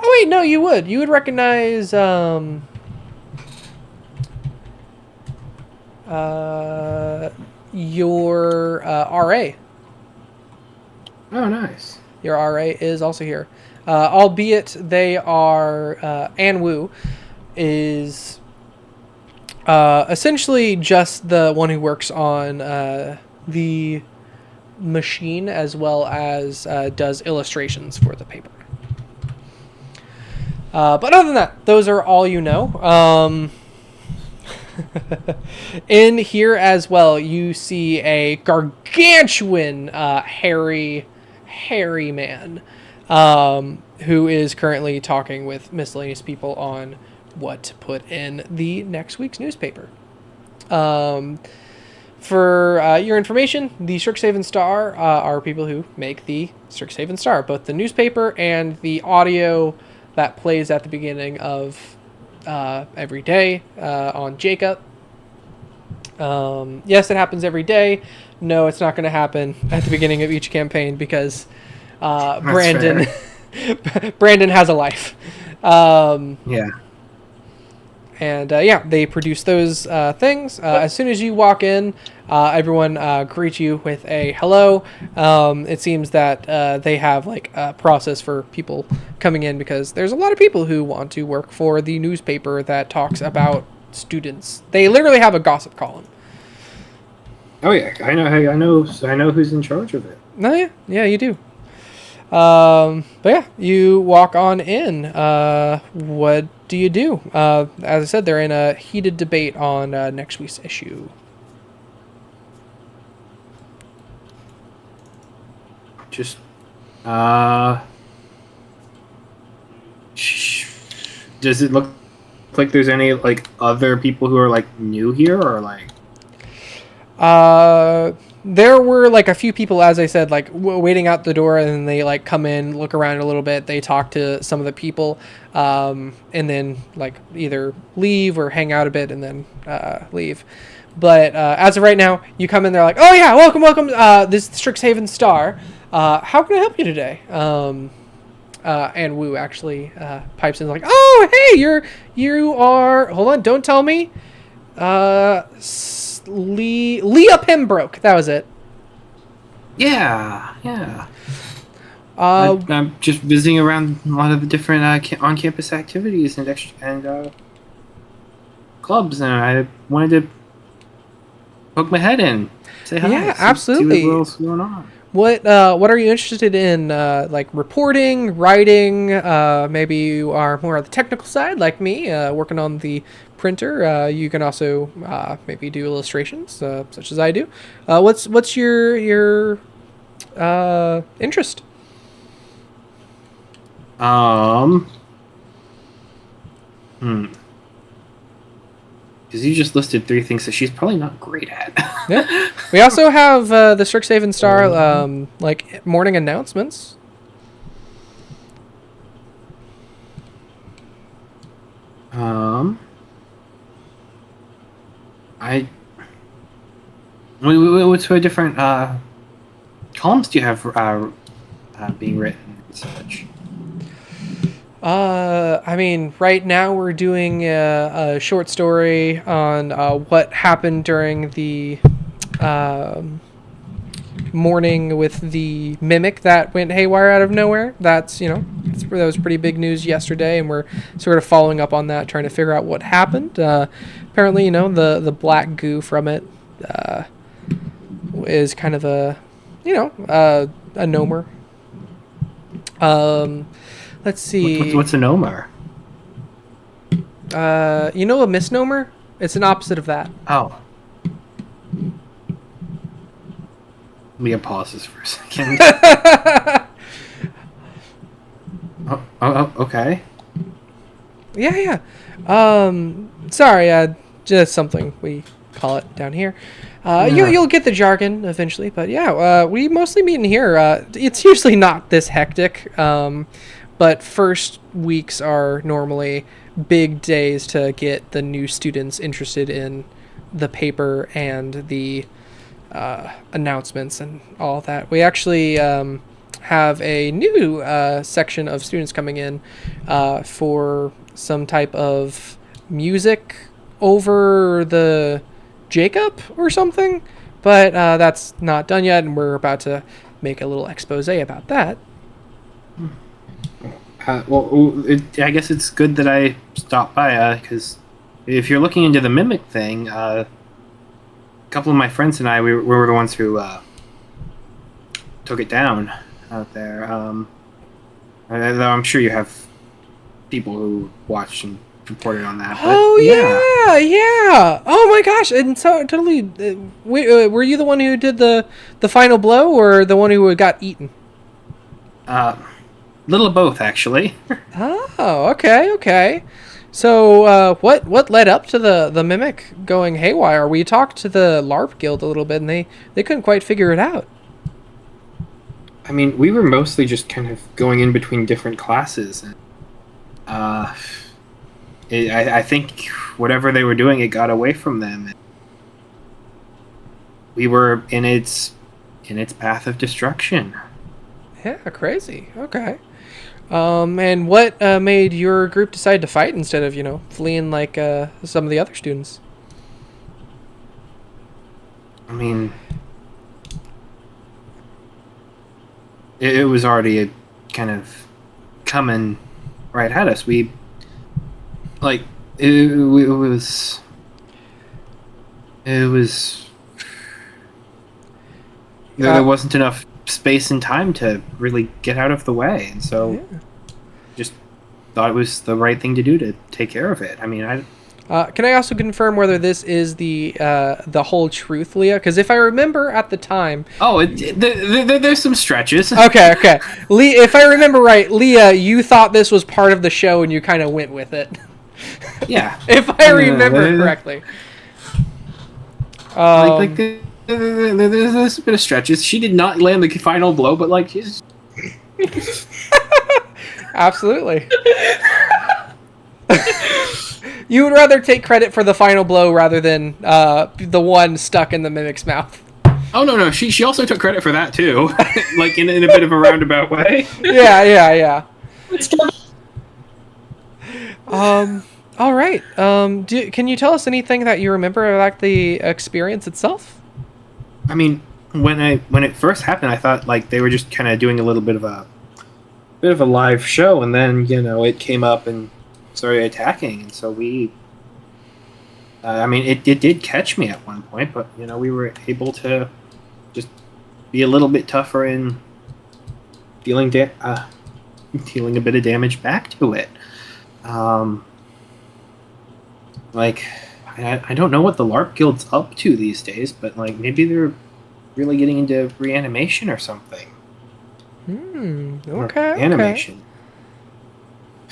Oh wait, no, you would. You would recognize your RA. Oh, nice. Your RA is also here. Albeit they are Ann Wu is essentially just the one who works on the machine as well as does illustrations for the paper. But other than that, those are all you know. In here as well, you see a gargantuan, hairy man, who is currently talking with miscellaneous people on what to put in the next week's newspaper. For your information, the Strixhaven Star are people who make the Strixhaven Star, both the newspaper and the audio that plays at the beginning of every day on Jacob. Yes, it happens every day. No, it's not going to happen at the beginning of each campaign because Brandon has a life. Yeah. And they produce those things. As soon as you walk in, everyone greets you with a hello. It seems that they have like a process for people coming in because there's a lot of people who want to work for the newspaper that talks about students. They literally have a gossip column. Oh yeah, I know who's in charge of it. Oh yeah, you do. But yeah, you walk on in. What do you do? As I said, they're in a heated debate on next week's issue. Just does it look like there's any like other people who are like new here or like? There were like a few people, as I said, like waiting out the door, and then they like come in, look around a little bit. They talk to some of the people, and then like either leave or hang out a bit and then leave. But as of right now, you come in, they're like, "Oh yeah, welcome, welcome. This is the Strixhaven Star. How can I help you today?" And Wu actually pipes in like, "Oh hey, you are. Hold on, don't tell me. Leah Pembroke. That was it. Yeah. I'm just visiting around a lot of the different on-campus activities and clubs, and I wanted to poke my head in, say hi. Yeah, absolutely. See what else is going on. What are you interested in? Like reporting, writing? Maybe you are more on the technical side, like me, working on the printer. You can also maybe do illustrations, such as I do. What's your interest? Because you just listed 3 things that she's probably not great at. Yeah. We also have the Strixhaven Star like morning announcements. What sort of different columns do you have being written and such? I mean, right now we're doing a short story on what happened during the morning with the mimic that went haywire out of nowhere. That was pretty big news yesterday, and we're sort of following up on that, trying to figure out what happened. Apparently, the black goo from it is kind of a nomer. Let's see. What's a nomer? A misnomer? It's an opposite of that. Oh. Let me get pauses for a second. Okay. Yeah. Sorry, just something we call it down here. You'll get the jargon eventually, but yeah, we mostly meet in here. It's usually not this hectic, but first weeks are normally big days to get the new students interested in the paper and the announcements and all that. We actually have a new section of students coming in for some type of music over the Jacob or something, but that's not done yet, and we're about to make a little expose about that. I guess it's good that I stopped by, because if you're looking into the mimic thing, a couple of my friends and I, we were the ones who took it down out there. I'm sure you have people who watched and reported on that. Oh, yeah. Oh my gosh, and so totally. Were you the one who did the final blow, or the one who got eaten? Little of both, actually. Oh, okay. So, what led up to the mimic going haywire? We talked to the LARP guild a little bit, and they couldn't quite figure it out. I mean, we were mostly just kind of going in between different classes, and I think whatever they were doing, it got away from them. We were in its path of destruction. Yeah, crazy. Okay. And what made your group decide to fight instead of, fleeing like some of the other students? I mean, it was already kind of coming right at us. It was there wasn't enough space and time to really get out of the way, and so just thought it was the right thing to do to take care of it. I mean, Can I also confirm whether this is the whole truth, Leah? Because if I remember at the time... Oh, there's some stretches. Okay. If I remember right, Leah, you thought this was part of the show and you kind of went with it. Yeah. If I remember correctly. There's a bit of stretches. She did not land the final blow, but like she's... Absolutely. You would rather take credit for the final blow rather than the one stuck in the mimic's mouth. Oh no! She also took credit for that too, like in a bit of a roundabout way. Yeah. All right. Can you tell us anything that you remember about the experience itself? I mean, when it first happened, I thought like they were just kind of doing a little bit of a live show, and then it came up and started attacking, and so we. I mean, it did catch me at one point, but we were able to just be a little bit tougher in dealing a bit of damage back to it. Like, I don't know what the LARP Guild's up to these days, but like maybe they're really getting into reanimation or something. Okay. Animation.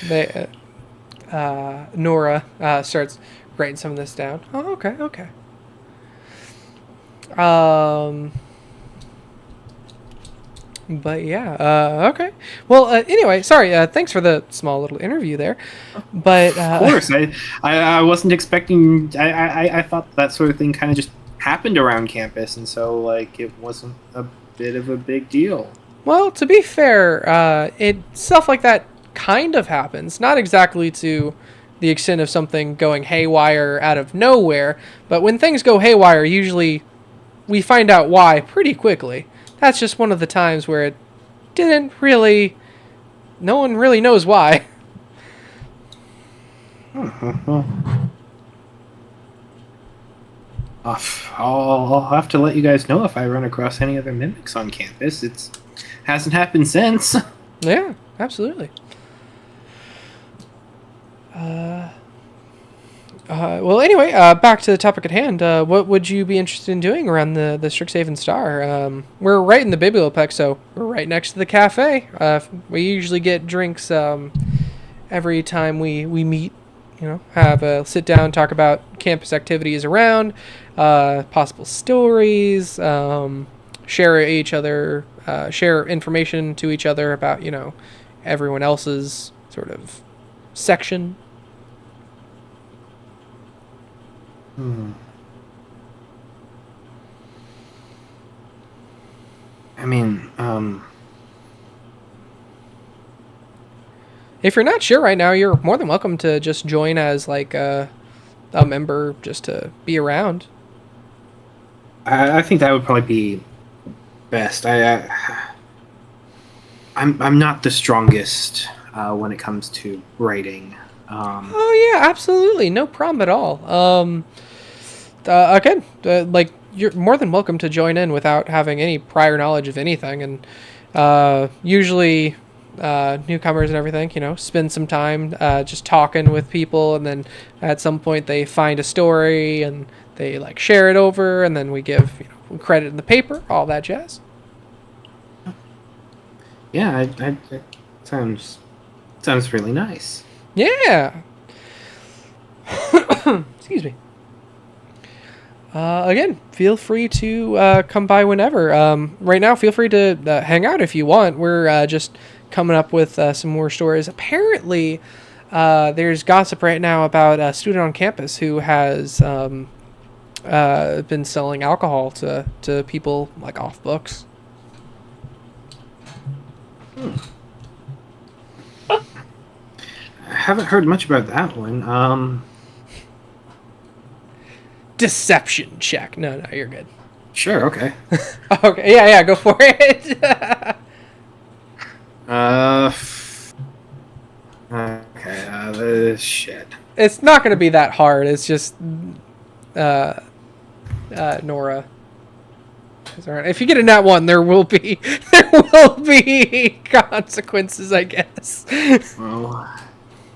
Okay. Nora starts writing some of this down. Oh, okay. But yeah, okay. Well, anyway, sorry. Thanks for the small little interview there. But of course, I wasn't expecting. I thought that sort of thing kind of just happened around campus, and so like it wasn't a bit of a big deal. Well, to be fair, stuff like that kind of happens. Not exactly to the extent of something going haywire out of nowhere, but when things go haywire, usually we find out why pretty quickly. That's just one of the times where it didn't really... No one really knows why. I'll have to let you guys know if I run across any other mimics on campus. It hasn't happened since. Yeah, absolutely. Well, anyway, back to the topic at hand. What would you be interested in doing around the Strixhaven Star? We're right in the Biblioplex, so we're right next to the cafe. We usually get drinks every time we meet. Have a sit down, talk about campus activities around, possible stories, share information to each other about everyone else's sort of section. I mean, if you're not sure right now, you're more than welcome to just join as like a member just to be around. I think that would probably be best. I'm not the strongest when it comes to writing. Oh yeah, absolutely, no problem at all. Again, like you're more than welcome to join in without having any prior knowledge of anything, and usually newcomers and everything, spend some time just talking with people, and then at some point they find a story and they like share it over, and then we give credit in the paper, all that jazz. Yeah, it sounds really nice. Yeah. Excuse me. Again, feel free to come by whenever. Right now, feel free to hang out if you want. We're just coming up with some more stories. Apparently, there's gossip right now about a student on campus who has been selling alcohol to people like off books. I haven't heard much about that one. Deception check. No, you're good. Sure, okay. Okay, yeah, go for it. Okay, shit. It's not going to be that hard. It's just Nora around. If you get a nat 1, there will be consequences, I guess. Well,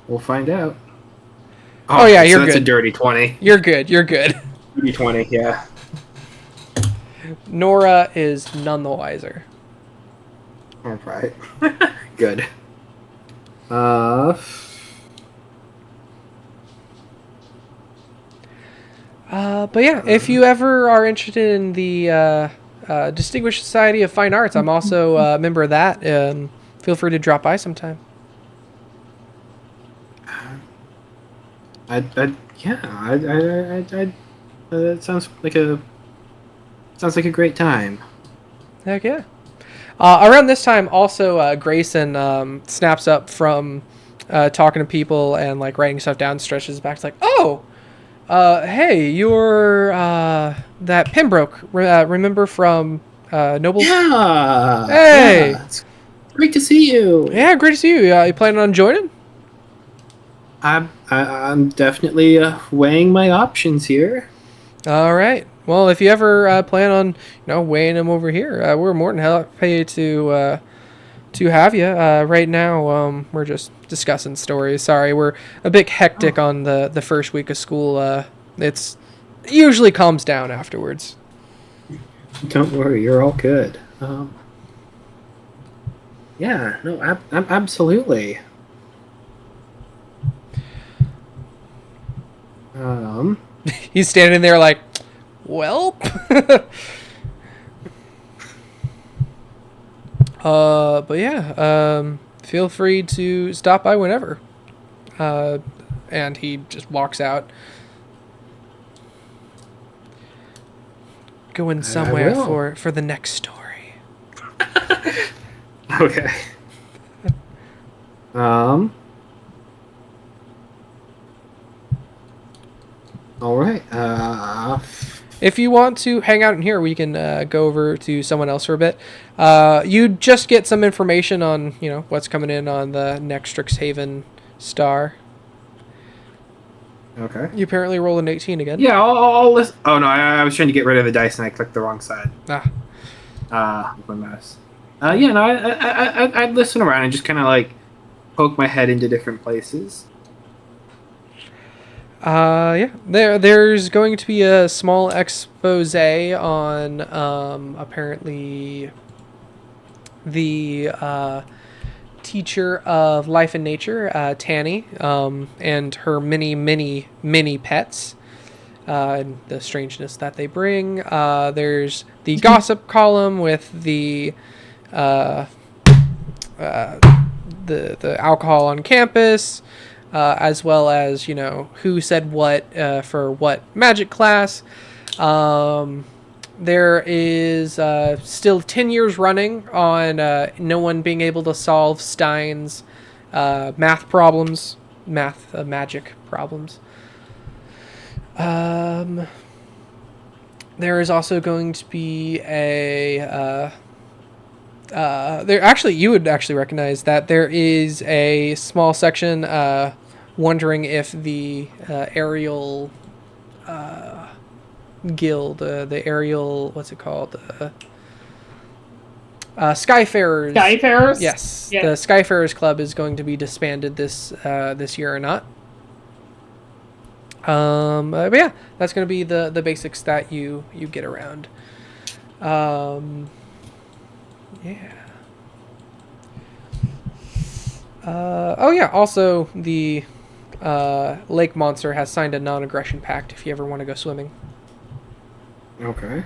we'll find out. Oh, yeah, you're that's good. a dirty 20. You're good. You're good. Dirty 20, yeah. Nora is none the wiser. All right. Good. But yeah, if you ever are interested in the Distinguished Society of Fine Arts, I'm also a member of that. Feel free to drop by sometime. That sounds like a great time. Heck yeah. Around this time, also, Grayson snaps up from talking to people and like writing stuff down, stretches back. It's like, oh, hey, you're that Pembroke. Remember from Noble? Yeah. Hey. Yeah, it's great to see you. Yeah, great to see you. You planning on joining? I'm definitely weighing my options here. All right. Well, if you ever plan on, weighing them over here, we're more than happy to have you. Right now, we're just discussing stories. Sorry, we're a bit hectic on the first week of school. It usually calms down afterwards. Don't worry, you're all good. Yeah, no, absolutely. He's standing there like, well. But yeah, feel free to stop by whenever. And he just walks out. Going somewhere for the next story. Okay. All right. If you want to hang out in here, we can go over to someone else for a bit. You just get some information on, what's coming in on the next Strixhaven star. Okay. You apparently roll an 18 again. Yeah, I'll listen. Oh no, I was trying to get rid of the dice and I clicked the wrong side. With my mouse. Yeah, no, I'd listen around and just kind of like poke my head into different places. Yeah. There's going to be a small expose on apparently the teacher of life and nature, Tanny, and her many pets, and the strangeness that they bring. There's the gossip column with the alcohol on campus. As well as, who said what for what magic class. There is still 10 years running on no one being able to solve Stein's magic problems. There is also going to be a... you would actually recognize that there is a small section wondering if the aerial guild, the aerial, what's it called? Skyfarers. Skyfarers? Yes, Yeah. the Skyfarers Club is going to be disbanded this year or not. But yeah, that's going to be the basics that you get around. Yeah. Also, the lake monster has signed a non-aggression pact if you ever want to go swimming. Okay.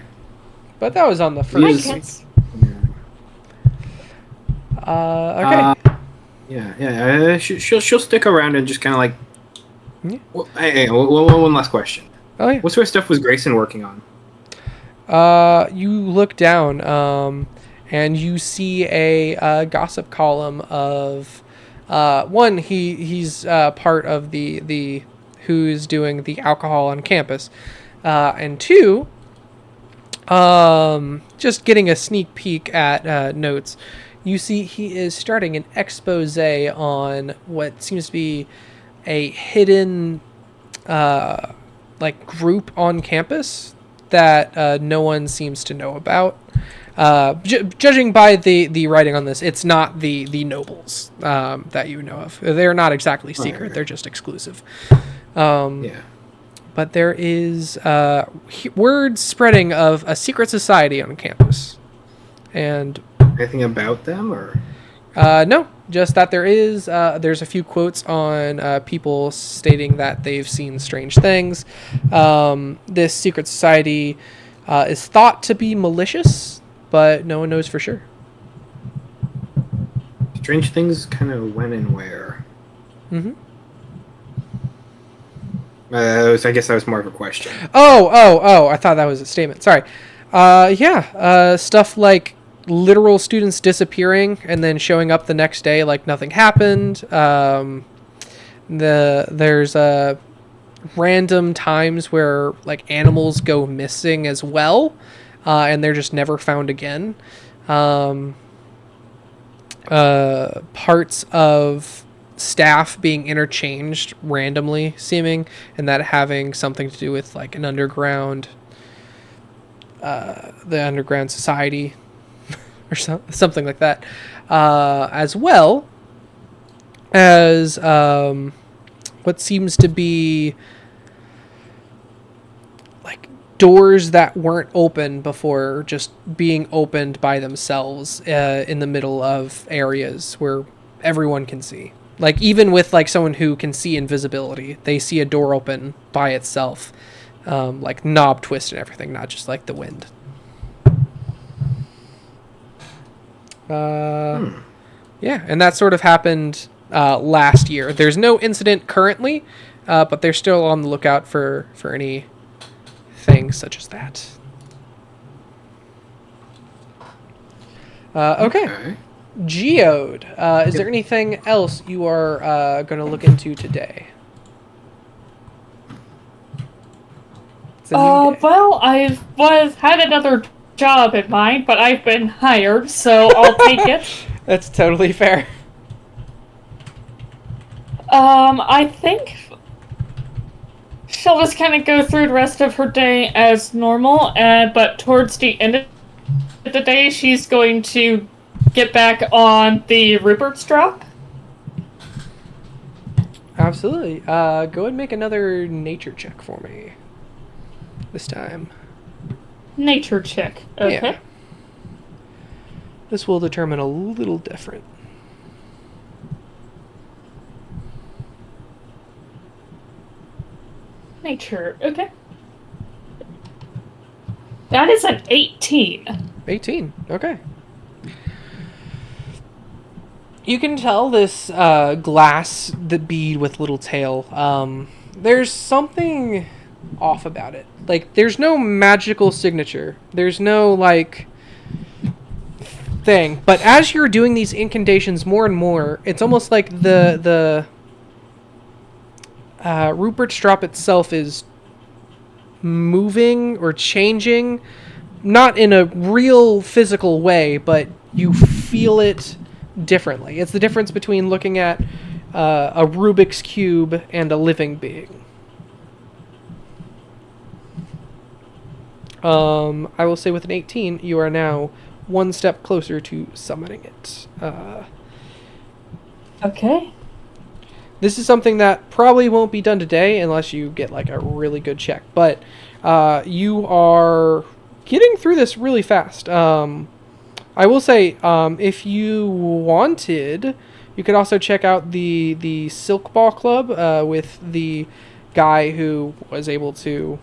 But that was on the I first Yes. week. Yeah. Okay. Yeah. She'll stick around and just kind of like. Yeah. Well, hey, one last question. Oh, yeah. What sort of stuff was Grayson working on? You look down, and you see a gossip column of... one, he's part of the who's doing the alcohol on campus. And two, just getting a sneak peek at notes, you see he is starting an expose on what seems to be a hidden group on campus that no one seems to know about. Judging by the writing on this, it's not the nobles that you know of. They're not exactly secret. Right. They're just exclusive. Yeah. But there is word spreading of a secret society on campus. And Anything about them, or? no, just that there's a few quotes on people stating that they've seen strange things. This secret society is thought to be malicious, but no one knows for sure. Strange things, kind of when and where. Mm-hmm. I guess that was more of a question. Oh! I thought that was a statement. Sorry. Stuff like literal students disappearing and then showing up the next day like nothing happened. There's random times where like animals go missing as well, and they're just never found again. Parts of staff being interchanged randomly seeming, and that having something to do with like an underground the underground society or something like that, as well as what seems to be like doors that weren't open before just being opened by themselves in the middle of areas where everyone can see. Like even with like someone who can see invisibility, they see a door open by itself, like knob twist and everything, not just like the wind. Yeah, and that sort of happened last year. There's no incident currently, but they're still on the lookout for any things such as that. Okay. Geode, is there anything else you are going to look into today? It's a new day. Well, I've had another job in mind, but I've been hired, so I'll take it. That's totally fair. I think she'll just kind of go through the rest of her day as normal, but towards the end of the day, she's going to get back on the Rupert's drop. Absolutely. Go ahead and make another nature check for me this time. Nature check. Okay. Yeah. This will determine a little different. Nature. Okay. That is an 18. 18. Okay. You can tell this glass, the bead with little tail, there's something off about it. Like, there's no magical signature. There's no, like, thing. But as you're doing these incantations more and more, it's almost like the Rupert's drop itself is moving or changing. Not in a real physical way, but you feel it differently. It's the difference between looking at a Rubik's Cube and a living being. I will say with an 18, you are now one step closer to summoning it. Okay. This is something that probably won't be done today unless you get like a really good check. But you are getting through this really fast. I will say, if you wanted, you could also check out the Silk Ball Club with the guy who was able to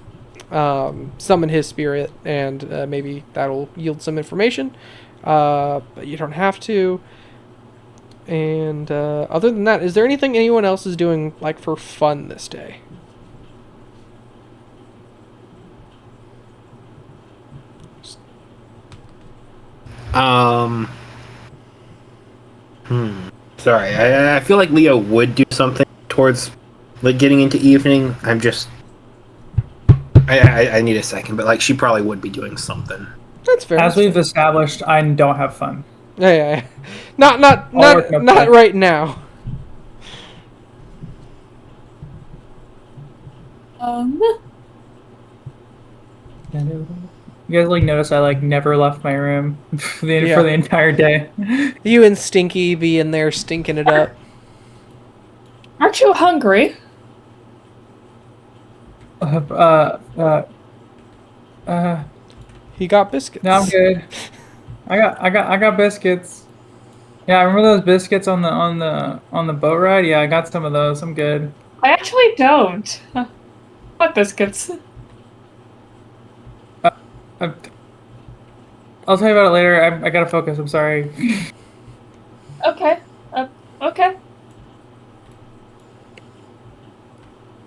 summon his spirit, and maybe that'll yield some information. But you don't have to. And other than that, is there anything anyone else is doing like for fun this day? Sorry, I feel like Leo would do something towards like getting into evening. I'm just I need a second, but like she probably would be doing something. That's fair. As we've established, I don't have fun. Yeah. Not right now. You guys like notice I like never left my room for Yeah. the entire day. You and Stinky be in there stinking it up. Aren't you hungry? Uh, uh, uh, He got biscuits. no, I'm good. I got biscuits. Yeah, I remember those biscuits on the boat ride. Yeah, I got some of those. I'm good. I actually don't. What biscuits? I, I'll tell you about it later. I gotta focus. I'm sorry. Okay. Okay.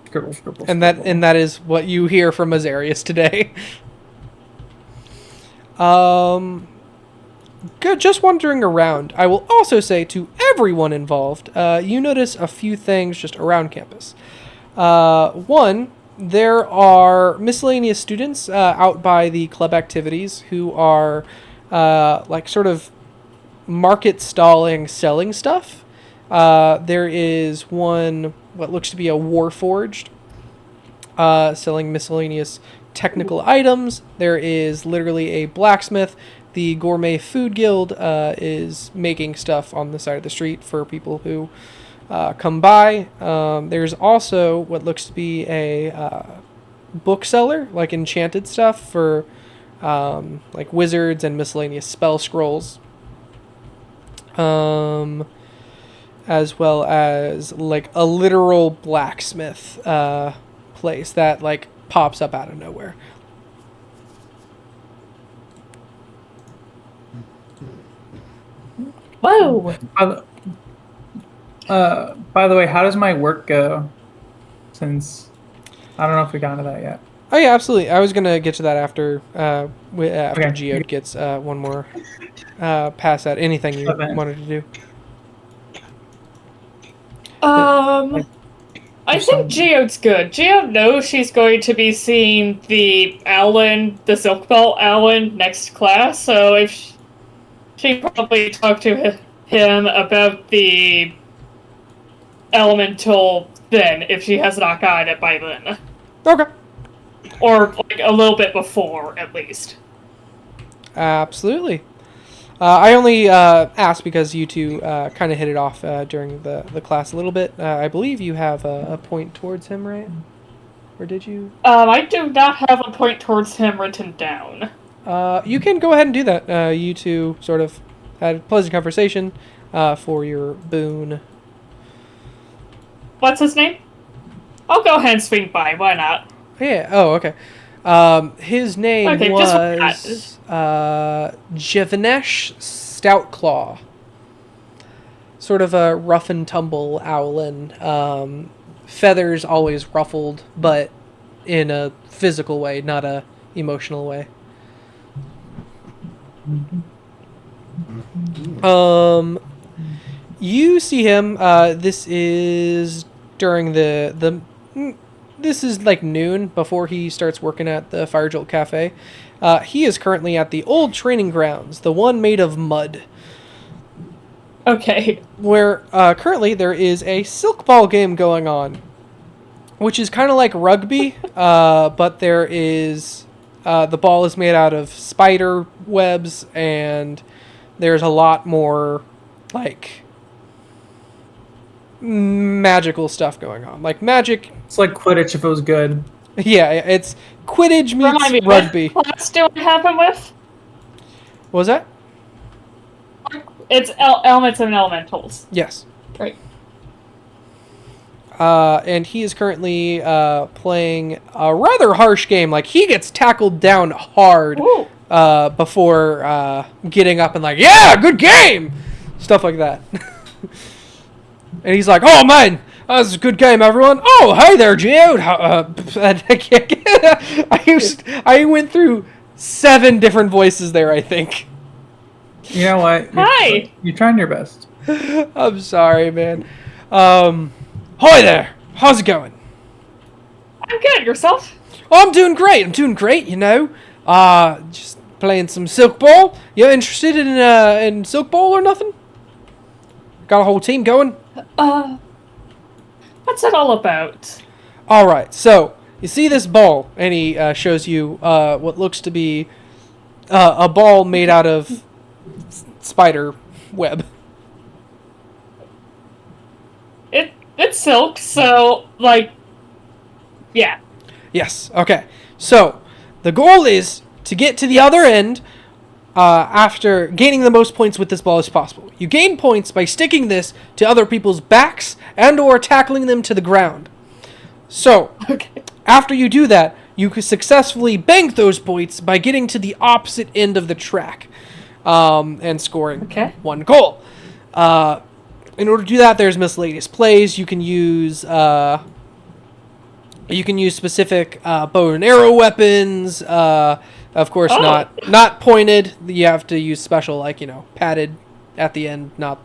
Scribble, scribble, And scribble. that is what you hear from Azarius today. Good. Just wandering around. I will also say to everyone involved, you notice a few things just around campus. One, there are miscellaneous students out by the club activities who are like sort of market stalling, selling stuff. There is one, what looks to be a Warforged, selling miscellaneous technical items. There is literally a blacksmith. The Gourmet Food Guild is making stuff on the side of the street for people who come by. There's also what looks to be a bookseller, like enchanted stuff for like wizards and miscellaneous spell scrolls. As well as like a literal blacksmith place that like pops up out of nowhere. Whoa. By the way, how does my work go? Since I don't know if we got into that yet. Oh yeah, absolutely. I was gonna get to that after after Okay. Geode gets one more pass at anything you Okay. wanted to do. I think Geode's good. Geode knows she's going to be seeing the Silk Ball Alan next class, so if she probably talked to him about the elemental then, if she has not gotten it by then. Okay. Or like a little bit before, at least. Absolutely. I only asked because you two kind of hit it off during the class a little bit. I believe you have a point towards him, right? Or did you? I do not have a point towards him written down. You can go ahead and do that. You two sort of had a pleasant conversation for your boon. What's his name? I'll go ahead and swing by, why not? Yeah. Oh, okay. His name Okay, was Jevanesh Stoutclaw. Sort of a rough and tumble owlin. Feathers always ruffled, but in a physical way, not a emotional way. You see him. This is during this is like noon before he starts working at the Firejolt Cafe. He is currently at the old training grounds, the one made of mud, Okay. where currently there is a silk ball game going on, which is kind of like rugby, but there is the ball is made out of spider webs, and there's a lot more like magical stuff going on, like magic. It's like Quidditch if it was good. Yeah, it's Quidditch Remind me, meets rugby. what class do I have him with? What was that? It's Elements and Elementals. Yes. Right. And he is currently playing a rather harsh game. Like, he gets tackled down hard Ooh. before getting up and like, yeah, good game! Stuff like that. And he's like, oh, man, that was a good game, everyone. Oh, hey there, Geode. I went through 7 different voices there, I think. You know what? Hi. You're trying your best. I'm sorry, man. Hi there. How's it going? I'm good. Yourself? Oh, I'm doing great. You know. Just playing some Silk Ball. You interested in Silk Ball or nothing? Got a whole team going? What's it all about? All right. So, you see this ball, and he shows you what looks to be a ball made out of spider web. It's silk, so, like, yeah. Yes. Okay. So the goal is to get to the other end after gaining the most points with this ball as possible. You gain points by sticking this to other people's backs and or tackling them to the ground. So Okay. after you do that, you can successfully bank those points by getting to the opposite end of the track and scoring one goal. In order to do that, there's miscellaneous plays. You can use specific bow and arrow weapons. Of course, not pointed. You have to use special, like, padded at the end, not,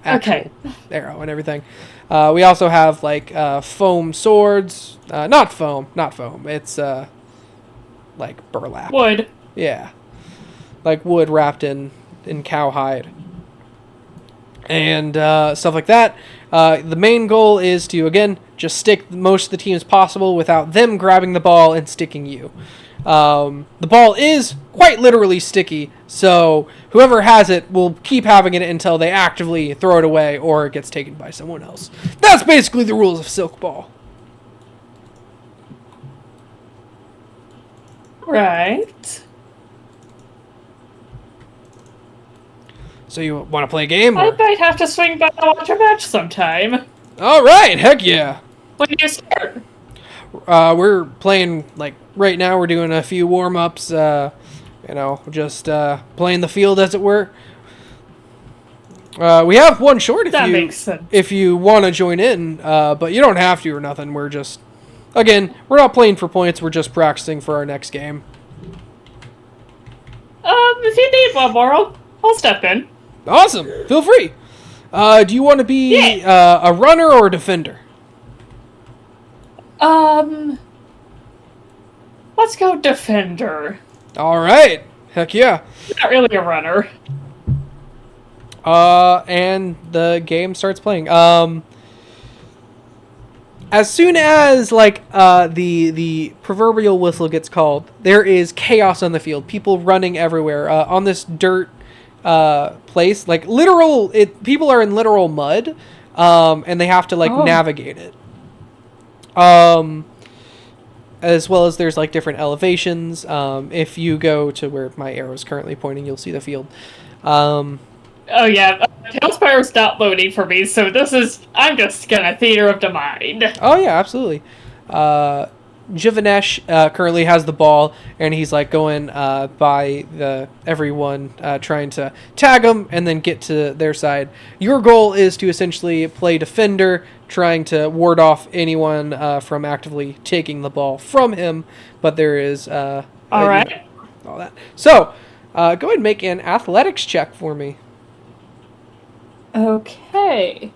actual arrow and everything. We also have like foam swords. Not foam. It's like burlap. Wood. Yeah, like wood wrapped in cowhide. And stuff like that. The main goal is to, again, just stick most of the teams possible without them grabbing the ball and sticking you. The ball is quite literally sticky, so whoever has it will keep having it until they actively throw it away or it gets taken by someone else. That's basically the rules of Silk Ball. Right. So you want to play a game? I Or? might have to swing by and watch a match sometime. All right, heck yeah. When do you start? We're playing, like, right now we're doing a few warm-ups, just playing the field, as it were. We have one short Makes sense. if you want to join in, but you don't have to or nothing. We're just, again, we're not playing for points, we're just practicing for our next game. If you need one more, I'll step in. Awesome, feel free. Do you want to be a runner or a defender? Let's go defender. All right, heck yeah. Not really a runner. And the game starts playing. As soon as the proverbial whistle gets called, there is chaos on the field. People running everywhere on this dirt place. Like people are in literal mud, and they have to navigate it. As well as there's like different elevations. If you go to where my arrow is currently pointing, you'll see the field. Oh yeah, Tailspire's not loading for me, so I'm just gonna theater of the mind. Oh yeah, absolutely. Jivanesh currently has the ball, and he's like going by everyone, trying to tag them and then get to their side. Your goal is to essentially play defender, trying to ward off anyone from actively taking the ball from him. But there is all right, all that. So go ahead and make an athletics check for me. Okay.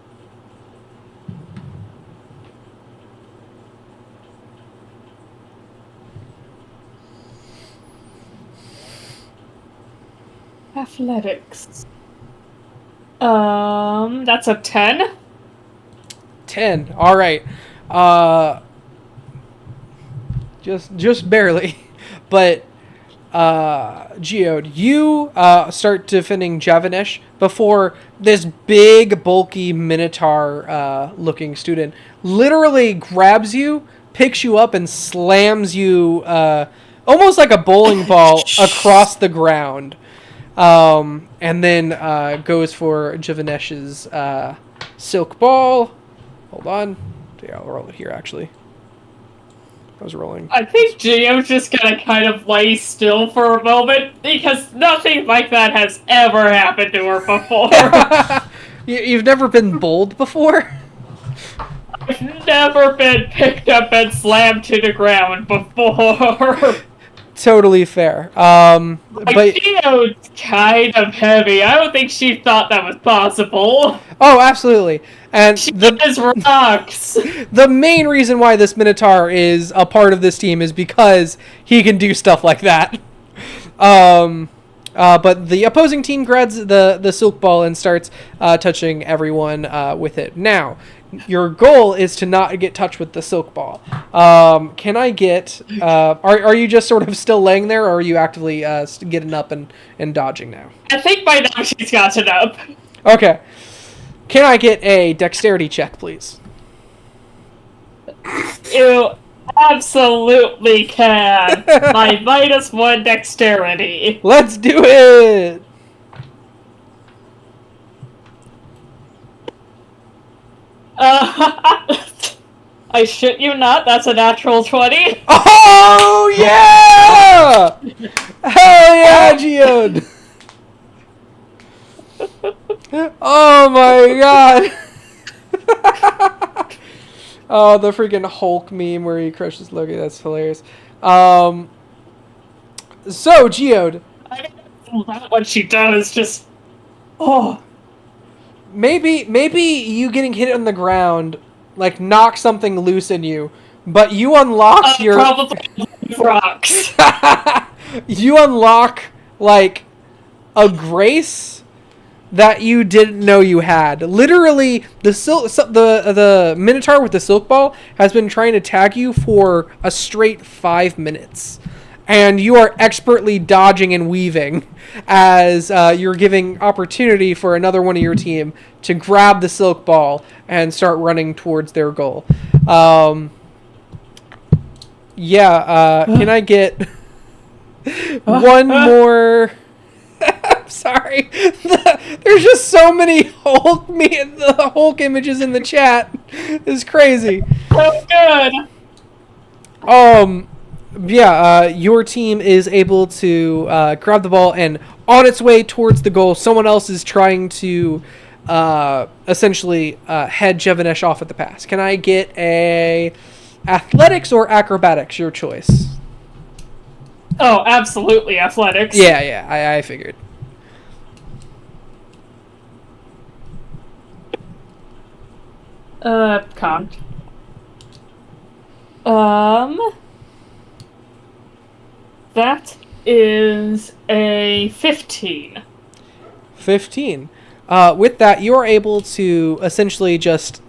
Athletics. That's a 10. 10. All right. Just barely. But Geode, you start defending Javanesh before this big, bulky Minotaur looking student literally grabs you, picks you up, and slams you almost like a bowling ball across the ground. And then goes for Javanesh's silk ball. Hold on. Yeah, I'll roll it here, actually. I was rolling. I think Geo's just gonna kind of lay still for a moment, because nothing like that has ever happened to her before. You've never been bowled before? I've never been picked up and slammed to the ground before. Totally fair. But Geo's kind of heavy. I don't think she thought that was possible. Oh, absolutely. And She is rocks. the main reason why this Minotaur is a part of this team is because he can do stuff like that. But the opposing team grabs the silk ball and starts touching everyone with it. Now, your goal is to not get touched with the silk ball. Can I get... are you just sort of still laying there, or are you actively getting up and dodging now? I think by now she's gotten up. Okay. Can I get a dexterity check, please? You absolutely can. My -1 dexterity. Let's do it! I shit you not, that's a natural 20. Oh, yeah! Hell yeah, Geode! Oh my god! Oh, the freaking Hulk meme where he crushes Loki, that's hilarious. So, Geode. I don't know what she does, just... Oh. Maybe you getting hit on the ground, like, knocks something loose in you, but you unlock your... Probably rocks. You unlock, like, a grace that you didn't know you had. Literally, the Minotaur with the silk ball has been trying to tag you for a straight 5 minutes. And you are expertly dodging and weaving as you're giving opportunity for another one of your team to grab the silk ball and start running towards their goal. Can I get one more... I'm sorry. There's just so many the Hulk images in the chat. It's crazy. So good. Your team is able to grab the ball, and on its way towards the goal, someone else is trying to essentially head Jevanesh off at the pass. Can I get a athletics or acrobatics? Your choice. Oh, absolutely athletics. Yeah, I figured. Cocked. That is a 15. 15. With that, you are able to essentially just,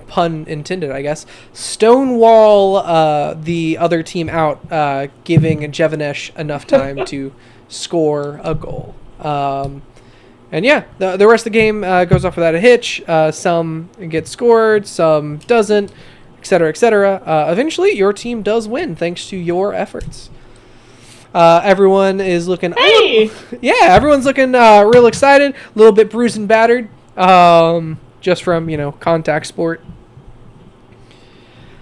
pun intended, I guess, stonewall the other team out, giving Jevanesh enough time to score a goal. And yeah, the rest of the game goes off without a hitch. Some get scored, some doesn't, etc., etc. Eventually, your team does win thanks to your efforts. Everyone is looking... Hey! Everyone's looking real excited. A little bit bruised and battered. Just from, contact sport.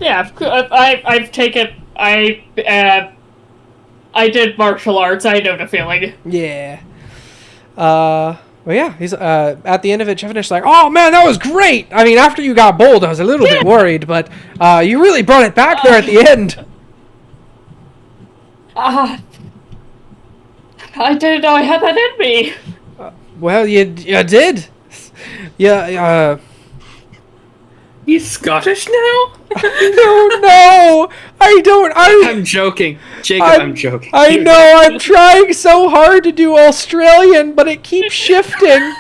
Yeah, I've taken... I did martial arts. I know the feeling. Yeah. He's at the end of it, Jevanish's like, "Oh man, that was great! I mean, after you got bowled, I was a little bit worried, but you really brought it back there at the end." I didn't know I had that in me. Well, you did. Yeah. He's Scottish now? No, I don't. I'm joking. Jacob, I'm joking. I know, I'm trying so hard to do Australian, but it keeps shifting.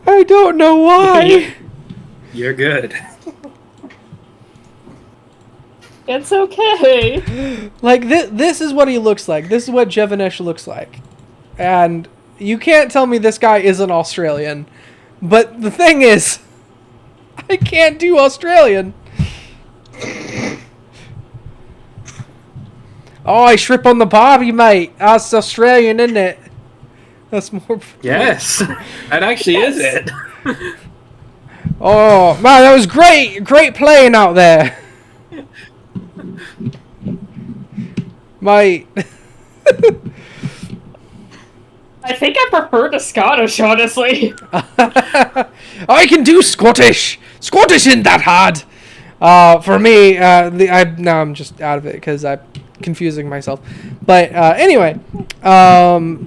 I don't know why. You're good. It's okay. Like, this is what he looks like. This is what Jevanesh looks like. And you can't tell me this guy isn't Australian. But the thing is, I can't do Australian. Oh, I strip on the barbie, mate. That's Australian, isn't it? That's more... Yes. That actually is it. Oh, man, that was great. Great playing out there. Mate. I think I prefer the Scottish, honestly. I can do Scottish. Scottish isn't that hard. For me, I'm just out of it because I'm confusing myself. But anyway,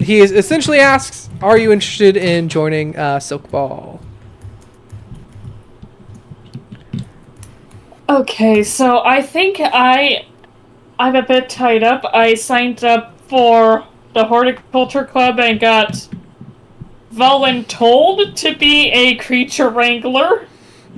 he essentially asks, "Are you interested in joining Silk Ball?" Okay, so I think I'm a bit tied up. I signed up for the horticulture club and got voluntold to be a creature wrangler.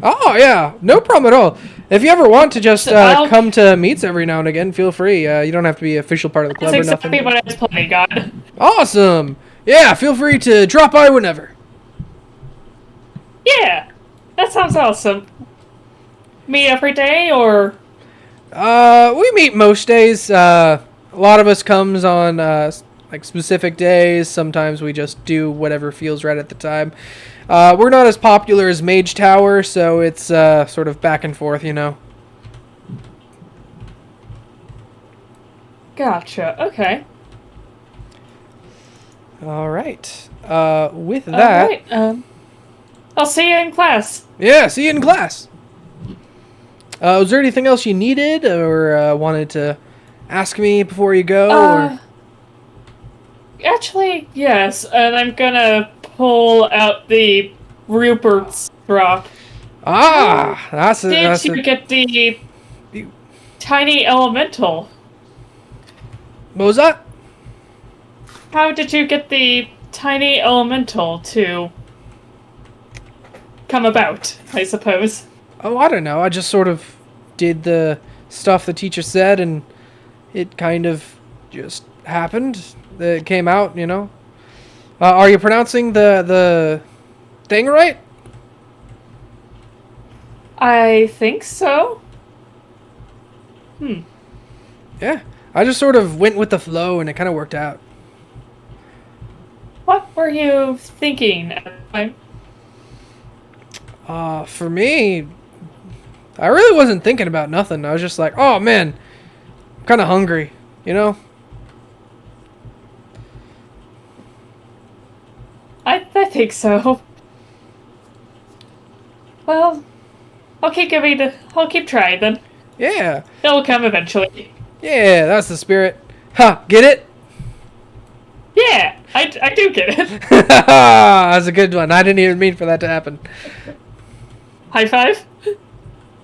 Oh, yeah. No problem at all. If you ever want to just I'll- come to meets every now and again, feel free. You don't have to be an official part of the club That's or exactly nothing. what I was planning on. Awesome. Yeah, feel free to drop by whenever. Yeah, that sounds awesome. Meet every day, or We meet most days. A lot of us comes on like specific days. Sometimes we just do whatever feels right at the time. We're not as popular as Mage Tower, so it's sort of back and forth, you know. gotcha. Okay. All right. With that, All right. I'll see you in class. yeah, see you in class. Was there anything else you needed or wanted to ask me before you go? Or? Actually, yes, and I'm gonna pull out the Rupert's drop. That's Did you get the tiny elemental? What was that? How did you get the tiny elemental to come about, I suppose? Oh, I don't know. I just sort of did the stuff the teacher said, and it kind of just happened. It came out, you know. Are you pronouncing the thing right? I think so. Yeah. I just sort of went with the flow, and it kind of worked out. What were you thinking at the time? For me, I really wasn't thinking about nothing. I was just like, oh man, I'm kind of hungry, you know? I think so. Well, I'll keep trying then. Yeah. It'll come eventually. Yeah, that's the spirit. Ha, get it? Yeah, I do get it. That's a good one. I didn't even mean for that to happen. High five?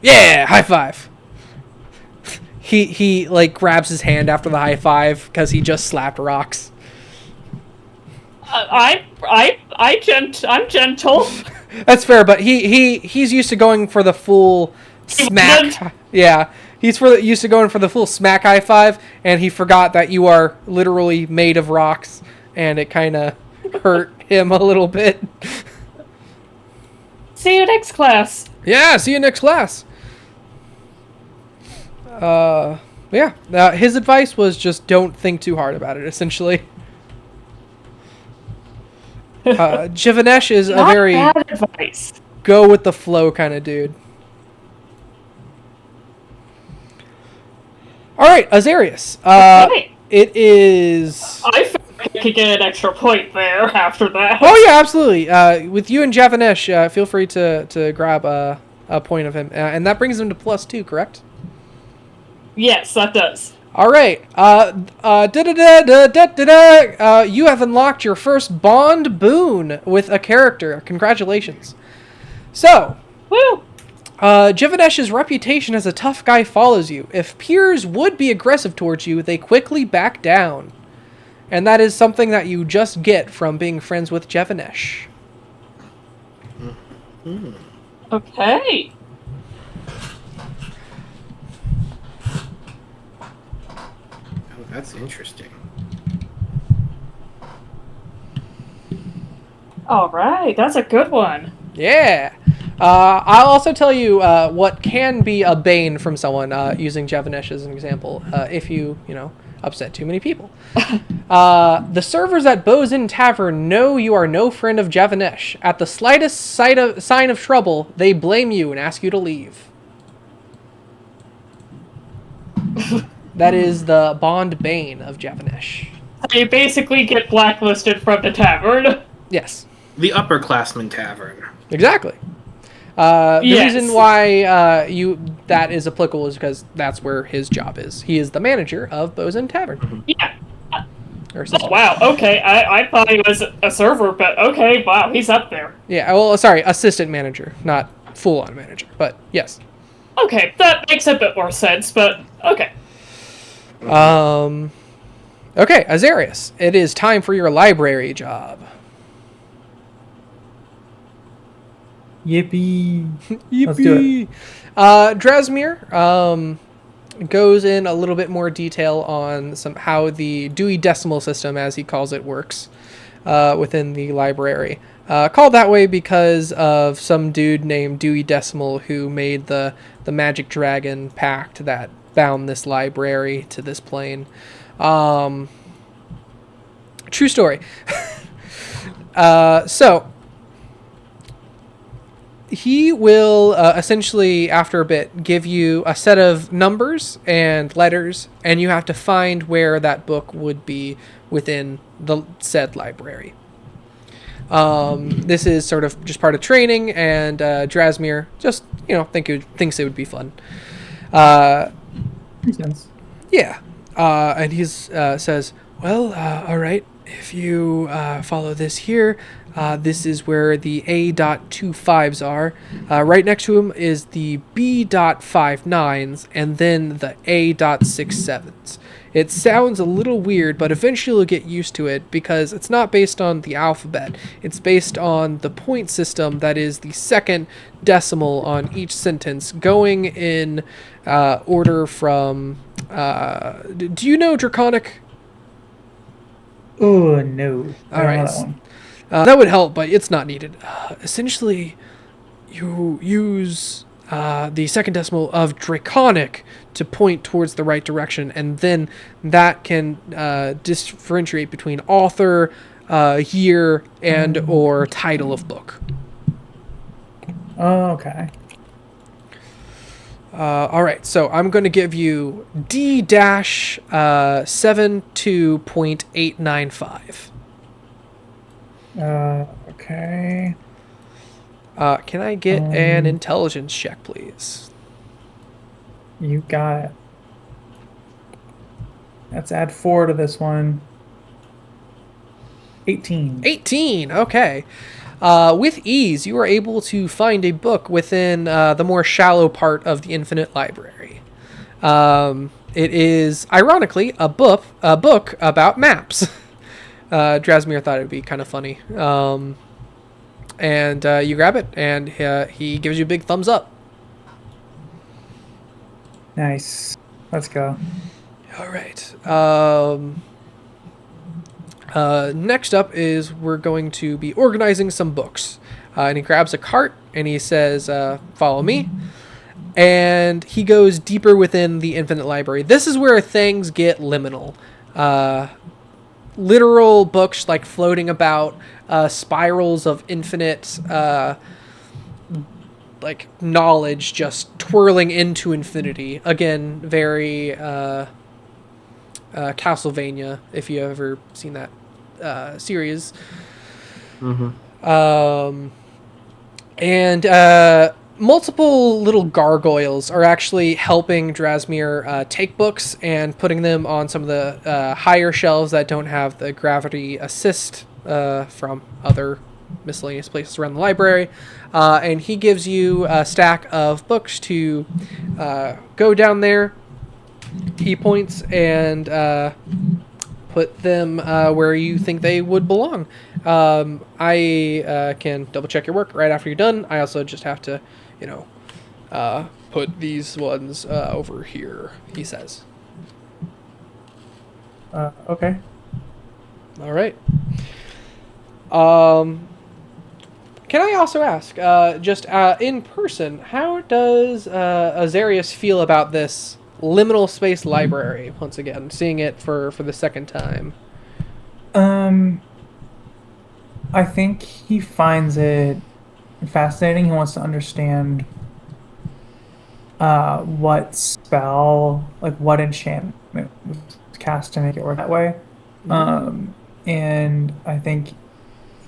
Yeah, high five. He like grabs his hand after the high five because he just slapped rocks. I'm gentle. That's fair, but he's used to going for the full smack. wasn't? Yeah, he's used to going for the full smack high five, and he forgot that you are literally made of rocks, and it kind of hurt him a little bit. See you next class. Yeah, see you next class. Yeah. His advice was just don't think too hard about it, essentially. Jivanesh is a Not very bad advice. go with the flow kind of dude. All right, Azarius. Right. It is. I feel like I could get an extra point there after that. Oh yeah, absolutely. With you and Javanesh, feel free to grab a point of him, and that brings him to +2, correct? Yes, that does. All right. You have unlocked your first bond boon with a character. Congratulations. So, Woo! Jivanesh's reputation as a tough guy follows you. If peers would be aggressive towards you, they quickly back down. And that is something that you just get from being friends with Jivanesh. Okay. Oh, that's interesting. All right, that's a good one. Yeah. I'll also tell you what can be a bane from someone using Javanesh as an example if you upset too many people. The servers at Bows Inn Tavern know you are no friend of Javanesh. At the slightest sign of trouble, they blame you and ask you to leave. That is the bond bane of Javanesh. So you basically get blacklisted from the tavern. Yes. The upperclassman tavern. Exactly. The Yes. reason why that is applicable is because that's where his job is. He is the manager of Bows Inn Tavern. Yeah. Or Oh, something. wow, okay. I thought he was a server, but okay, wow, he's up there. Yeah, well, sorry, assistant manager, not full-on manager, but yes. Okay, that makes a bit more sense, but okay. Okay, Azarius, it is time for your library job. Yippee! Let's do it. Drasmir goes in a little bit more detail on how the Dewey Decimal System, as he calls it, works within the library. Called that way because of some dude named Dewey Decimal who made the Magic Dragon pact that bound this library to this plane. True story. So he will essentially, after a bit, give you a set of numbers and letters, and you have to find where that book would be within the said library. This is sort of just part of training, and Drasmir just, thinks it would be fun. Makes sense. Yeah. And he says, well, all right, if you follow this here, this is where the A.25s are. Right next to him is the B.59s and then the A.67s. It sounds a little weird, but eventually you'll get used to it because it's not based on the alphabet. It's based on the point system that is the second decimal on each sentence, going in order from... do you know Draconic? Oh, no. All right. That would help, but it's not needed. Essentially, you use the second decimal of Draconic to point towards the right direction, and then that can differentiate between author, year, and or title of book. Oh, okay. All right, so I'm going to give you D-72.895. Okay. Can I get an intelligence check, please? You got it. Let's add 4 to this one. 18. 18, okay. With ease, you are able to find a book within the more shallow part of the Infinite Library. It is, ironically, a book about maps. Drasmir thought it would be kind of funny. And you grab it, and he gives you a big thumbs up. Nice. Let's go. All right. Next up is we're going to be organizing some books. And he grabs a cart, and he says, follow me. And he goes deeper within the Infinite Library. This is where things get liminal. Literal books like floating about, spirals of infinite like knowledge just twirling into infinity. Again, very Castlevania, if you ever seen that series. Mm-hmm. And multiple little gargoyles are actually helping Drasmir take books and putting them on some of the higher shelves that don't have the gravity assist from other miscellaneous places around the library. And he gives you a stack of books to go down there. He points and put them where you think they would belong. I can double check your work right after you're done. I also just have to, put these ones over here, he says. Okay. All right. Can I also ask, just in person, how does Azarius feel about this liminal space library, once again, seeing it for the second time? I think he finds it fascinating. He wants to understand what spell, like what enchantment was cast to make it work that way. And I think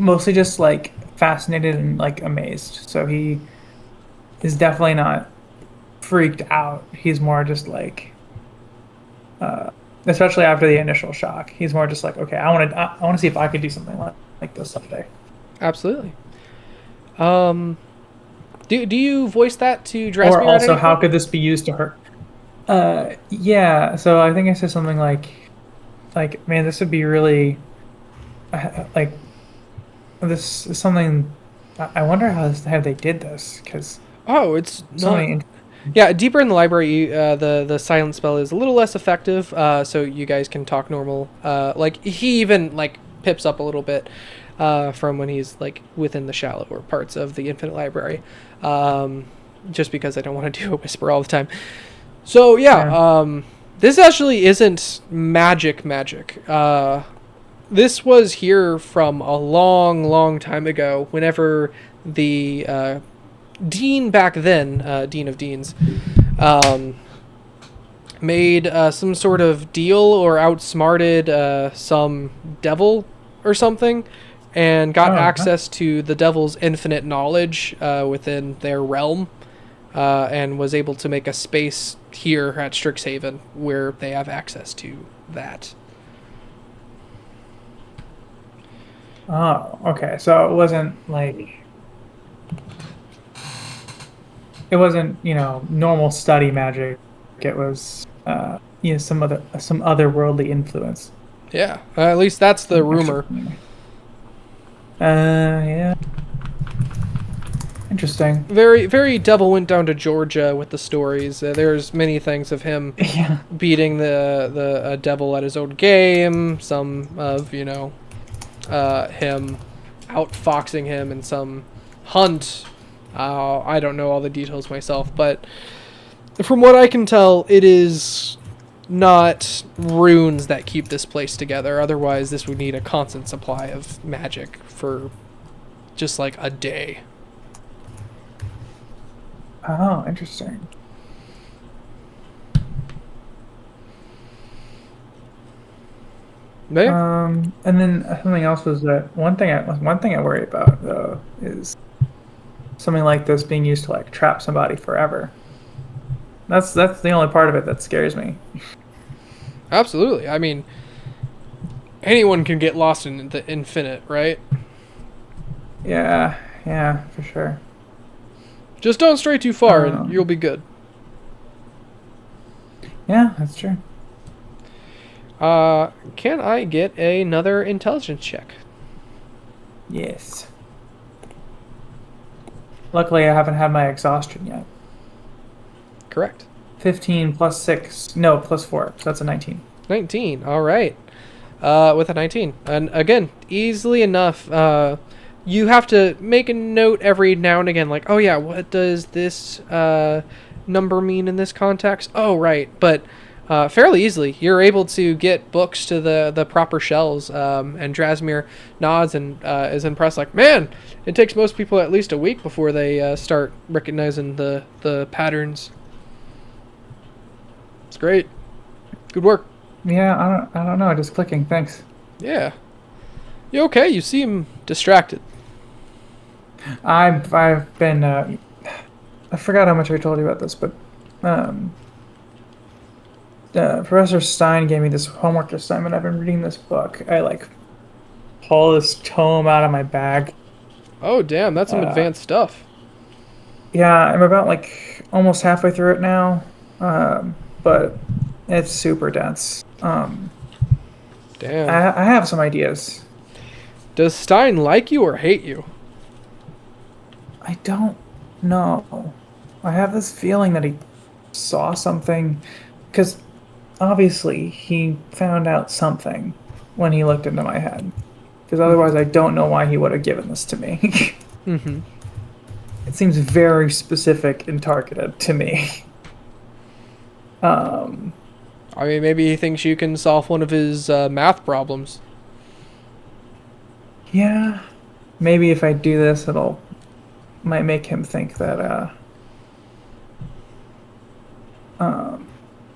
mostly just like fascinated and like amazed. So he is definitely not freaked out. He's more just like, especially after the initial shock, he's more just like, okay, I want to see if I could do something like this someday. Absolutely. Do you voice that to Drasmir? Or also, how could this be used to hurt? Yeah. So I think I said something like, man, this would be really, like, this is something I wonder how they did this, because Oh, it's so not. many. Yeah, deeper in the library, the silent spell is a little less effective. So you guys can talk normal. Like he even like pips up a little bit from when he's like within the shallower parts of the infinite library. Just because I don't want to do a whisper all the time. So yeah, this actually isn't magic. This was here from a long, long time ago. Whenever the dean back then, Dean of Deans, made some sort of deal or outsmarted some devil or something, and got access to the devil's infinite knowledge within their realm, and was able to make a space here at Strixhaven where they have access to that. Oh, okay. So it wasn't like it wasn't normal study magic. It was some otherworldly influence. Yeah, at least that's the rumor. Yeah. Interesting. Very, very devil went down to Georgia with the stories. There's many things of him Yeah. beating the devil at his own game. Some of him outfoxing him in some hunt. I don't know all the details myself, but from what I can tell, it is not runes that keep this place together. Otherwise, this would need a constant supply of magic for just like a day. Oh, interesting. Maybe? And then something else was that one thing I worry about though is something like this being used to like trap somebody forever. That's the only part of it that scares me. Absolutely. I mean, anyone can get lost in the infinite, right? Yeah, for sure. Just don't stray too far and you'll be good. Yeah, that's true. Can I get another intelligence check? Yes. Luckily, I haven't had my exhaustion yet. Correct. 15 plus 6. No, plus 4. So that's a 19. 19. All right. With a 19. And again, easily enough, you have to make a note every now and again, like, oh yeah, what does this number mean in this context? Oh, right. But fairly easily, you're able to get books to the proper shelves, and Drasmir nods and is impressed, like, man, it takes most people at least a week before they start recognizing the patterns. It's great. Good work. Yeah, I don't know. Just clicking. Thanks. Yeah. You okay? You seem distracted. I've been. I forgot how much I told you about this, but Professor Stein gave me this homework assignment. I've been reading this book. I like pull this tome out of my bag. Oh, damn. That's some advanced stuff. Yeah, I'm about like almost halfway through it now, but it's super dense. Damn. I have some ideas. Does Stein like you or hate you? I don't know. I have this feeling that he saw something, because obviously he found out something when he looked into my head. Because otherwise I don't know why he would have given this to me. Mm-hmm. It seems very specific and targeted to me. I mean, maybe he thinks you can solve one of his math problems. Yeah. Maybe if I do this, might make him think that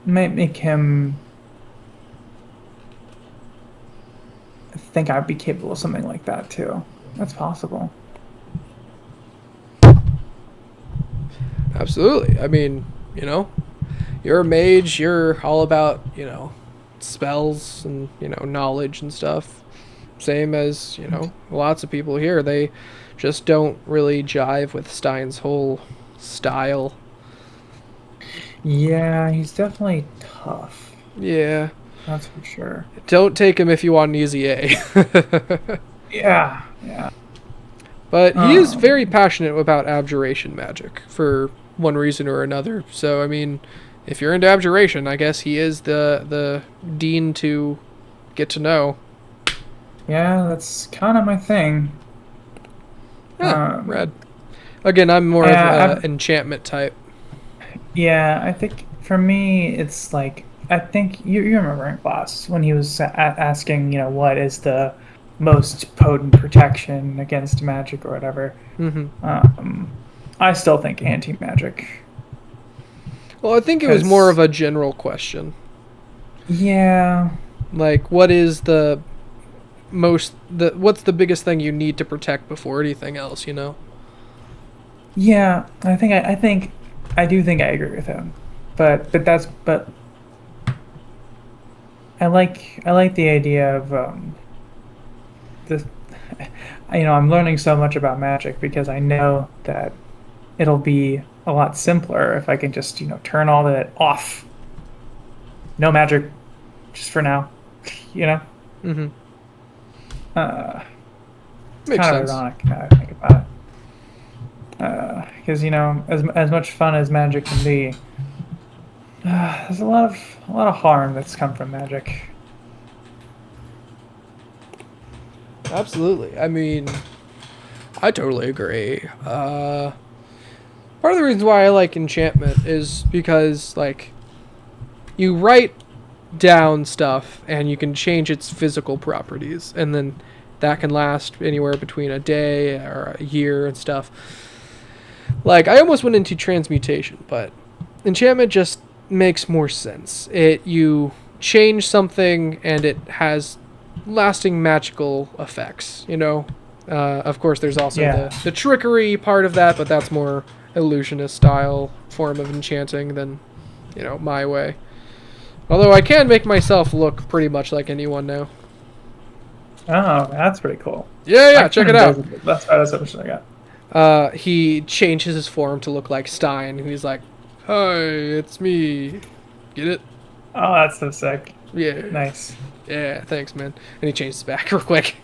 might make him think I'd be capable of something like that too. That's possible. Absolutely. I mean, you're a mage. You're all about, spells and, knowledge and stuff. Same as, lots of people here. They just don't really jive with Stein's whole style. Yeah, he's definitely tough. Yeah. That's for sure. Don't take him if you want an easy A. Yeah. But he is very passionate about abjuration magic for one reason or another. So, I mean, if you're into abjuration, I guess he is the dean to get to know. Yeah, that's kind of my thing. Rad. Again, I'm more of an enchantment type. Yeah, I think for me, it's like, I think you remember in class when he was asking, what is the most potent protection against magic or whatever. Mm-hmm. I still think anti-magic. Well, I think it was more of a general question. Yeah. Like, what's the biggest thing you need to protect before anything else, Yeah, I do think I agree with him. But I like the idea of the I'm learning so much about magic because I know that it'll be a lot simpler if I can just turn all that off. No magic, just for now. Mm-hmm. It's kind of ironic now I think about it. Because as much fun as magic can be, there's a lot of harm that's come from magic. Absolutely. I mean, I totally agree. Part of the reason why I like enchantment is because, like, you write down stuff and you can change its physical properties, and then that can last anywhere between a day or a year and stuff. Like, I almost went into transmutation, but enchantment just makes more sense. You change something and it has lasting magical effects, Of course, there's also the trickery part of that, but that's more illusionist style form of enchanting than, my way. Although I can make myself look pretty much like anyone now. Oh, that's pretty cool. Yeah, check it out. That's what I got. He changes his form to look like Stein. He's like, "Hi, it's me." Get it? Oh, that's so sick. Yeah. Nice. Yeah, thanks, man. And he changes back real quick.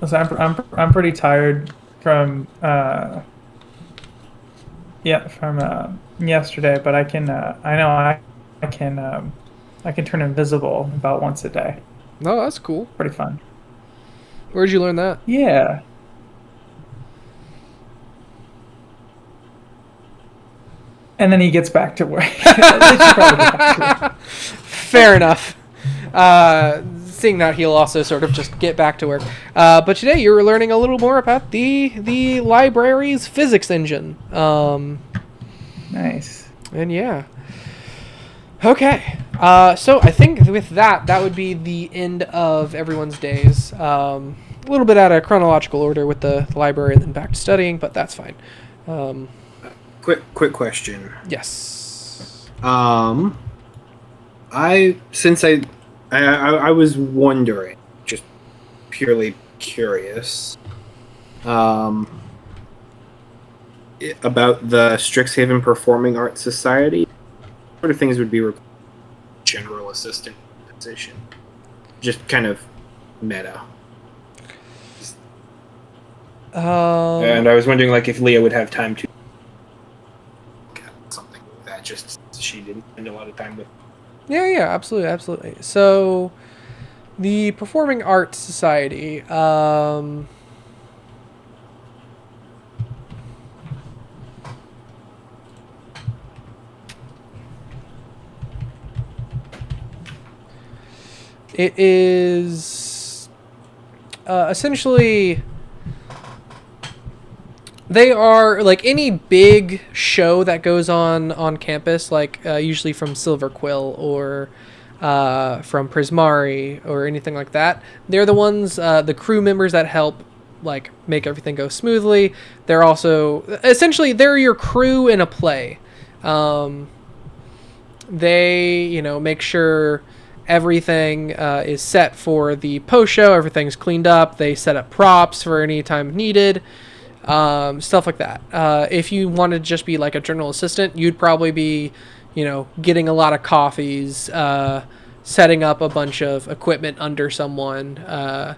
Listen, I'm pretty tired from yesterday, but I can I can turn invisible about once a day. Oh, that's cool. Pretty fun. Where'd you learn that? Yeah. And then he gets back to work. Fair enough. Seeing that, he'll also sort of just get back to work. But today you were learning a little more about the library's physics engine. Nice. And yeah. Okay. So I think with that would be the end of everyone's days. A little bit out of chronological order with the library and then back to studying, but that's fine. Quick question. Yes. I was wondering, just purely curious, about the Strixhaven Performing Arts Society. What sort of things would be general assistant position? Just kind of meta. And I was wondering, like, if Leah would have time to something like that. Just she didn't spend a lot of time with. Yeah, absolutely. So, the Performing Arts Society, it is essentially, they are like any big show that goes on campus, like usually from Silver Quill or from Prismari or anything like that. They're the ones, the crew members that help like make everything go smoothly. They're also essentially they're your crew in a play. They make sure everything is set for the post show. Everything's cleaned up. They set up props for any time needed. Stuff like that. If you want to just be like a general assistant, you'd probably be, getting a lot of coffees, setting up a bunch of equipment under someone, that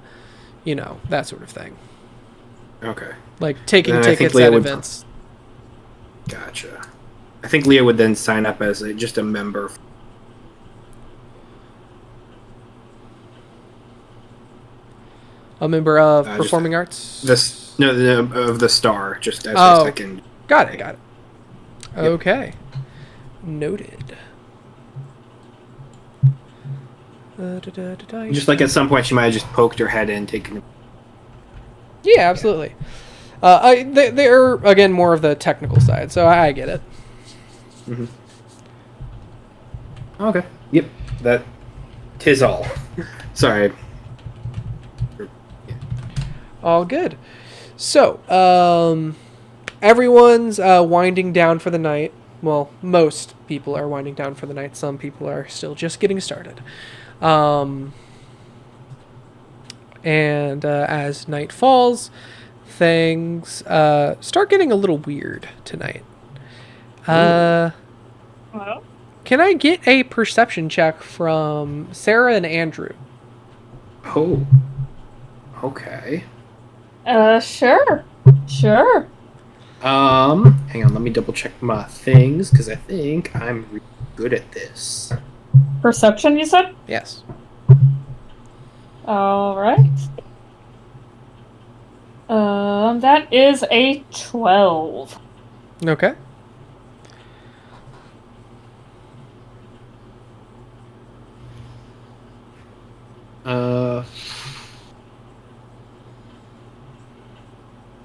sort of thing. Okay. like taking Then I think tickets Leah at would- events. Gotcha. I think Leah would then sign up as just a member. A member of Just performing arts. Of the Star, just as Oh. her second. Got it. Got it. Yep. Okay. Noted. Just like at some point, she might have just poked her head in, taken. Yeah, absolutely. They're again more of the technical side, so I get it. Mm-hmm. Okay. Yep. That. Tis all. Sorry. All good. So, everyone's winding down for the night. Well, most people are winding down for the night. Some people are still just getting started. And as night falls, things start getting a little weird tonight. Well, Can I get a perception check from Sarah and Andrew? Oh. Okay. sure. Hang on, let me double check my things, because I think I'm really good at this. Perception, you said? Yes. All right. That is a 12. Okay.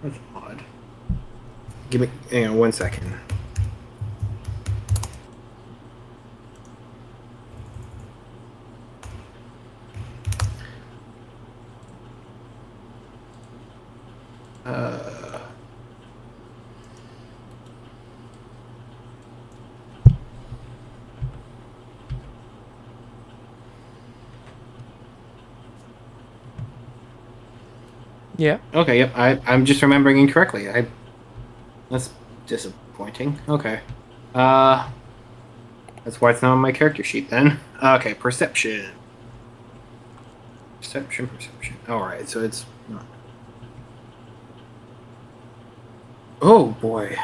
That's odd. Hang on 1 second. Yeah. Okay, yep, I'm just remembering incorrectly. That's disappointing. Okay. That's why it's not on my character sheet then. Okay, perception. Perception. Alright, so it's not. Oh boy.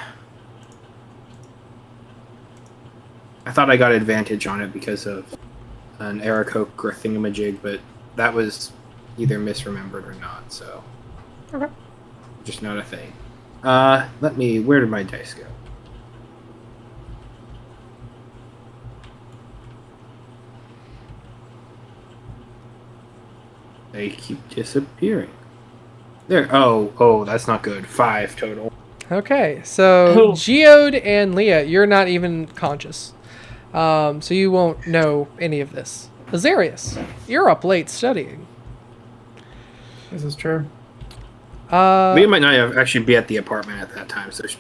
I thought I got advantage on it because of an Aracoke or thingamajig, but that was either misremembered or not, so. Okay. Just not a thing. Where did my dice go? They keep disappearing. There. Oh, that's not good. 5 total. Okay, so Cool. Geode and Leah, you're not even conscious. So you won't know any of this. Azarius, you're up late studying. This is true. Leah might not have actually be at the apartment at that time, so she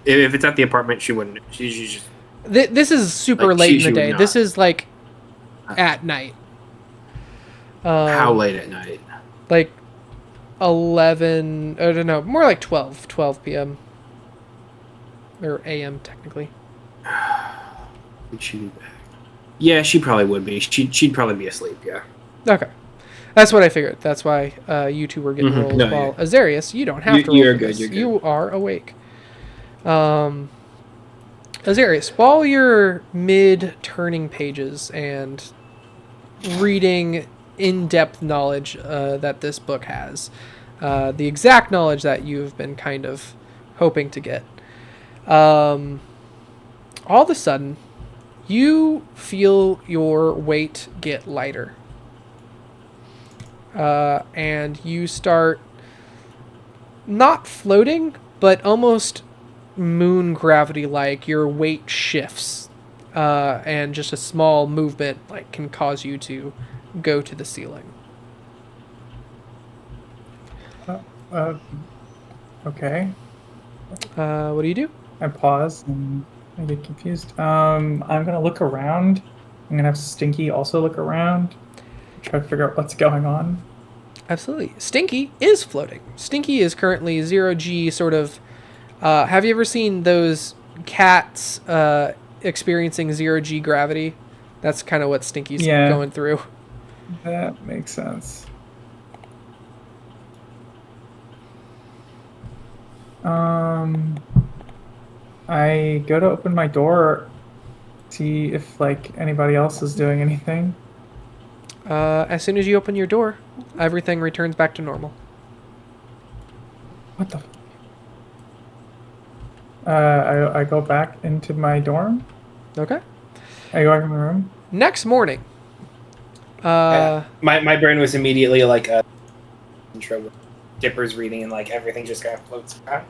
if it's at the apartment, she wouldn't. She's just. This is super Like, late in she the would day. not. This is like at night. How late at night? Like 11, I don't know, more like 12 p.m. Or a.m. technically. Would she be back? Yeah, she probably would be. She'd probably be asleep. Yeah. Okay. That's what I figured. That's why you two were getting Mhm. rolls. No, while Azarius, you don't have to roll you're for good, this. you're good. You are awake. Azarius, while you're mid-turning pages and reading in-depth knowledge that this book has, the exact knowledge that you've been kind of hoping to get, all of a sudden, you feel your weight get lighter. And you start not floating, but almost moon gravity like. Your weight shifts, and just a small movement like can cause you to go to the ceiling. Okay. What do you do? I pause and I get confused. I'm gonna look around. I'm gonna have Stinky also look around, try to figure out what's going on. Absolutely. Stinky is floating. Stinky is currently 0G sort of. Have you ever seen those cats experiencing 0G gravity? That's kind of what Stinky's going through. That makes sense. I go to open my door, see if like anybody else is doing anything. As soon as you open your door, everything returns back to normal. What the? I go back into my dorm. Okay. I go back in my room. Next morning. My brain was immediately like a intro with Dipper's reading and like everything just kind of floats around.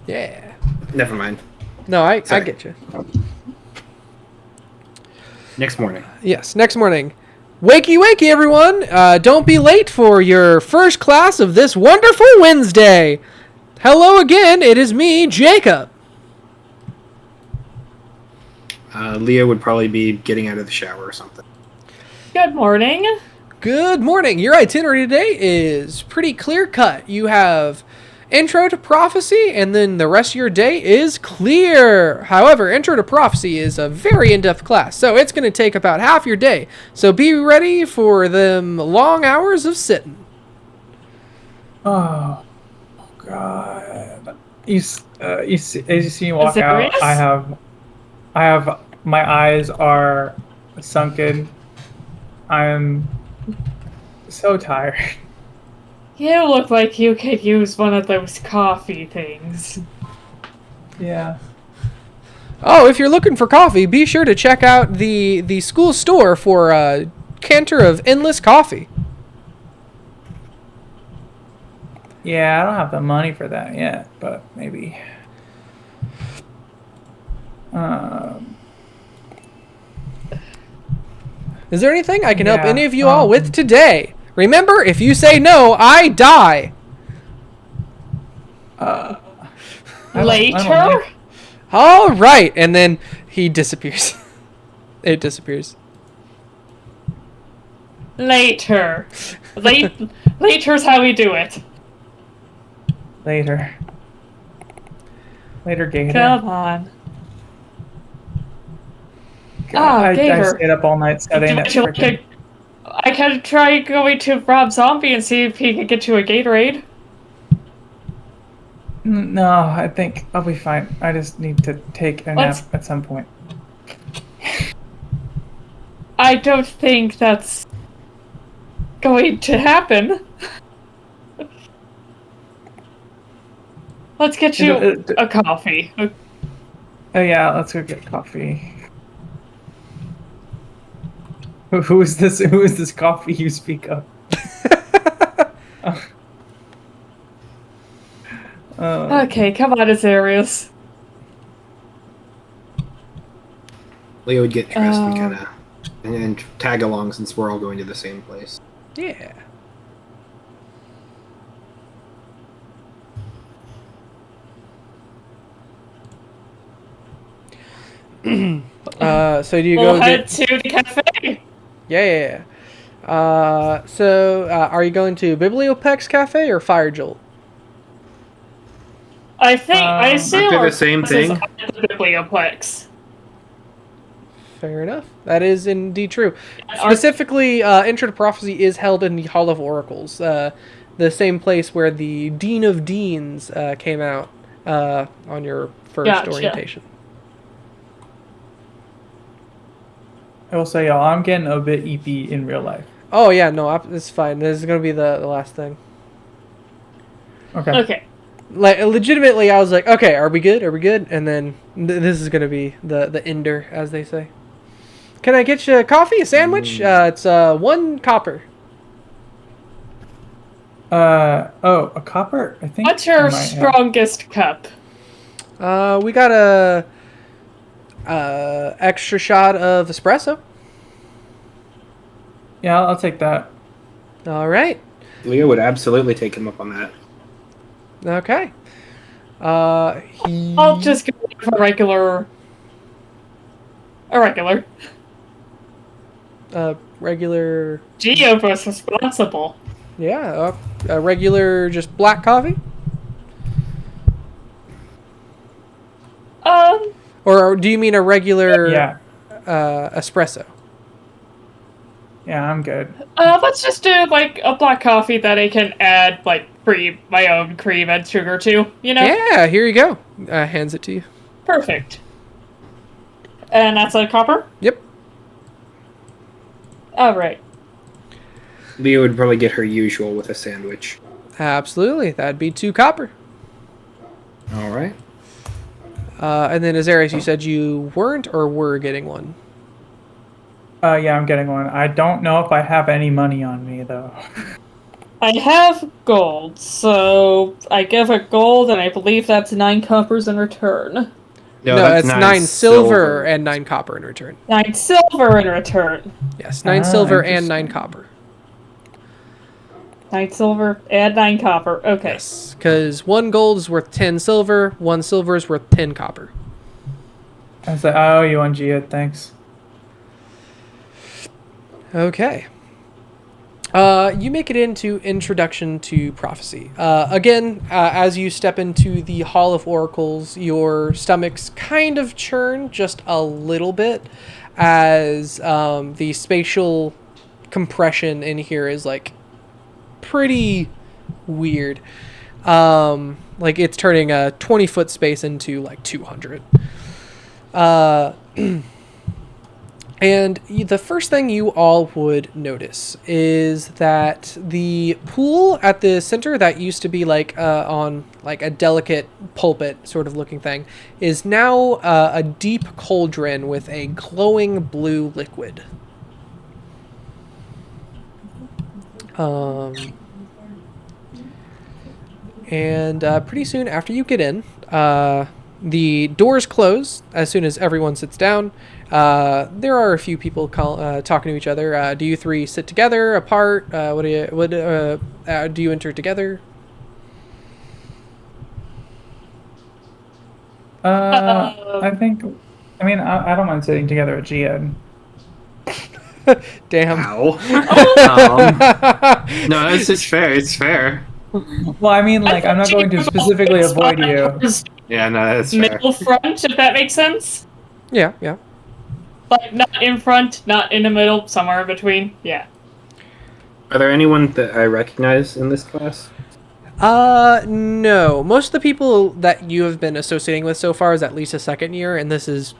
Yeah. Never mind. No, I Sorry. get you. Next morning. Yes, next morning. Wakey, wakey, everyone. Don't be late for your first class of this wonderful Wednesday. Hello again. It is me, Jacob. Leah would probably be getting out of the shower or something. Good morning. Good morning. Your itinerary today is pretty clear cut. You have Intro to Prophecy, and then the rest of your day is clear. However, Intro to Prophecy is a very in-depth class, so it's going to take about half your day. So be ready for them long hours of sitting. Oh, God! You see, as you see me walk out, Serious? I have my eyes are sunken. I'm so tired. You look like you could use one of those coffee things. Yeah. Oh, if you're looking for coffee, be sure to check out the school store for a canter of endless coffee. Yeah, I don't have the money for that yet, but maybe. Is there anything I can help Yeah, any of you all with today? Remember, if you say no, I die. I Later? don't All right, and then he disappears. It disappears. Later. Later's how we do it. Later. Later, Gator. Come on. God, I Gator. stayed up all night studying that freaking... I can try going to Rob Zombie and see if he can get you a Gatorade. No, I think I'll be fine. I just need to take a nap Let's- at some point. I don't think that's going to happen. Let's get you a coffee. Oh yeah, let's go get coffee. Who is this? Who is this coffee you speak of? Okay, come on, Azarius. Leah would get dressed and kind of and tag along since we're all going to the same place. Yeah. So do you We'll go head get... to the cafe. Yeah. Are you going to Bibliopex Cafe or Fire Jolt? I think, I assume Aren't they the our same class is thing? at the Biblioplex. Fair enough. That is indeed true. Our- Specifically, Intro to Prophecy is held in the Hall of Oracles, the same place where the Dean of Deans came out on your first Gotcha. orientation. I will say, y'all, I'm getting a bit EP in real life. Oh yeah, no, it's fine. This is gonna be the last thing. Okay. Okay. Like legitimately, I was like, okay, are we good? Are we good? And then this is gonna be the ender, as they say. Can I get you a coffee, a sandwich? It's 1 copper. Oh, a copper? I think. What's I your might have. strongest cup? We got a extra shot of espresso. Yeah, I'll take that. All right. Leah would absolutely take him up on that. Okay. I'll just go for a regular. Regular. Geo was responsible. Yeah, a regular just black coffee. Or do you mean a regular Yeah. espresso? Yeah, I'm good. Let's just do like a black coffee that I can add like my own cream and sugar too, you know? Yeah, here you go. Hands it to you. Perfect. And that's a copper? Yep. Alright. Leah would probably get her usual with a sandwich. Absolutely. That'd be 2 copper. All right. And then Azarius, you said you weren't or were getting one? Yeah, I'm getting one. I don't know if I have any money on me, though. I have gold, so I give a gold, and I believe that's 9 coppers in return. No, that's it's 9 silver and 9 copper in return. 9 silver in return. Yes, 9 silver and 9 interesting. copper. 9 silver and 9 copper. Okay. Yes, because 1 gold is worth 10 silver, 1 silver is worth 10 copper. I was like, I owe you one, Gia. Thanks. Okay. You make it into Introduction to Prophecy. Again, as you step into the Hall of Oracles, your stomachs kind of churn just a little bit as the spatial compression in here is like pretty weird. Like it's turning a 20-foot space into like 200. And the first thing you all would notice is that the pool at the center that used to be like on like a delicate pulpit sort of looking thing is now a deep cauldron with a glowing blue liquid. And pretty soon after you get in, the doors close as soon as everyone sits down. There are a few people talking to each other. Do you 3 sit together, apart? Do you enter together? I think. I mean, I don't mind sitting together at Gia. Damn. Ow. No, it's fair. It's fair. Well, I mean, like, I'm not going to specifically avoid you. Yeah, no, that's fair. Middle front, if that makes sense. Yeah, yeah. Like, not in front, not in the middle, somewhere in between. Yeah. Are there anyone that I recognize in this class? No. Most of the people that you have been associating with so far is at least a second year, and this is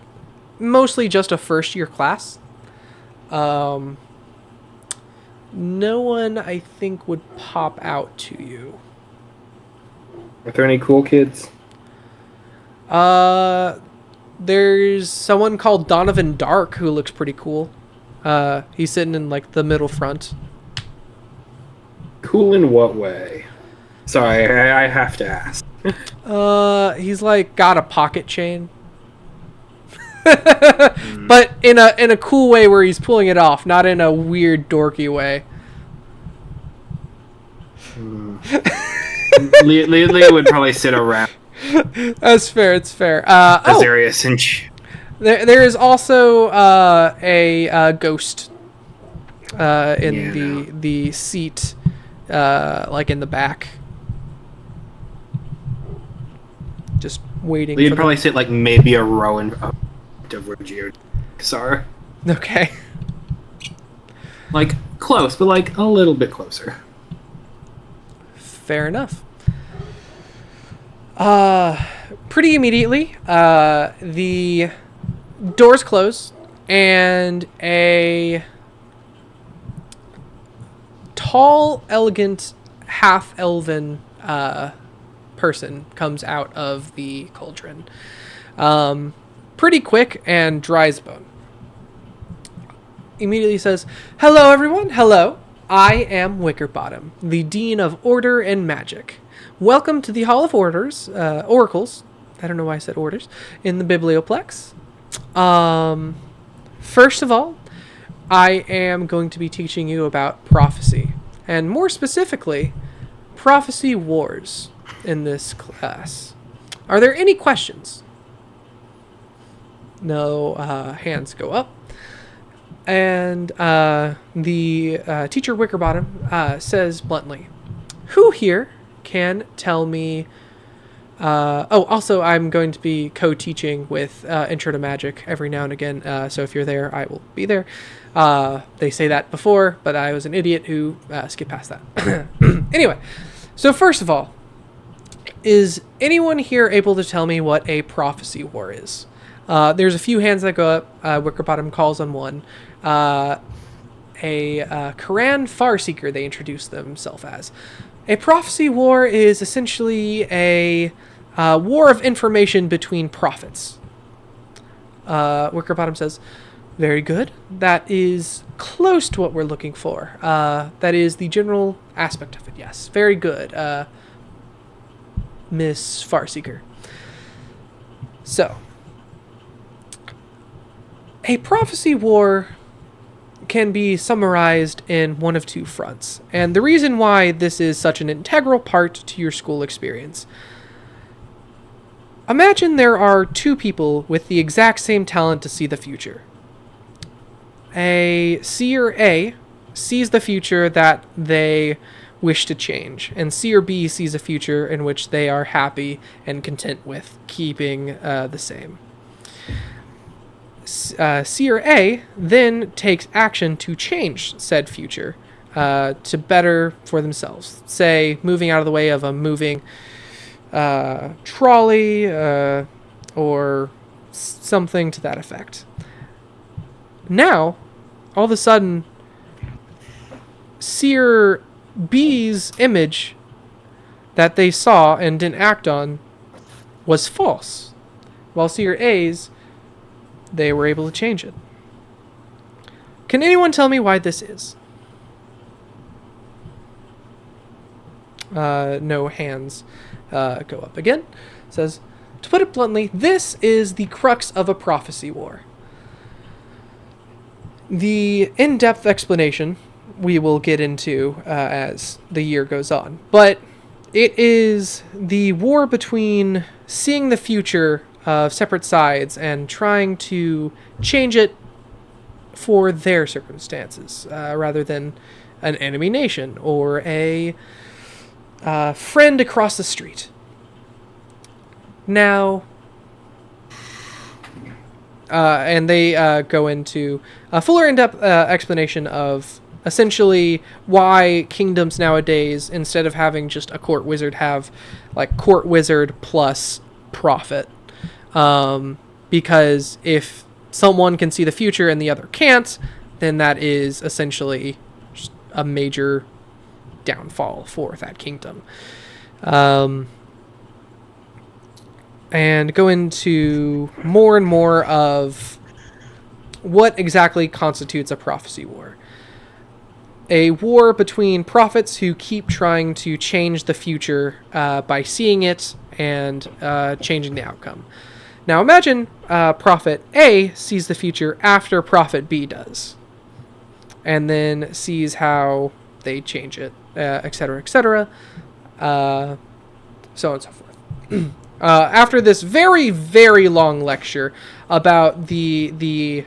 mostly just a first year class. No one, I think, would pop out to you. Are there any cool kids? There's someone called Donovan Dark who looks pretty cool. He's sitting in, like, the middle front. Cool in what way? Sorry, I have to ask. He's, like, got a pocket chain. But in a cool way where he's pulling it off, not in a weird dorky way. Leah would probably sit around That's fair. It's fair. Azarius and there is also a ghost in the seat, like in the back, just waiting. Leah'd probably sit like maybe a row in of where Gio. Sorry. Okay. Like close, but like a little bit closer. Fair enough. Pretty immediately, the doors close, and a tall, elegant, half-elven person comes out of the cauldron. Pretty quick and dry as a bone. Immediately says, "Hello, everyone. Hello. I am Wickerbottom, the Dean of Order and Magic. Welcome to the Hall of Oracles. I don't know why I said orders. In the Biblioplex. First of all, I am going to be teaching you about prophecy, and more specifically, prophecy wars in this class. Are there any questions?" No hands go up. And the teacher Wickerbottom says bluntly, "Who here can tell me..." Also, I'm going to be co-teaching with Intro to Magic every now and again, so if you're there, I will be there. They say that before, but I was an idiot who skipped past that. Anyway, So first of all, is anyone here able to tell me what a prophecy war is? There's a few hands that go up. Wickerbottom calls on one. A Quran Farseeker, they introduce themselves as. A prophecy war is essentially a war of information between prophets. Wickerbottom says, very good. That is close to what we're looking for. That is the general aspect of it, yes. Very good, Miss Farseeker. So, a prophecy war can be summarized in one of two fronts. And the reason why this is such an integral part to your school experience. Imagine there are two people with the exact same talent to see the future. A seer A sees the future that they wish to change, and seer B sees a future in which they are happy and content with keeping the same. Seer A then takes action to change said future to better for themselves. Say, moving out of the way of a moving trolley or something to that effect. Now, all of a sudden, Seer B's image that they saw and didn't act on was false, while Seer A's, they were able to change it. Can anyone tell me why this is? No hands go up again. It says, to put it bluntly, this is the crux of a prophecy war. The in-depth explanation we will get into as the year goes on, but it is the war between seeing the future of separate sides and trying to change it for their circumstances, rather than an enemy nation or a friend across the street. Now, and they go into a fuller in-depth explanation of essentially why kingdoms nowadays, instead of having just a court wizard, have like court wizard plus prophet. Because if someone can see the future and the other can't, then that is essentially just a major downfall for that kingdom. And go into more and more of what exactly constitutes a prophecy war. A war between prophets who keep trying to change the future by seeing it and changing the outcome. Now imagine Prophet A sees the future after Prophet B does, and then sees how they change it, etc., etc., so on and so forth. After this very, very long lecture about the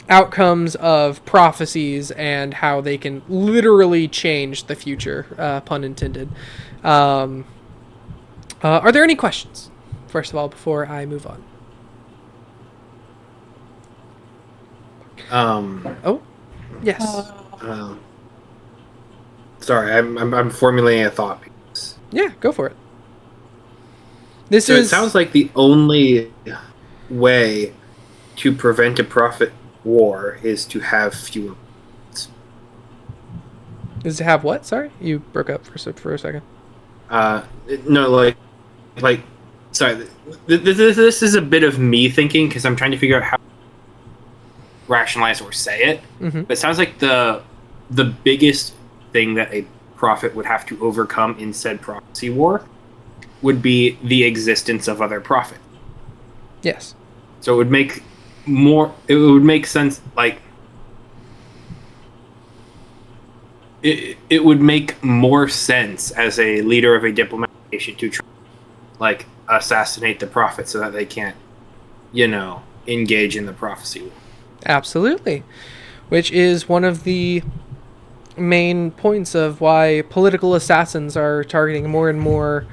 outcomes of prophecies and how they can literally change the future, pun intended, are there any questions? First of all, before I move on. Oh, yes. Sorry, I'm formulating a thought piece. Yeah, go for it. It sounds like the only way to prevent a prophet war is to have fewer. Is to have what? Sorry, you broke up for a second. No, like. Sorry, this is a bit of me thinking because I'm trying to figure out how to rationalize or say it. Mm-hmm. But it sounds like the biggest thing that a prophet would have to overcome in said prophecy war would be the existence of other prophets. Yes. So it would make sense, like it would make more sense as a leader of a diplomatic nation to try, like, assassinate the prophet so that they can't, engage in the prophecy war. Absolutely. Which is one of the main points of why political assassins are targeting more and more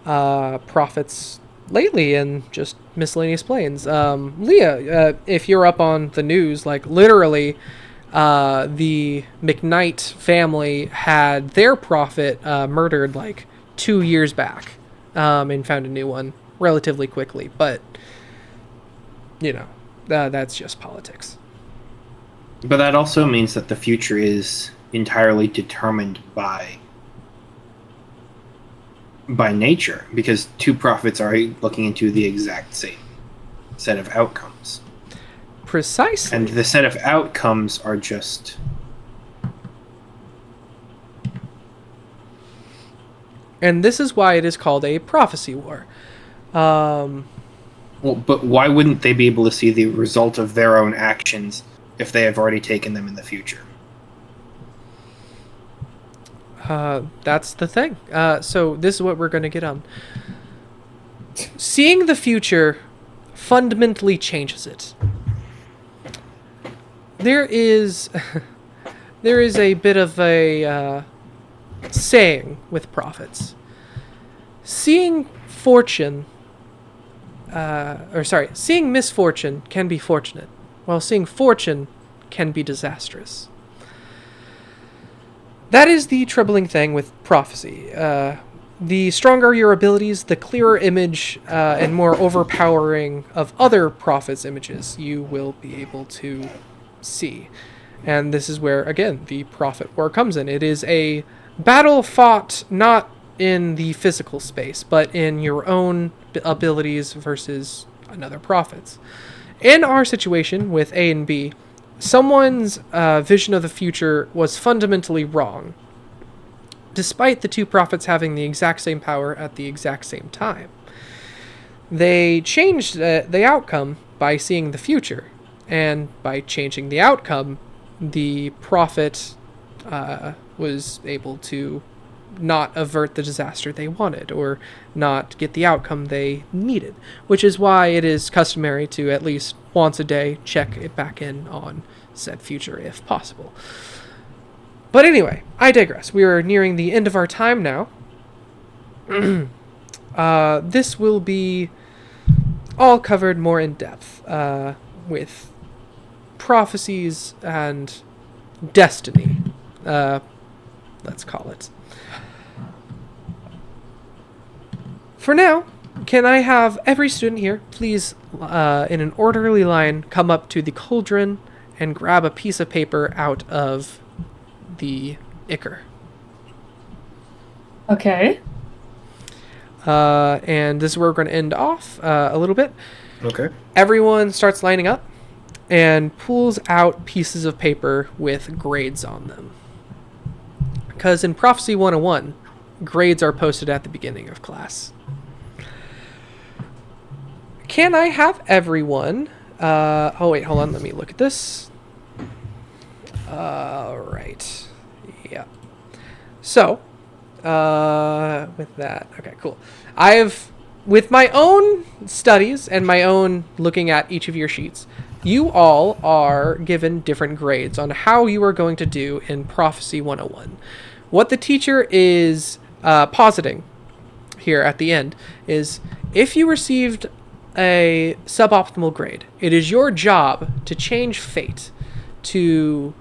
prophets lately in just miscellaneous planes. Leah, if you're up on the news, like literally the McKnight family had their prophet murdered like 2 years back, and found a new one relatively quickly. But, that's just politics. But that also means that the future is entirely determined by nature, because two prophets are looking into the exact same set of outcomes. Precisely. And the set of outcomes are just... And this is why it is called a prophecy war. Well, but why wouldn't they be able to see the result of their own actions if they have already taken them in the future? That's the thing. So this is what we're going to get on. Seeing the future fundamentally changes it. There is a bit of a saying with prophets. Seeing misfortune can be fortunate, while seeing fortune can be disastrous. That is the troubling thing with prophecy. The stronger your abilities, the clearer image and more overpowering of other prophets' images you will be able to see. And this is where, again, the prophet war comes in. It is a battle fought not in the physical space, but in your own abilities versus another prophet's. In our situation with A and B, someone's vision of the future was fundamentally wrong, despite the two prophets having the exact same power at the exact same time. They changed the outcome by seeing the future, and by changing the outcome, the prophet was able to not avert the disaster they wanted, or not get the outcome they needed, which is why it is customary to at least once a day check it back in on said future if possible. But anyway, I digress. We are nearing the end of our time now. This will be all covered more in depth with prophecies and destiny, let's call it. For now, can I have every student here, please, in an orderly line, come up to the cauldron and grab a piece of paper out of the ichor. Okay. And this is where we're going to end off a little bit. Okay. Everyone starts lining up and pulls out pieces of paper with grades on them. Because in Prophecy 101, grades are posted at the beginning of class. Can I have everyone... oh, wait, hold on. Let me look at this. Right. Yeah. So, with that... Okay, cool. With my own studies and my own looking at each of your sheets, you all are given different grades on how you are going to do in Prophecy 101. What the teacher is positing here at the end is, if you received a suboptimal grade, it is your job to change fate, to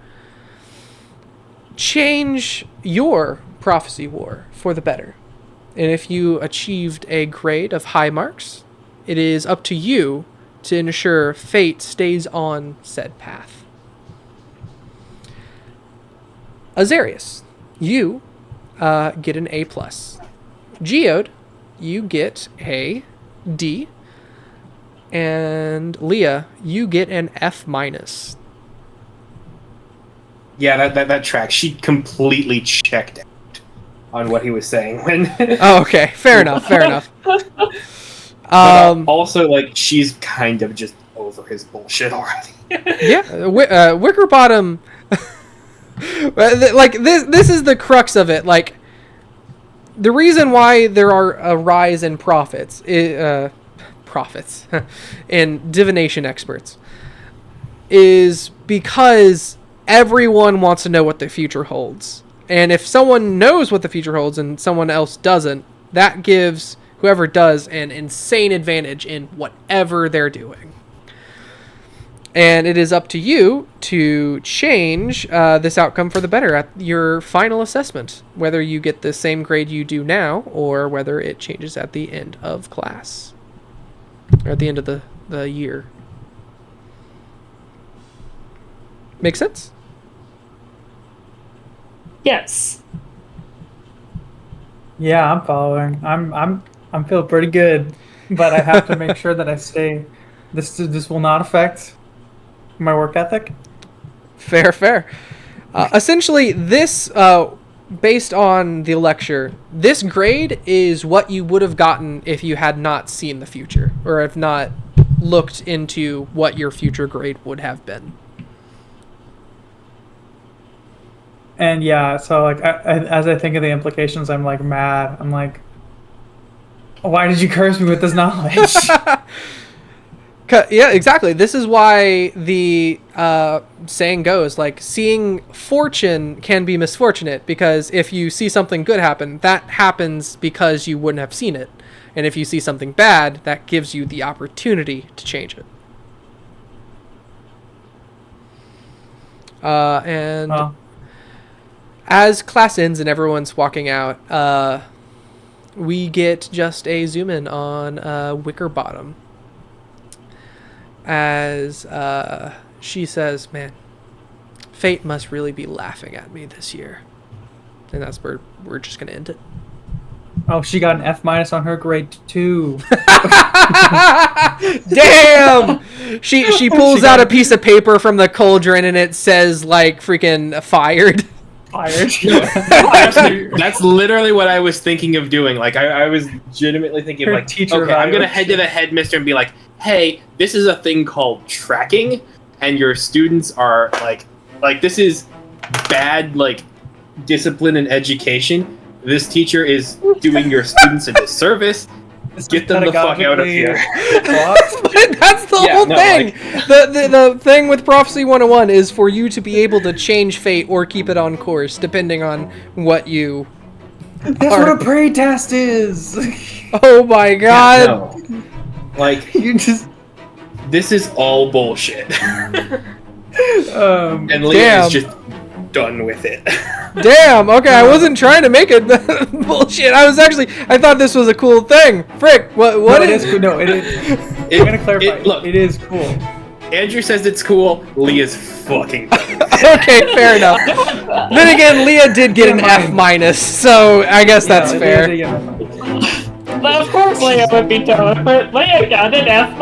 change your prophecy war for the better. And if you achieved a grade of high marks, it is up to you to ensure fate stays on said path. Azarius, you get an A+. Geode, you get a D. And Leah, you get an F-. Yeah, that tracks. She completely checked out on what he was saying when. Oh, okay. Fair enough. Also, like, she's kind of just over his bullshit already. Yeah, Wickerbottom. Like this is the crux of it. Like, the reason why there are a rise in profits in divination experts is because everyone wants to know what the future holds. And if someone knows what the future holds and someone else doesn't, that gives whoever does an insane advantage in whatever they're doing. And it is up to you to change this outcome for the better at your final assessment, whether you get the same grade you do now or whether it changes at the end of class or at the end of the year. Make sense? Yes. Yeah, I'm following. I'm feeling pretty good, but I have to make sure that I stay. This will not affect my work ethic. Fair. Essentially, this, based on the lecture, this grade is what you would have gotten if you had not seen the future, or have not looked into what your future grade would have been. And yeah, so like as I think of the implications, I'm like mad. I'm like, why did you curse me with this knowledge? Yeah, exactly. This is why the saying goes, like, seeing fortune can be misfortunate, because if you see something good happen, that happens because you wouldn't have seen it. And if you see something bad, that gives you the opportunity to change it. As class ends and everyone's walking out, we get just a zoom in on Wickerbottom. As she says, man, fate must really be laughing at me this year. And that's where we're just going to end it. Oh, she got an F- on her grade 2. Damn! She pulls out a piece of paper from the cauldron and it says, like, freaking fired. That's literally what I was thinking of doing. Like, I was legitimately thinking of, like, teacher okay, I'm gonna head to the headmaster and be like, hey, this is a thing called tracking, and your students are like this is bad, like, discipline and education. This teacher is doing your students a disservice. Get them the fuck out of here. But that's the whole thing. Like, the thing with Prophecy 101 is for you to be able to change fate or keep it on course, depending on what you That's what a pray test is. Oh my god. Yeah, no. Like, You just this is all bullshit. And Leah Damn. is just done with it. Damn, okay, I wasn't trying to make it bullshit. I thought this was a cool thing. Frick, what is... No, it is. I'm gonna clarify. Look, it is cool. Andrew says it's cool. Leah's fucking done with it. Okay, fair enough. Then again, Leah did get an F-, so I guess that's fair. But of course Leia would be done, but Leia got an F-.